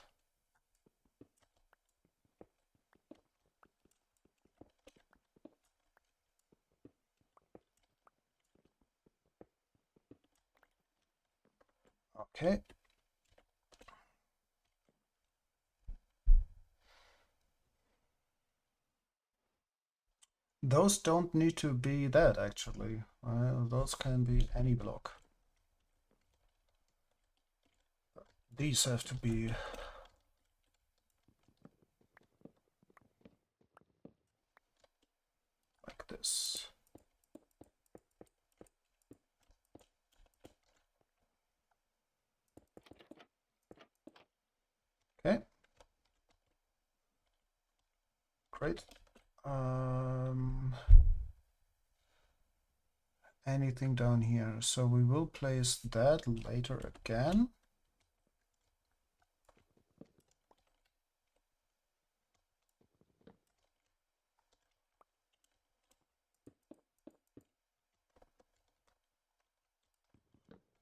Okay. Those don't need to be that, actually. Those can be any block. These have to be... like this. Okay. Great. Anything down here? So we will place that later again.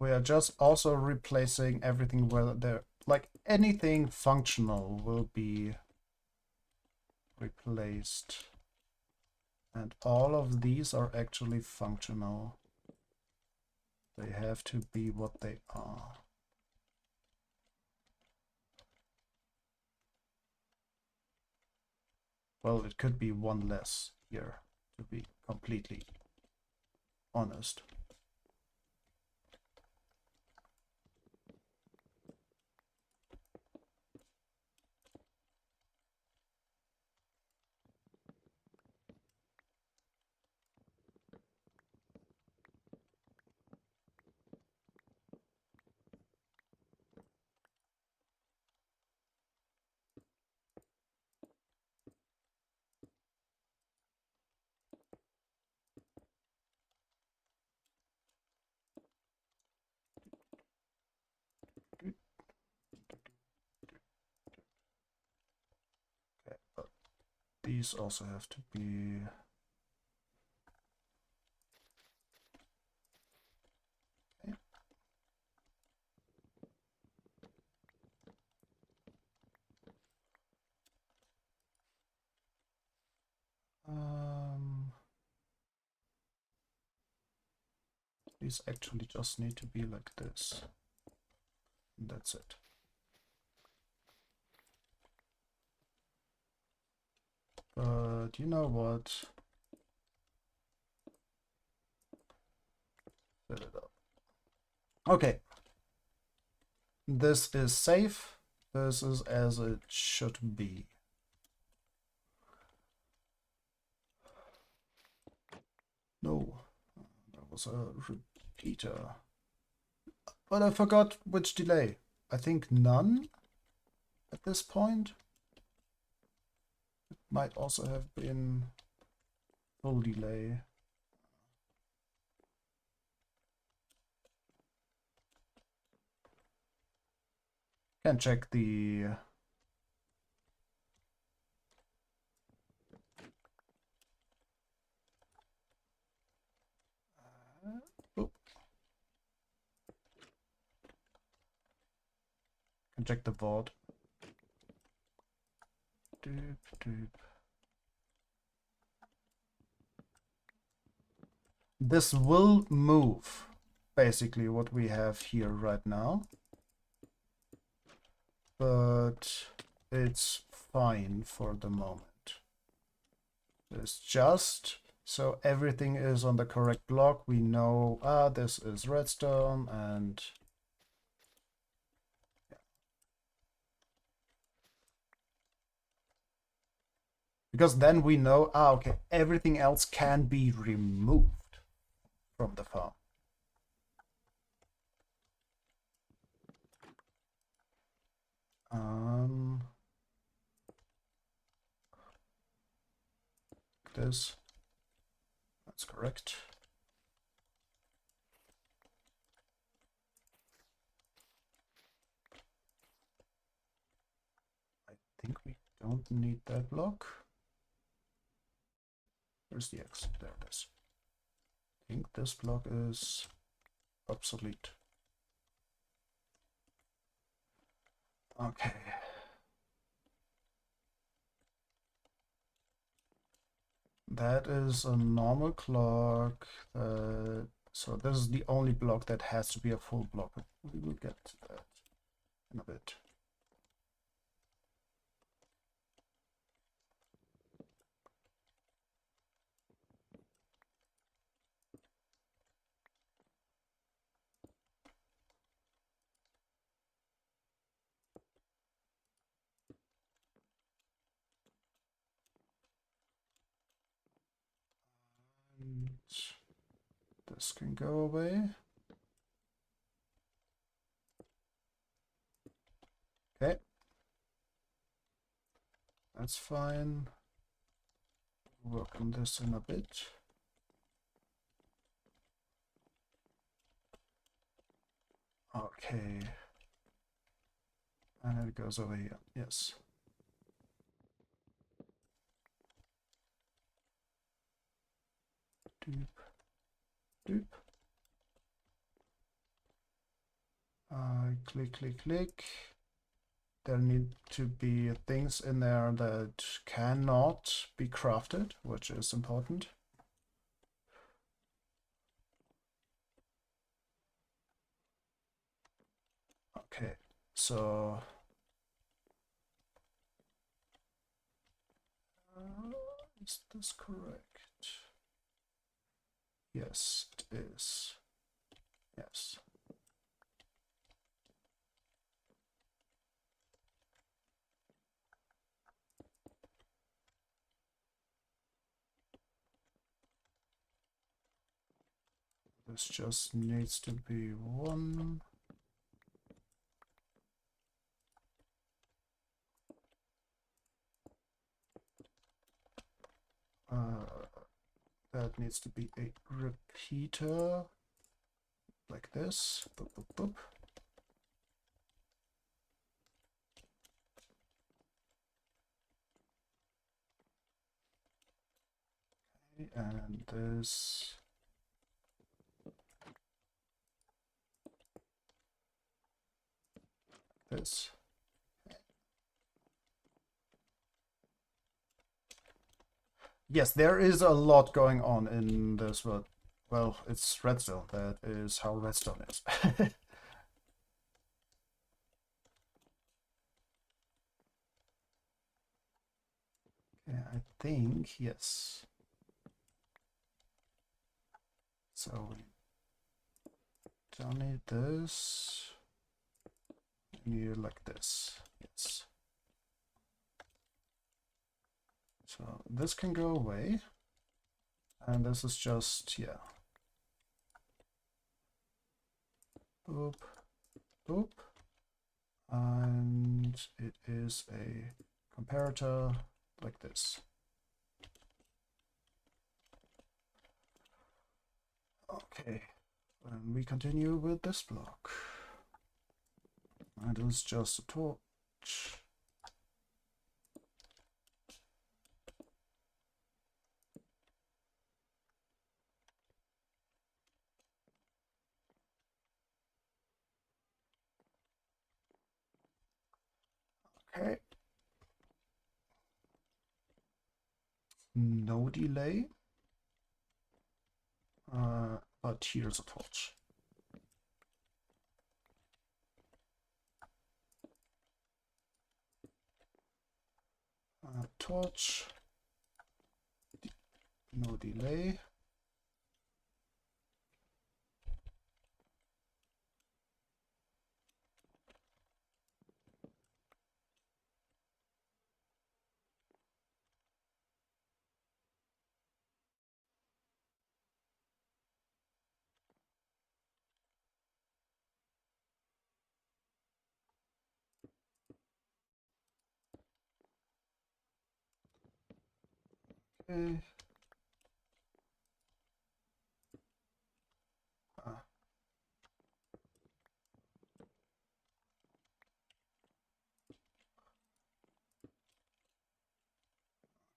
We are just also replacing everything where there, like anything functional will be replaced. And all of these are actually functional. They have to be what they are. Well, it could be one less here, to be completely honest. Okay, but these also have to be... Okay. These actually just need to be like this. And that's it. But you know what? fill it up. Okay. This is safe. This is as it should be. No, that was a repeater. But I forgot which delay. I think none at this point. It might also have been full delay. Can check the oh. Can check the VOD. Doop, doop. This will move, basically what we have here right now. But it's fine for the moment. It's just so everything is on the correct block. We know, this is redstone and yeah. Because then we know, okay, everything else can be removed from the farm. This, that's correct. I think we don't need that block. Where's the X? There it is. I think this block is obsolete. Okay. That is a normal clock. So this is the only block that has to be a full block. We will get to that in a bit. And this can go away. Okay. That's fine. Work on this in a bit. Okay. And it goes over here. Yes. Doop. Doop. Click, click, click. There need to be things in there that cannot be crafted, which is important. Okay, so is this correct? Yes, it is. Yes. This just needs to be one. That needs to be a repeater, like this. Boop, boop, boop. Okay, and this. This. Yes, there is a lot going on in this, but well, it's redstone. That is how redstone is. Yeah, I think yes. So Don't need this. Need like this. Yes. So this can go away. And this is just, yeah. Boop. Boop. And it is a comparator like this. Okay, and we continue with this block. And it's just a torch. Okay. No delay. But here's a torch. Torch. No delay. Okay.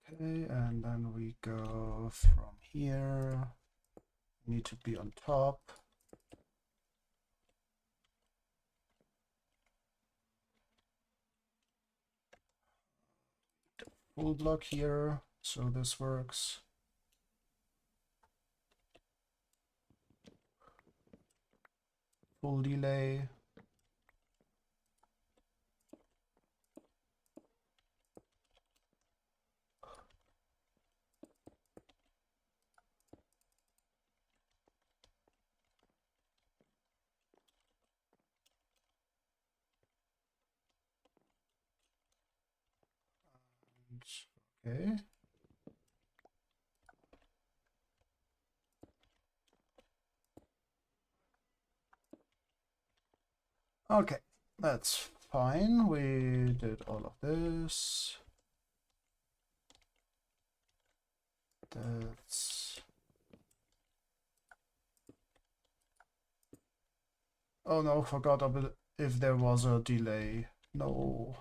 Okay, and then we go from here. Need to be on top. Full block here, so this works. Full delay. Okay. Okay, that's fine. We did all of this. That's... Oh no, forgot about if there was a delay. No.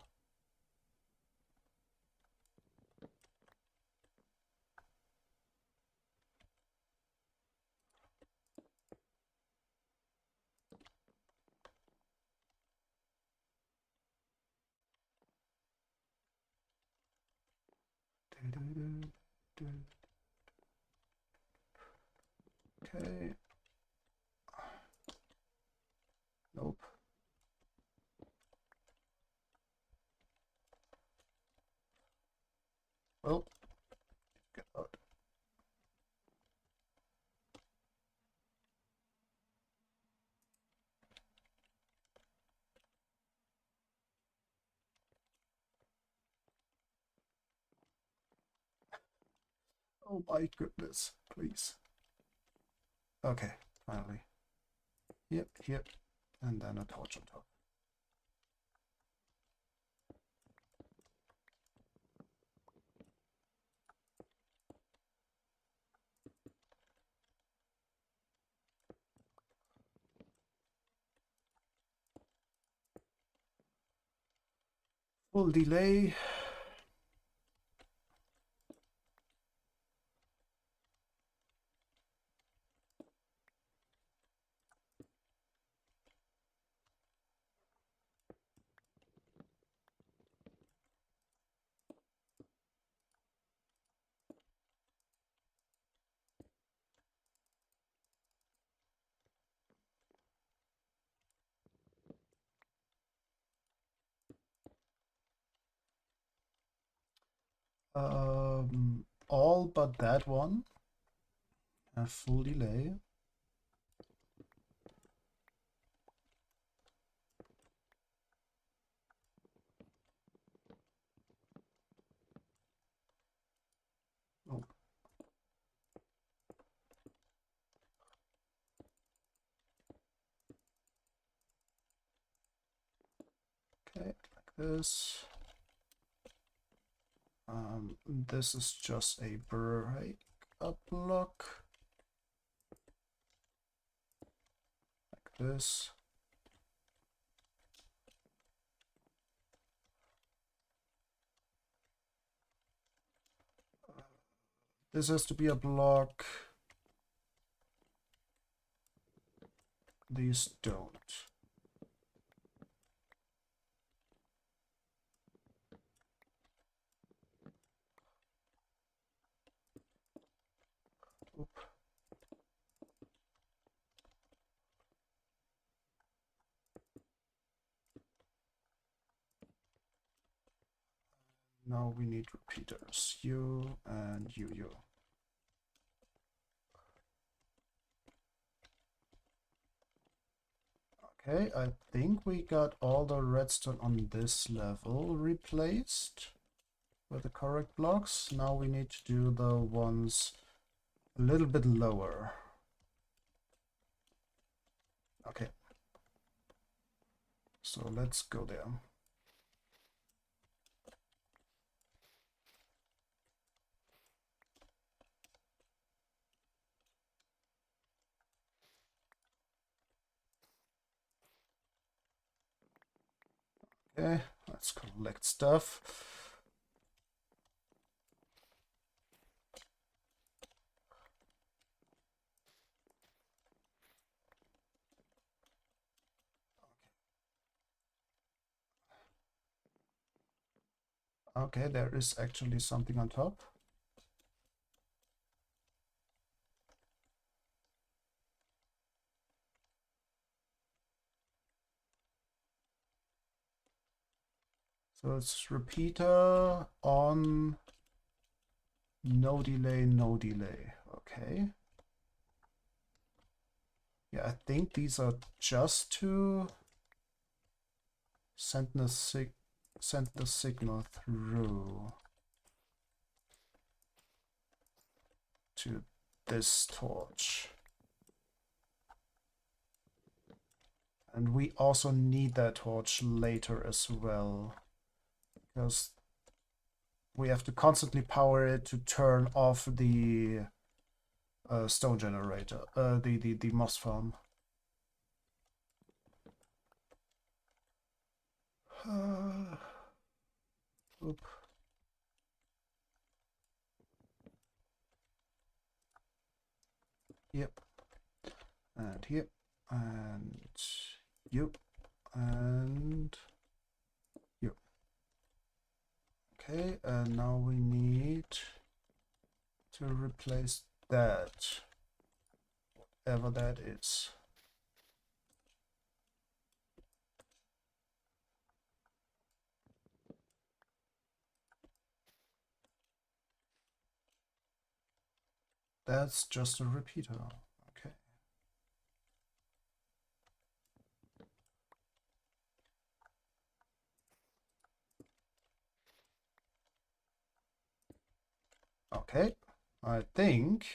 Okay. Nope. Well, get out. Oh my goodness, please. Okay, finally. Yep, yep. And then a torch on top. Full delay. All but that one. A full delay. this. This is just a break-up block. Like this. This has to be a block. These don't. Oop. Now we need repeaters. You and you. Okay, I think we got all the redstone on this level replaced with the correct blocks. Now we need to do the ones a little bit lower. Okay. So let's go there. Okay, let's collect stuff. Okay, there is actually something on top. So it's repeater on, no delay, no delay. Okay. Yeah, I think these are just to send the signal through to this torch. And we also need that torch later as well, because we have to constantly power it to turn off the stone generator, the moss farm. Oop. Yep. And here. And you. And you. Okay, and now we need to replace that. Whatever that is. That's just a repeater. Okay. Okay. I think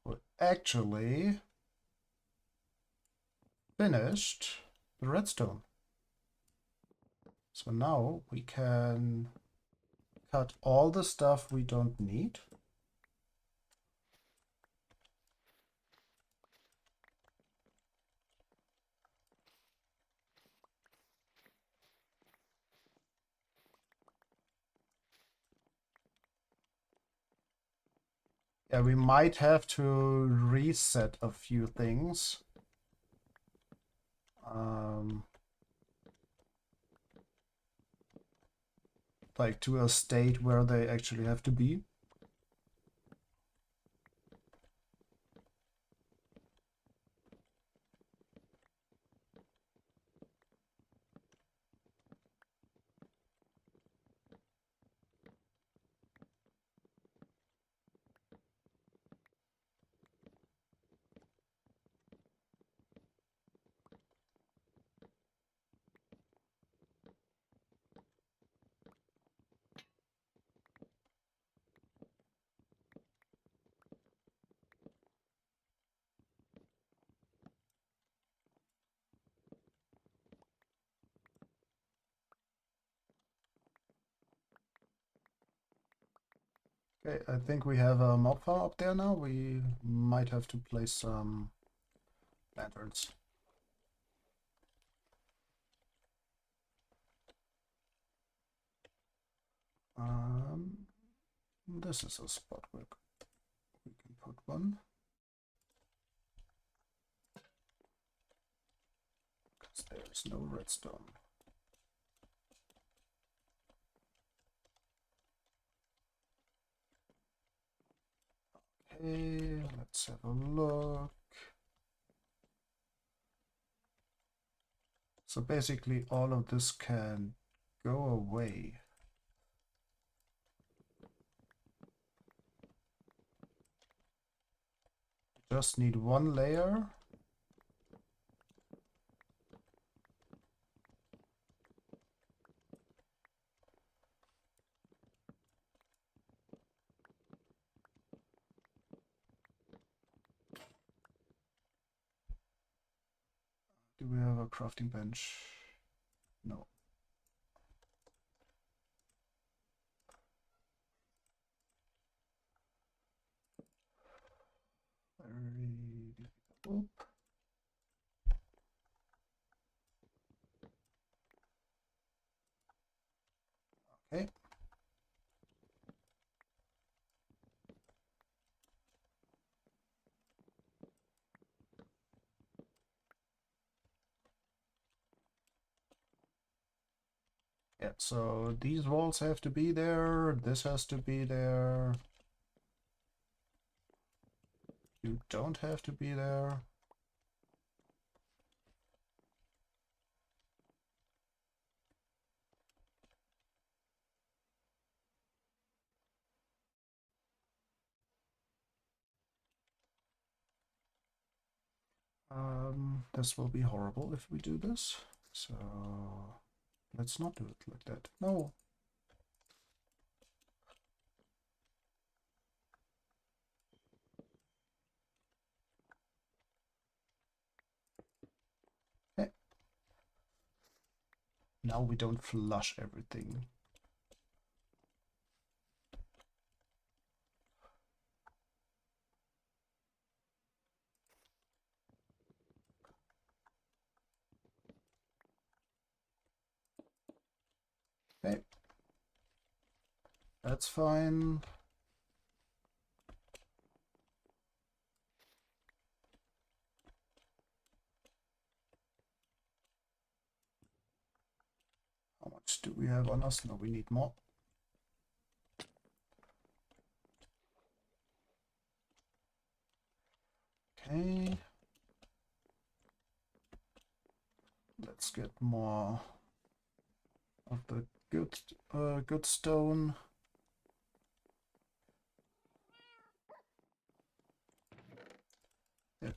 we actually finished the redstone. So now we can cut all the stuff we don't need. Yeah, we might have to reset a few things. Like to a state where they actually have to be. Okay, I think we have a mob farm up there now. We might have to place some lanterns. This is a spot where we can put one. Because there's no redstone. Okay, let's have a look. So basically all of this can go away. Just need one layer. Do we have a crafting bench? No. Very difficult. Okay. Yeah, so these walls have to be there. This has to be there. You don't have to be there. This will be horrible if we do this. So let's not do it like that. No. Okay. Now we don't flush everything. Okay. That's fine. How much do we have on us? No, we need more. Okay. Let's get more of the good stone. Yeah.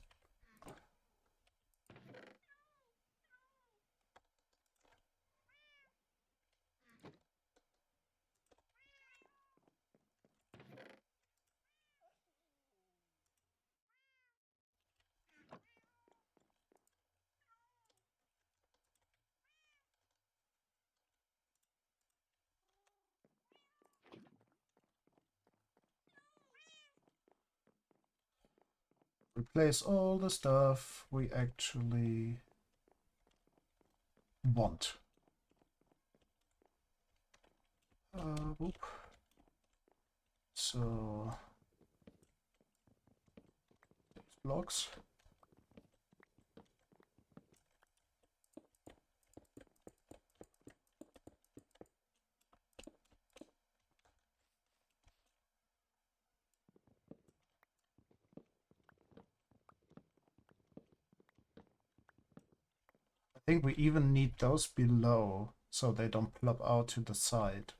Replace all the stuff we actually want. Whoop. So blocks. I think we even need those below so they don't plop out to the side.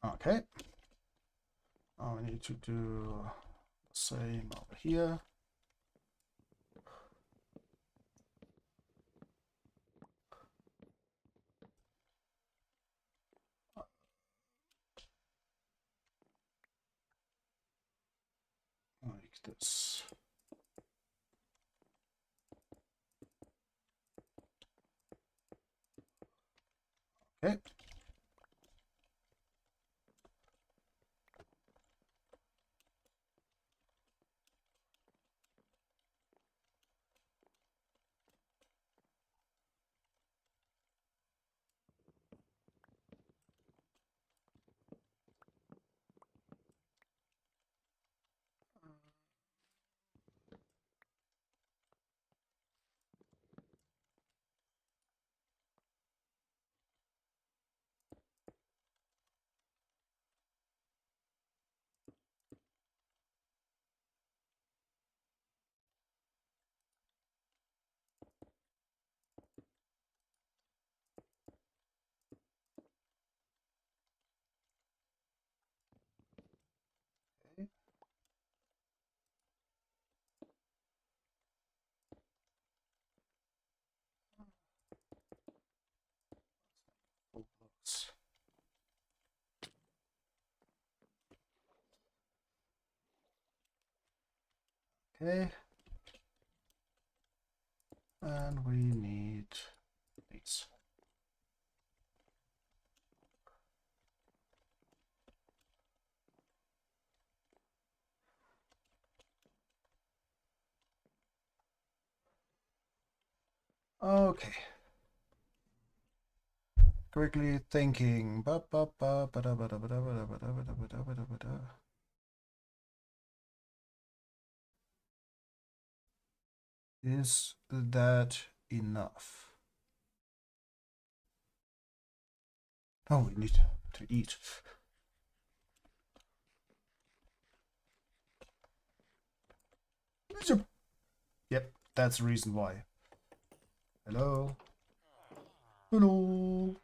Okay. Now we need to do the same over here. this. Okay. Okay. And we need these. Okay. Quickly thinking. Is that enough? Oh, we need to eat. Yep, that's the reason why. Hello? Hello?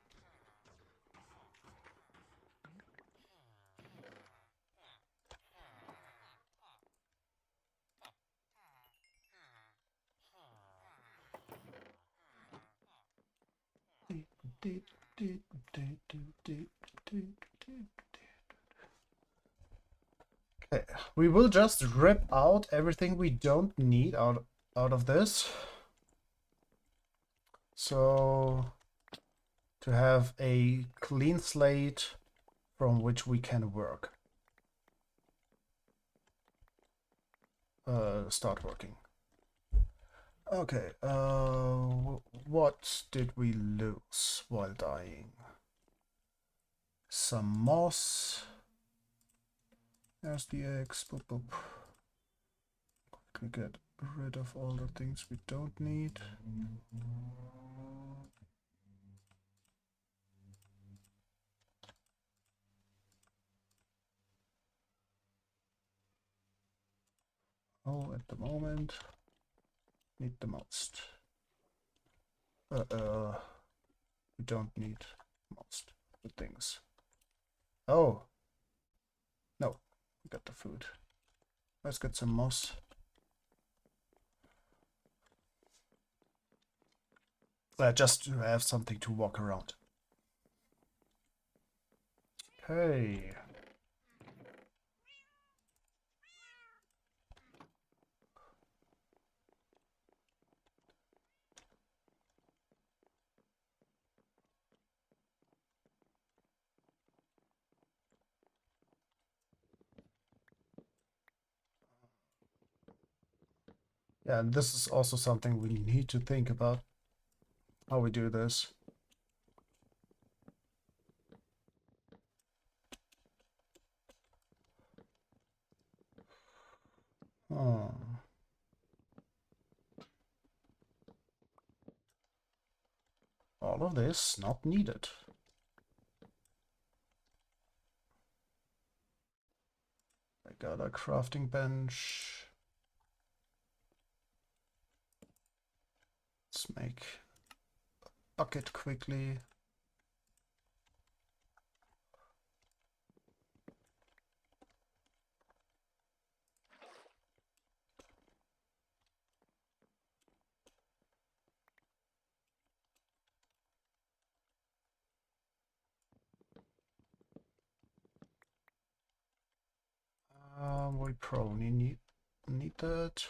Okay, we will just rip out everything we don't need out of this. So to have a clean slate from which we can work. Start working. Okay, what did we lose while dying? Some moss. There's the eggs. Boop, boop. Quickly get rid of all the things we don't need. Oh, at the moment, need the most. We don't need most of the things. Oh, no, we got the food. Let's get some moss. Just to have something to walk around. Okay. Yeah, and this is also something we need to think about, how we do this. Oh. All of this not needed. I got a crafting bench. Let's make a bucket quickly. We probably need need that.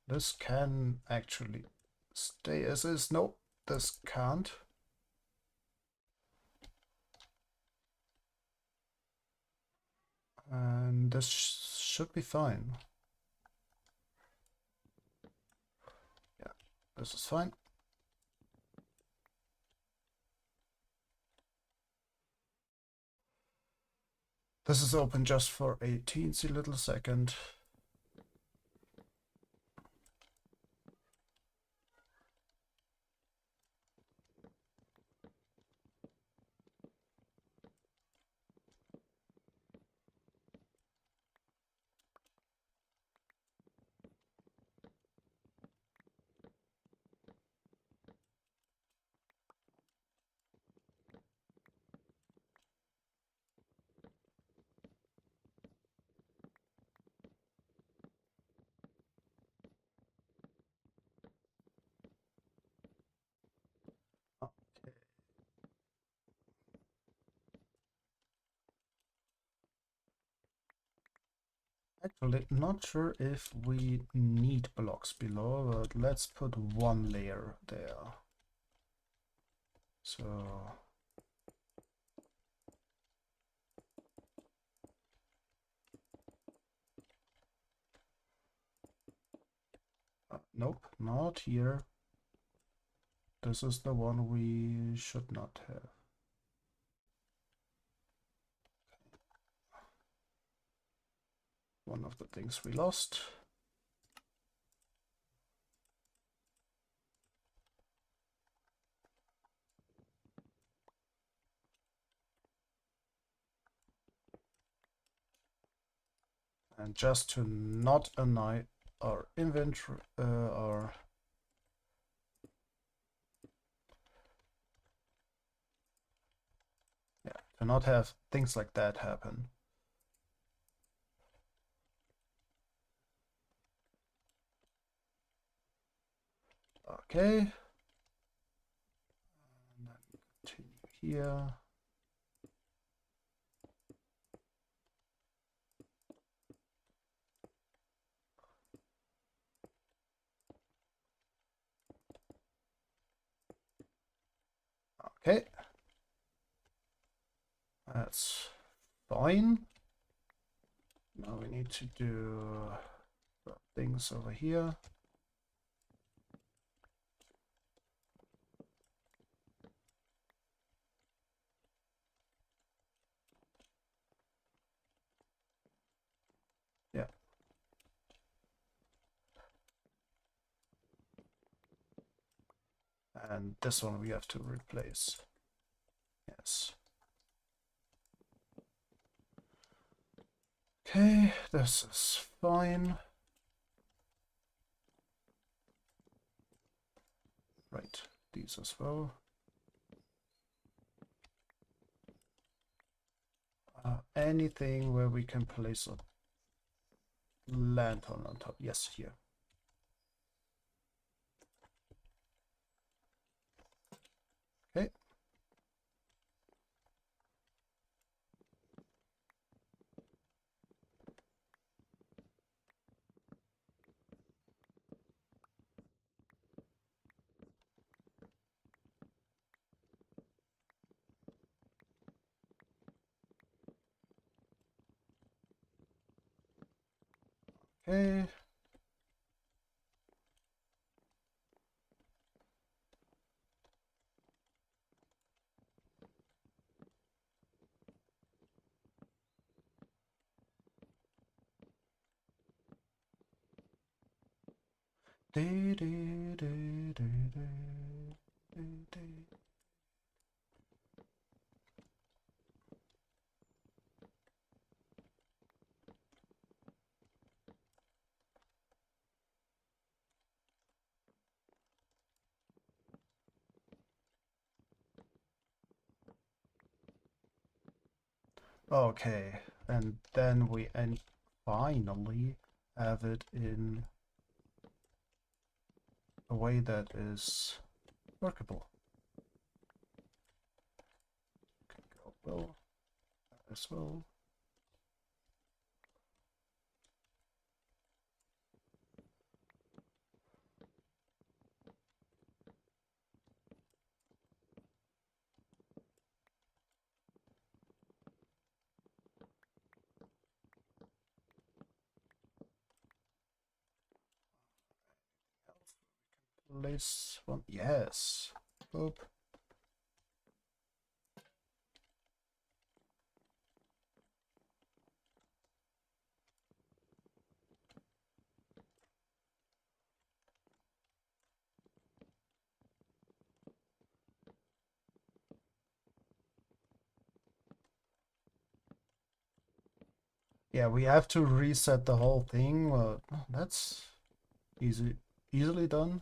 This can actually stay as is. Nope, this can't. And this should be fine. Yeah, this is fine. This is open just for a teensy little second. Okay. Actually, not sure if we need blocks below, but let's put one layer there. So nope, not here. This is the one we should not have. One of the things we lost. And just to not annoy our inventory, to not have things like that happen. Okay. And then continue here. Okay. That's fine. Now we need to do things over here. Yeah. And this one we have to replace. Yes. Okay, this is fine. Right, these as well. Anything where we can place a lantern on top. Yes, here. Okay. Okay. Okay, and then we finally have it in a way that is workable. Can go well as well. Place one, yes. Boop. Yeah, we have to reset the whole thing. Well, that's easily done.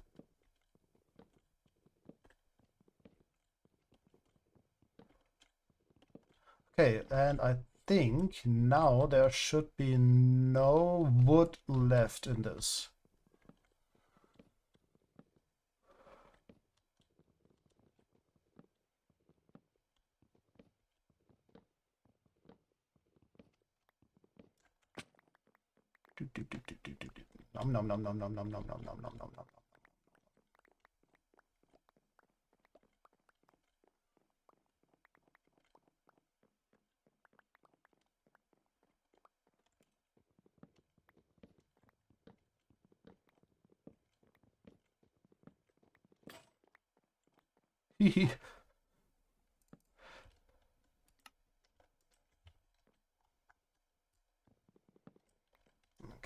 Okay, and I think now there should be no wood left in this. Nom nom nom nom nom nom nom nom nom nom nom nom.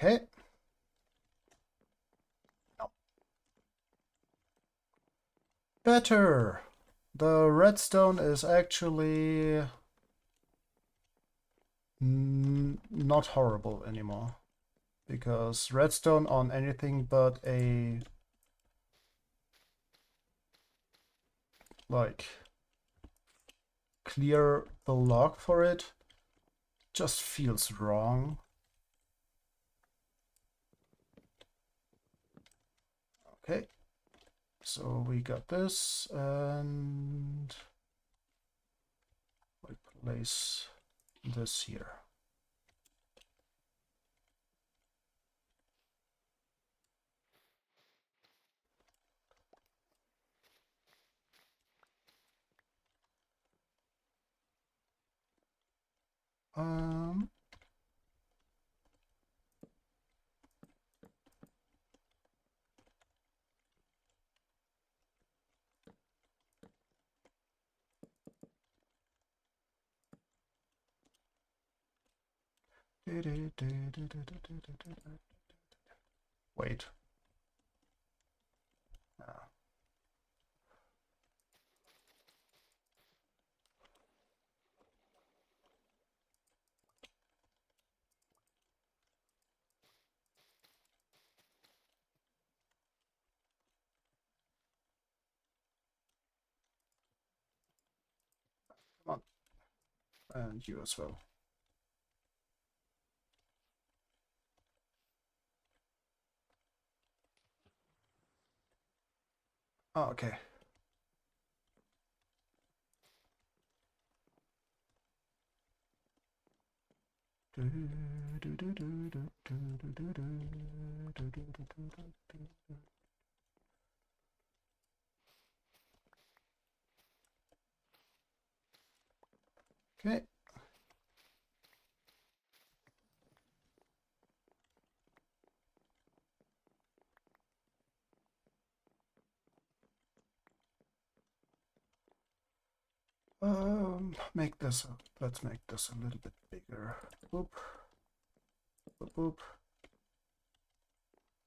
Okay. No. Better. The redstone is actually not horrible anymore. Because redstone on anything but a like clear block for it just feels wrong. Okay, so we got this, and we place this here. Um, Wait. Ah. Come on. And you as well. Oh, okay. Okay. Make this. Let's make this a little bit bigger. Boop. Boop boop.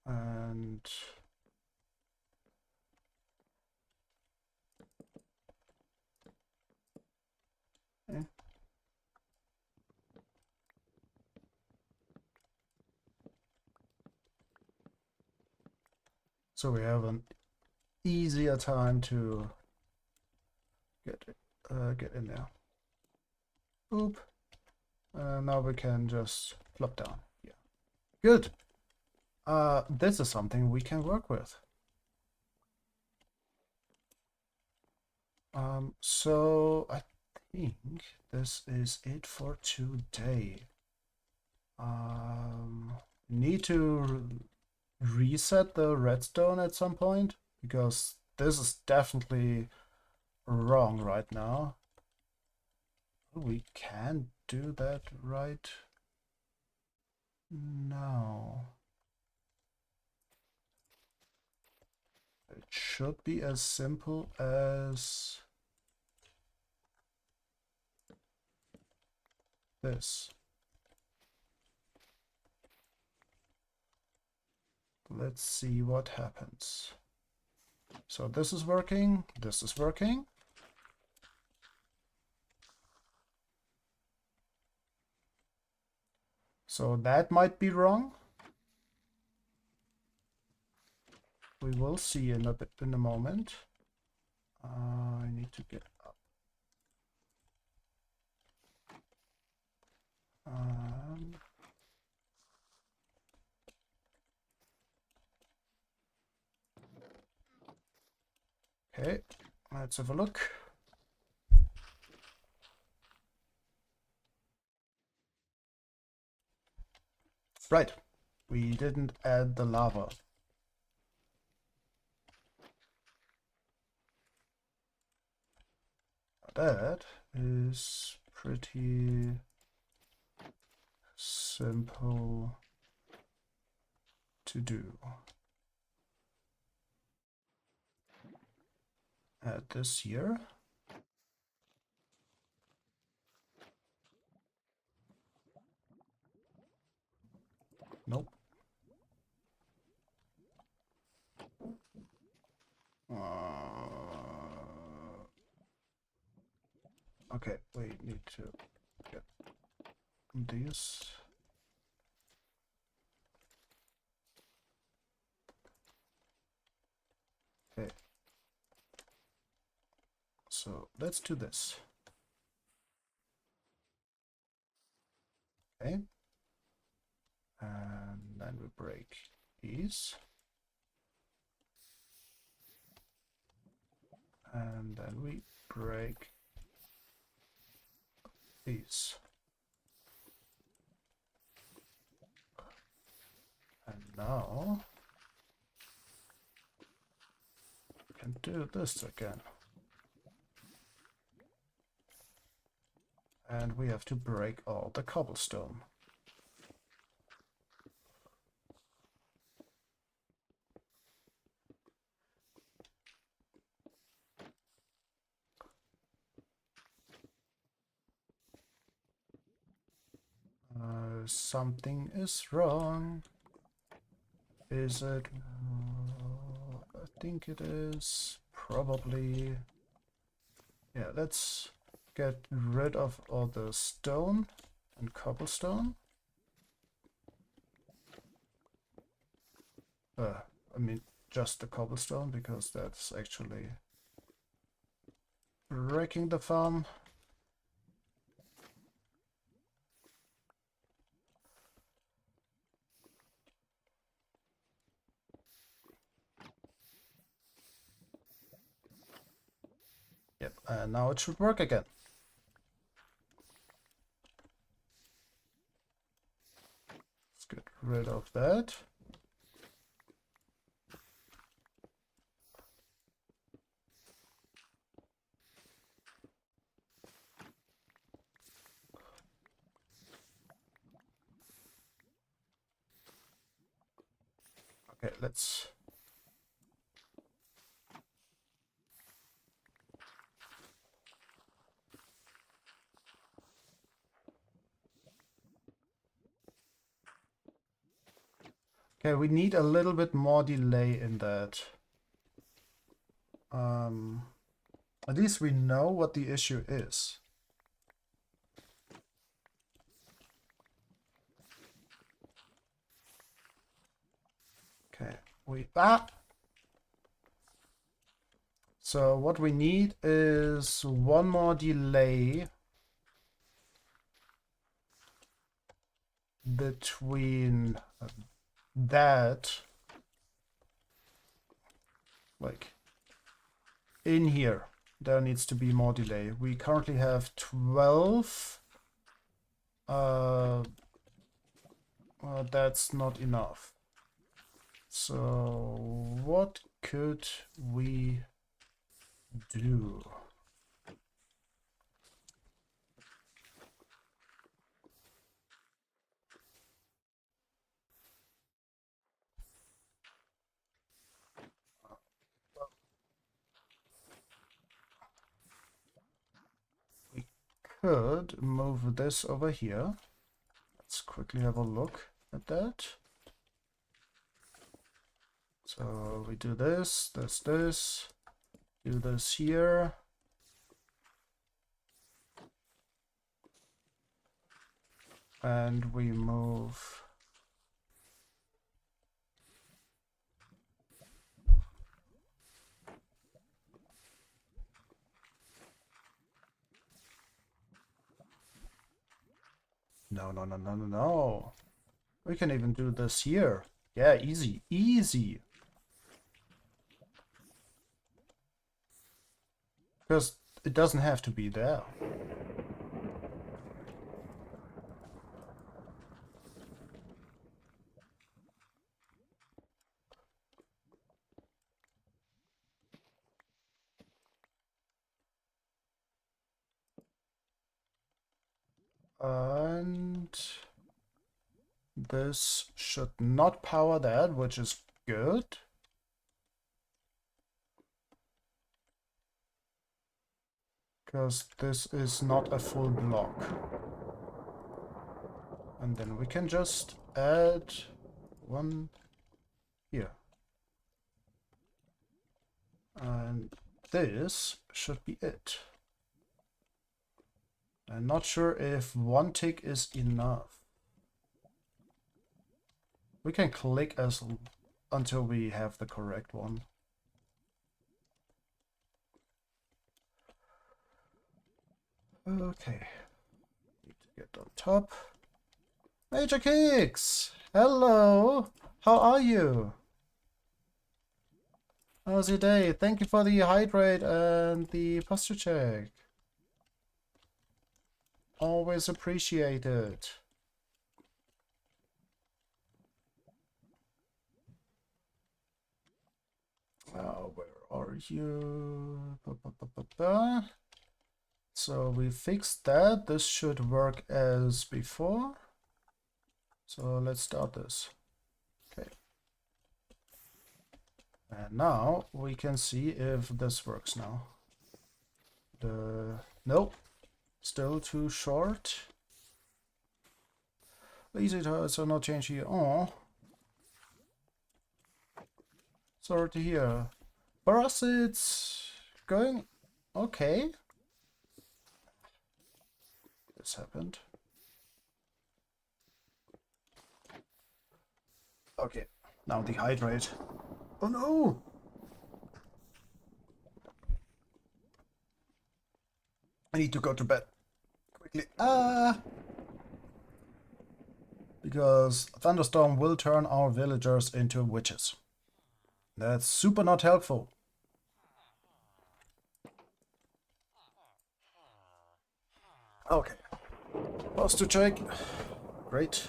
And okay. So we have an easier time to get in there. Boop. Now we can just flop down. Yeah. Good. This is something we can work with. So I think this is it for today. Need to reset the redstone at some point because this is definitely wrong right now. We can do that right now. It should be as simple as this. Let's see what happens. So this is working, this is working. So that might be wrong. We will see in a moment. I need to get up. Okay, let's have a look. Right, we didn't add the lava. That is pretty simple to do. Add this here. Nope. Okay, we need to get these. Okay. So let's do this. Okay. And then we break these. And then we break these. And now we can do this again. And we have to break all the cobblestone. Something is wrong. Is it? I think it is. Probably. Yeah, let's get rid of all the stone and cobblestone. I mean, just the cobblestone, because that's actually wrecking the farm. Yep, and now it should work again. Let's get rid of that. Okay, let's... Okay, we need a little bit more delay in that. At least we know what the issue is. Okay, so what we need is one more delay between that, like, in here, there needs to be more delay. We currently have 12. That's not enough. So what could we do? We could move this over here. Let's quickly have a look at that. So we do this, this, do this here. And we move no. We can even do this here. Yeah, easy, easy. Because it doesn't have to be there. And this should not power that, which is good. Because this is not a full block. And then we can just add one here. And this should be it. I'm not sure if one tick is enough. We can click until we have the correct one. Okay. Need to get on top. Major Kicks! Hello! How are you? How's your day? Thank you for the hydrate and the posture check. Always appreciated. Where are you? So we fixed that. This should work as before. So let's start this. Okay. And now we can see if this works now. Nope. Still too short. Easy to so no change here. Oh. Sorry to hear. For us it's going okay. This happened. Okay. Now dehydrate. Oh no! I need to go to bed. Quickly. Because thunderstorm will turn our villagers into witches. That's super not helpful. Okay. Pause to check. Great.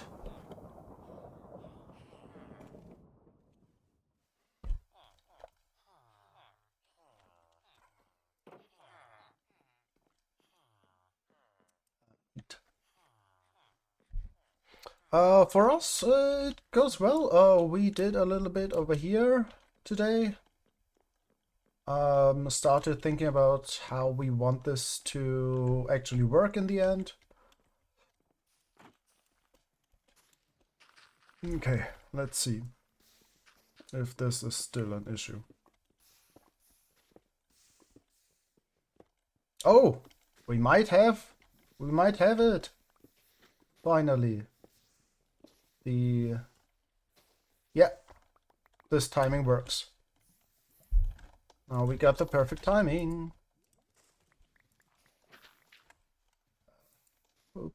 For us, it goes well. We did a little bit over here today. Started thinking about how we want this to actually work in the end. Okay, let's see if this is still an issue. Oh, we might have it. Finally. Yeah, this timing works. Now we got the perfect timing. Oop.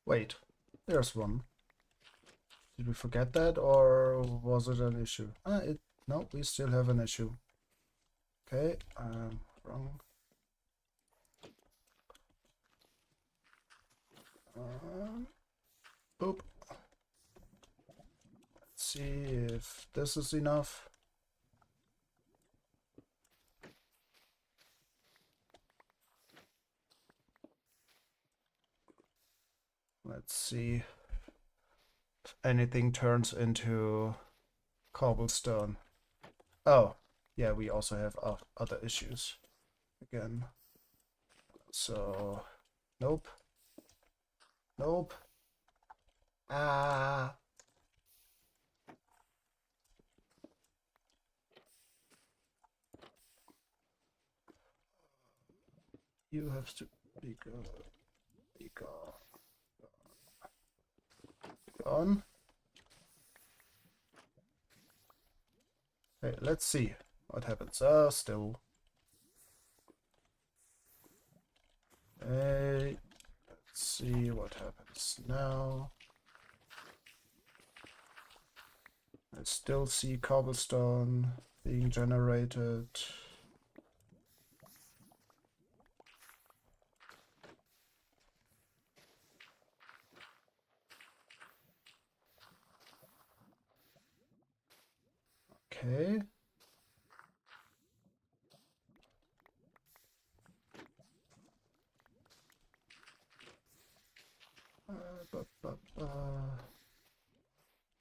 Wait, there's one. Did we forget that, or was it an issue? No, we still have an issue. Okay, wrong. Boop. Let's see if this is enough. Let's see if anything turns into cobblestone. Oh, yeah, we also have other issues again. So, nope. Nope. Ah. You have to be gone. Hey, let's see what happens. Still. Hey, let's see what happens now. I still see cobblestone being generated. Okay.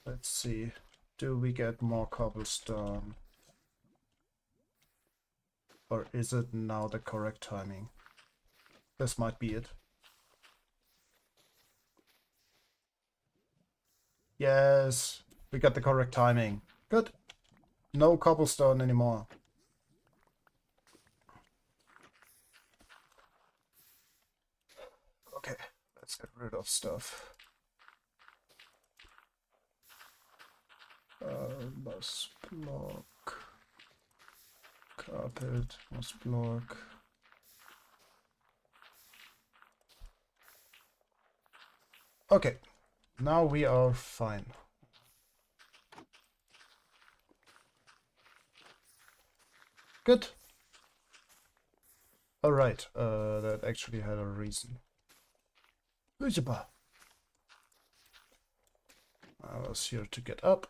Let's see. Do we get more cobblestone? Or is it now the correct timing? This might be it. Yes, we got the correct timing. Good. No cobblestone anymore. Okay, let's get rid of stuff. Moss block. Carpet, moss block. Okay, now we are fine. Good. Alright, that actually had a reason. I was here to get up.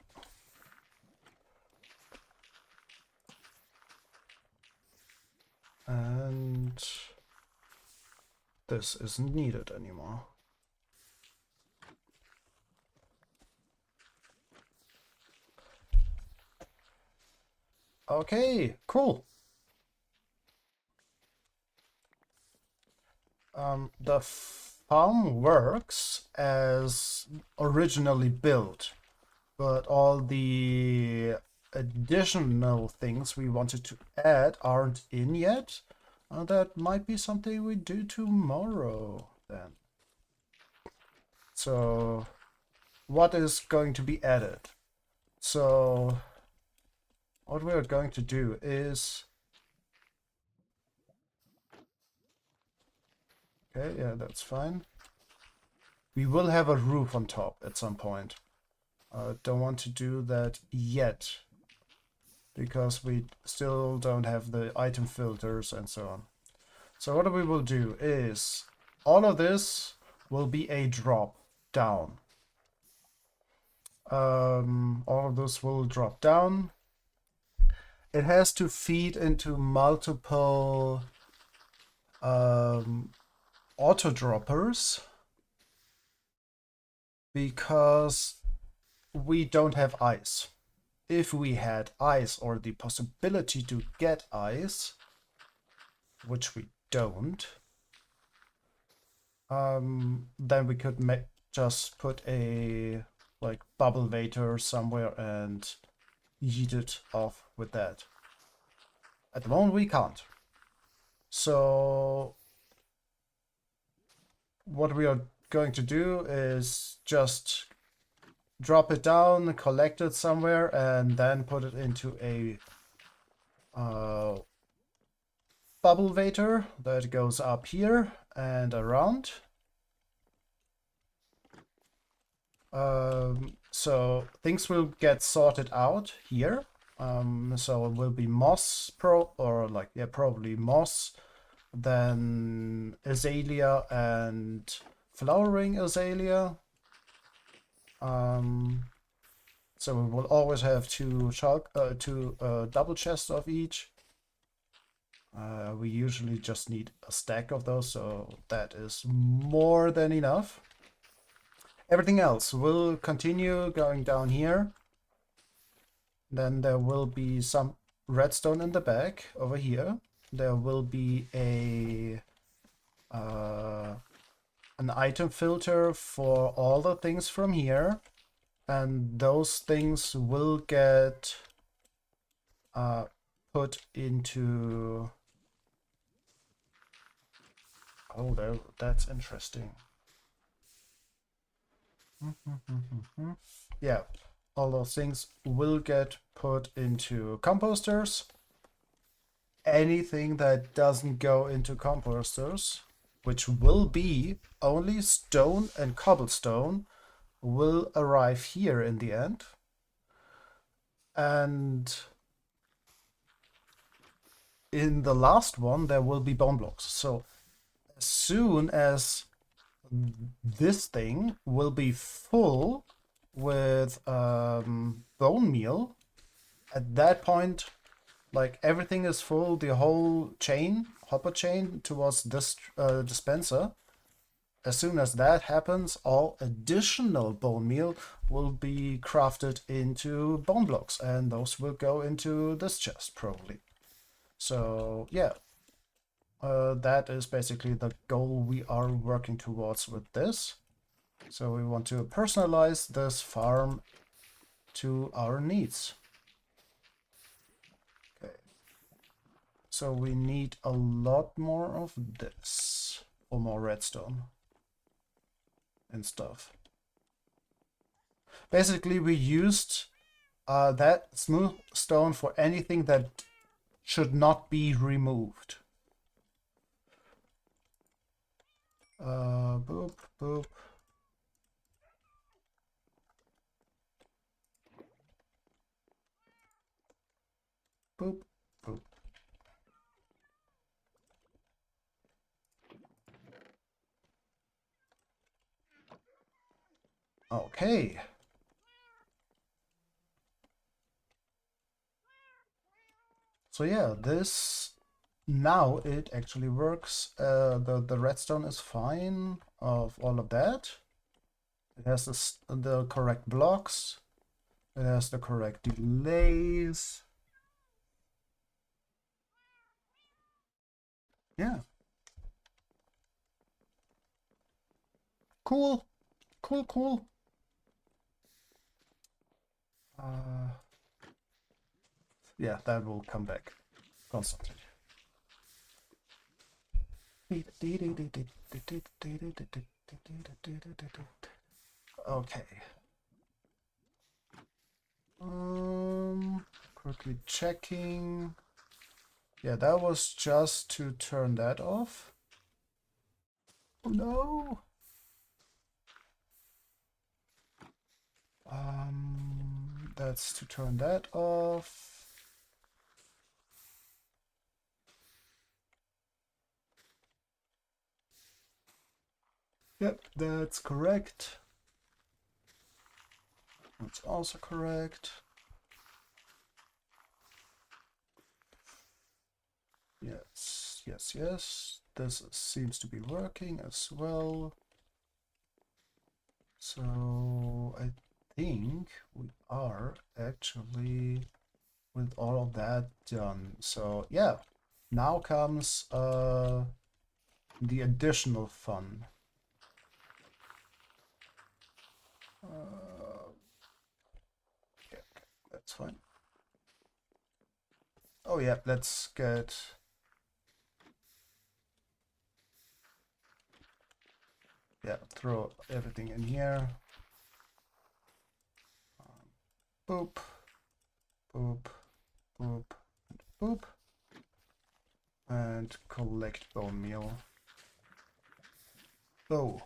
And this isn't needed anymore. Okay, cool. The farm works as originally built, but all the additional things we wanted to add aren't in yet. That might be something we do tomorrow then. So, what is going to be added? So, what we're going to do is... Okay, yeah, that's fine. We will have a roof on top at some point. Don't want to do that yet, because we still don't have the item filters and so on. So what we will do is, all of this will be a drop down. All of this will drop down. It has to feed into multiple auto droppers, because we don't have ice. If we had ice, or the possibility to get ice, which we don't, then we could just put a bubble waiter somewhere and yeet it off with that. At the moment we can't. So what we are going to do is just drop it down, collect it somewhere, and then put it into a bubble waiter that goes up here and around. So things will get sorted out here. So it will be moss or like, yeah, probably moss, then azalea and flowering azalea. So we will always have two double chests of each. We usually just need a stack of those, so that is more than enough. Everything else will continue going down here. Then there will be some redstone in the back over here. There will be an item filter for all the things from here. And those things will get put into... Oh, that's interesting. Yeah, all those things will get put into composters. Anything that doesn't go into composters, which will be only stone and cobblestone, will arrive here in the end. And in the last one, there will be bone blocks. So as soon as this thing will be full with bone meal, at that point, like everything is full, the whole chain, hopper chain towards this dispenser. As soon as that happens, all additional bone meal will be crafted into bone blocks, and those will go into this chest probably. So yeah, that is basically the goal we are working towards with this. So we want to personalize this farm to our needs. Okay. So we need a lot more of this, or more redstone and stuff. Basically, we used that smooth stone for anything that should not be removed. Boop, boop. Boop, boop. Okay. So yeah, this now it actually works. The redstone is fine of all of that. It has the correct blocks. It has the correct delays. Yeah. Cool. Cool, cool. Yeah, that will come back constantly. Okay. Quickly checking. Yeah, that was just to turn that off. Oh no. That's to turn that off. Yep, that's correct. That's also correct. Yes, yes, yes. This seems to be working as well. So I think we are actually with all of that done. So yeah, now comes the additional fun. Yeah, that's fine. Oh yeah, let's get... Yeah, throw everything in here. Boop, boop, boop, and boop. And collect bone meal. Oh.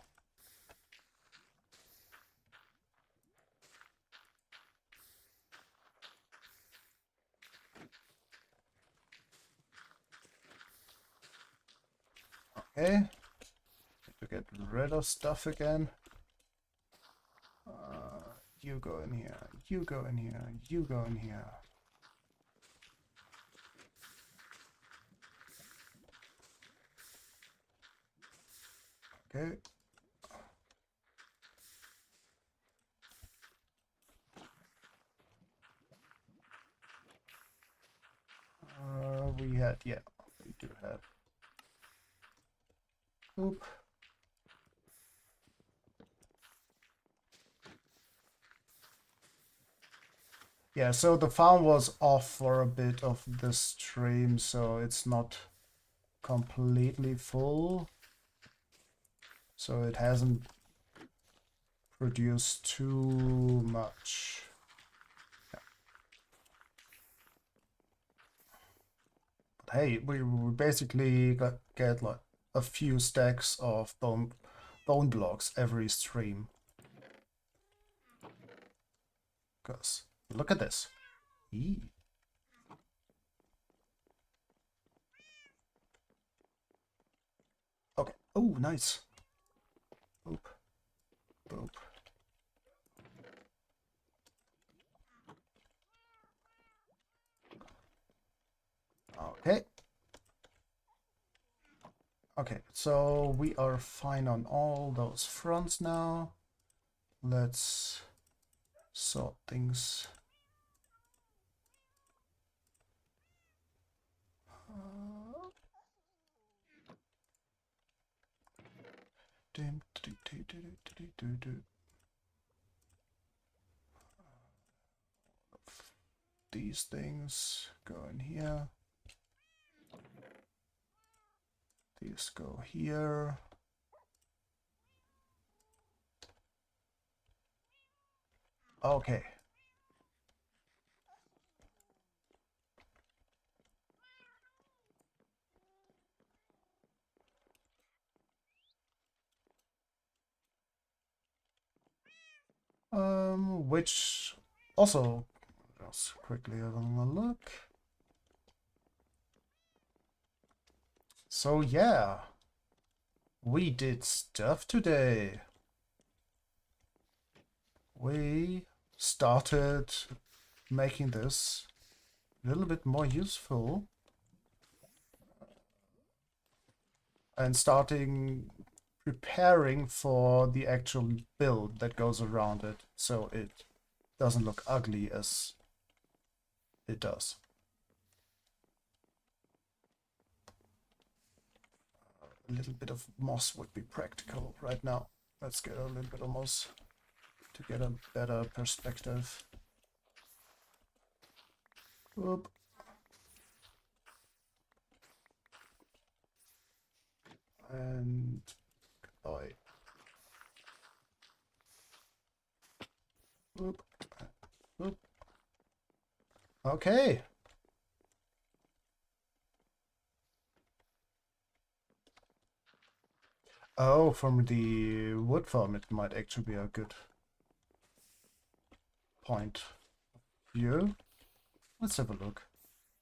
Okay. Need to get rid of stuff again. You go in here. You go in here. You go in here. Okay. Yeah, we do have. Oop. Yeah, so the farm was off for a bit of the stream, so it's not completely full. So it hasn't produced too much. But hey, we basically get like a few stacks of bone blocks every stream. Because look at this. Eee. Okay. Oh, nice. Boop. Boop. Okay. Okay, so we are fine on all those fronts now. Let's sort things. These things go in here. These go here. Okay. Which also, just quickly having a look. So yeah, we did stuff today. We started making this a little bit more useful and starting preparing for the actual build that goes around it, so it doesn't look ugly as it does. A little bit of moss would be practical right now. Let's get a little bit of moss to get a better perspective. Whoop. And goodbye. Whoop. Whoop. Okay. Oh, from the wood farm, it might actually be a good point. View. Let's have a look.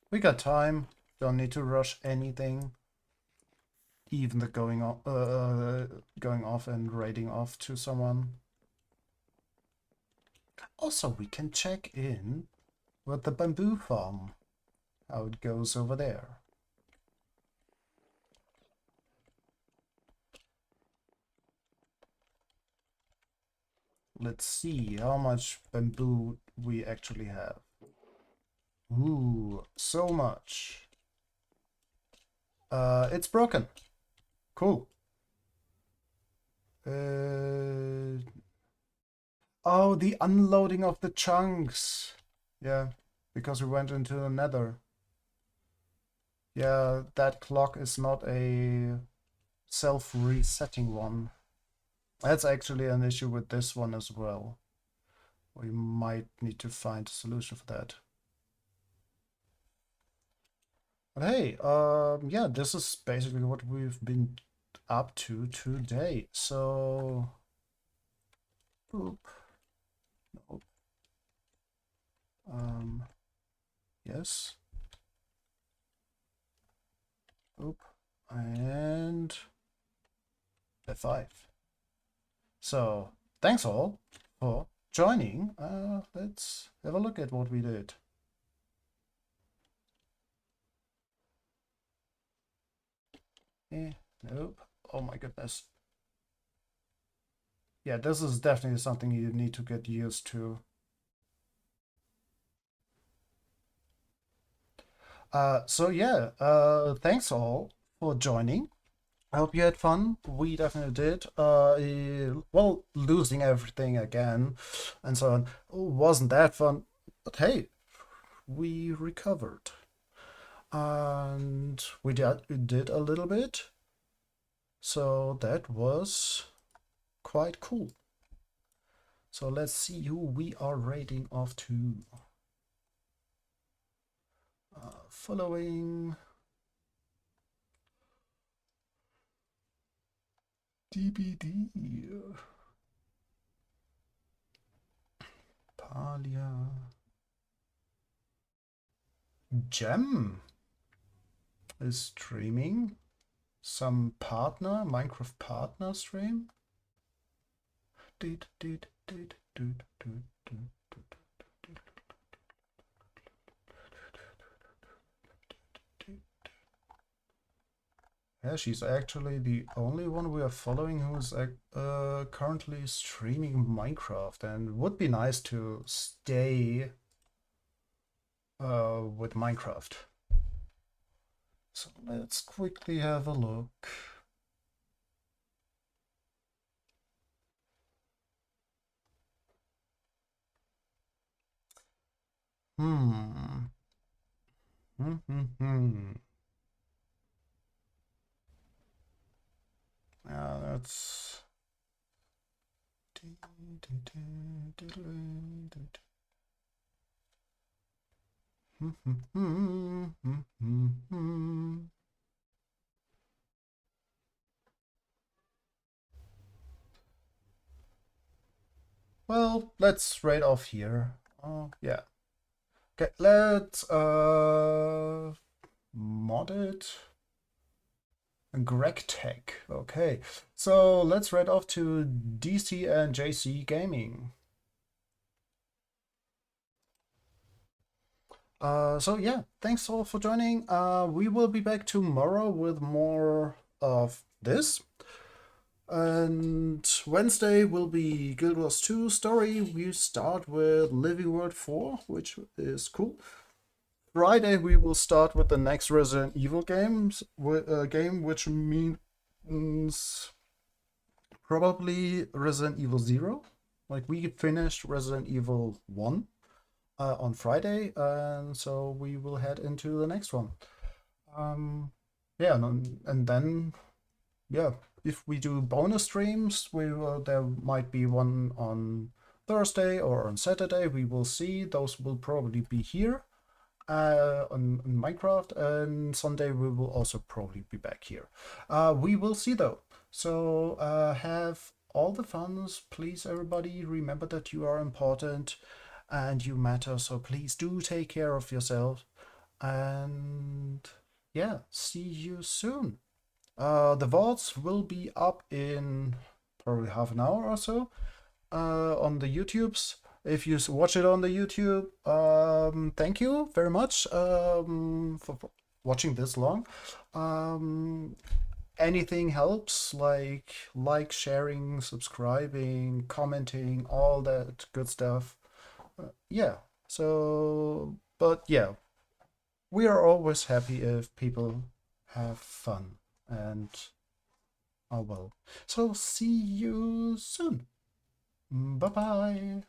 We got time. Don't need to rush anything. Even the going off and raiding off to someone. Also, we can check in with the bamboo farm. How it goes over there. Let's see how much bamboo we actually have. Ooh, so much. It's broken. Cool. Oh, the unloading of the chunks. Yeah, because we went into the nether. Yeah, that clock is not a self-resetting one. That's actually an issue with this one as well. We might need to find a solution for that. But hey, yeah, this is basically what we've been up to today. So, boop. Nope. Yes. Boop. And F5. So thanks all for joining. Let's have a look at what we did. Nope. Oh my goodness. Yeah, this is definitely something you need to get used to. So yeah, thanks all for joining. I hope you had fun. We definitely did. Well, losing everything again and so on wasn't that fun, but hey, we recovered. And we did a little bit. So that was quite cool. So let's see who we are rating off to. Following DBD. Palia. Gem is streaming some Minecraft partner stream. Yeah, she's actually the only one we are following who's currently streaming Minecraft, and would be nice to stay with Minecraft. So let's quickly have a look. Hmm. That's. Well, let's rate off here. Oh, yeah. Okay, let's mod it. Greg Tech. Okay, so let's rate off to DC and JC Gaming. So yeah, thanks all for joining. We will be back tomorrow with more of this. And Wednesday will be Guild Wars 2 story. We start with Living World 4, which is cool. Friday we will start with the next Resident Evil game, which means probably Resident Evil 0. Like, we finished Resident Evil 1 on Friday, and so we will head into the next one. Yeah, and then, yeah, if we do bonus streams, there might be one on Thursday or on Saturday. We will see. Those will probably be here on Minecraft, and Sunday we will also probably be back here. We will see though. So have all the funs. Please, everybody, remember that you are important and you matter. So please do take care of yourself. And yeah, see you soon. The vaults will be up in probably half an hour or so on the YouTubes. If you watch it on the YouTube, thank you very much for watching this long. Anything helps, like sharing, subscribing, commenting, all that good stuff. Yeah. So, but yeah, we are always happy if people have fun, and oh well. So see you soon. Bye bye.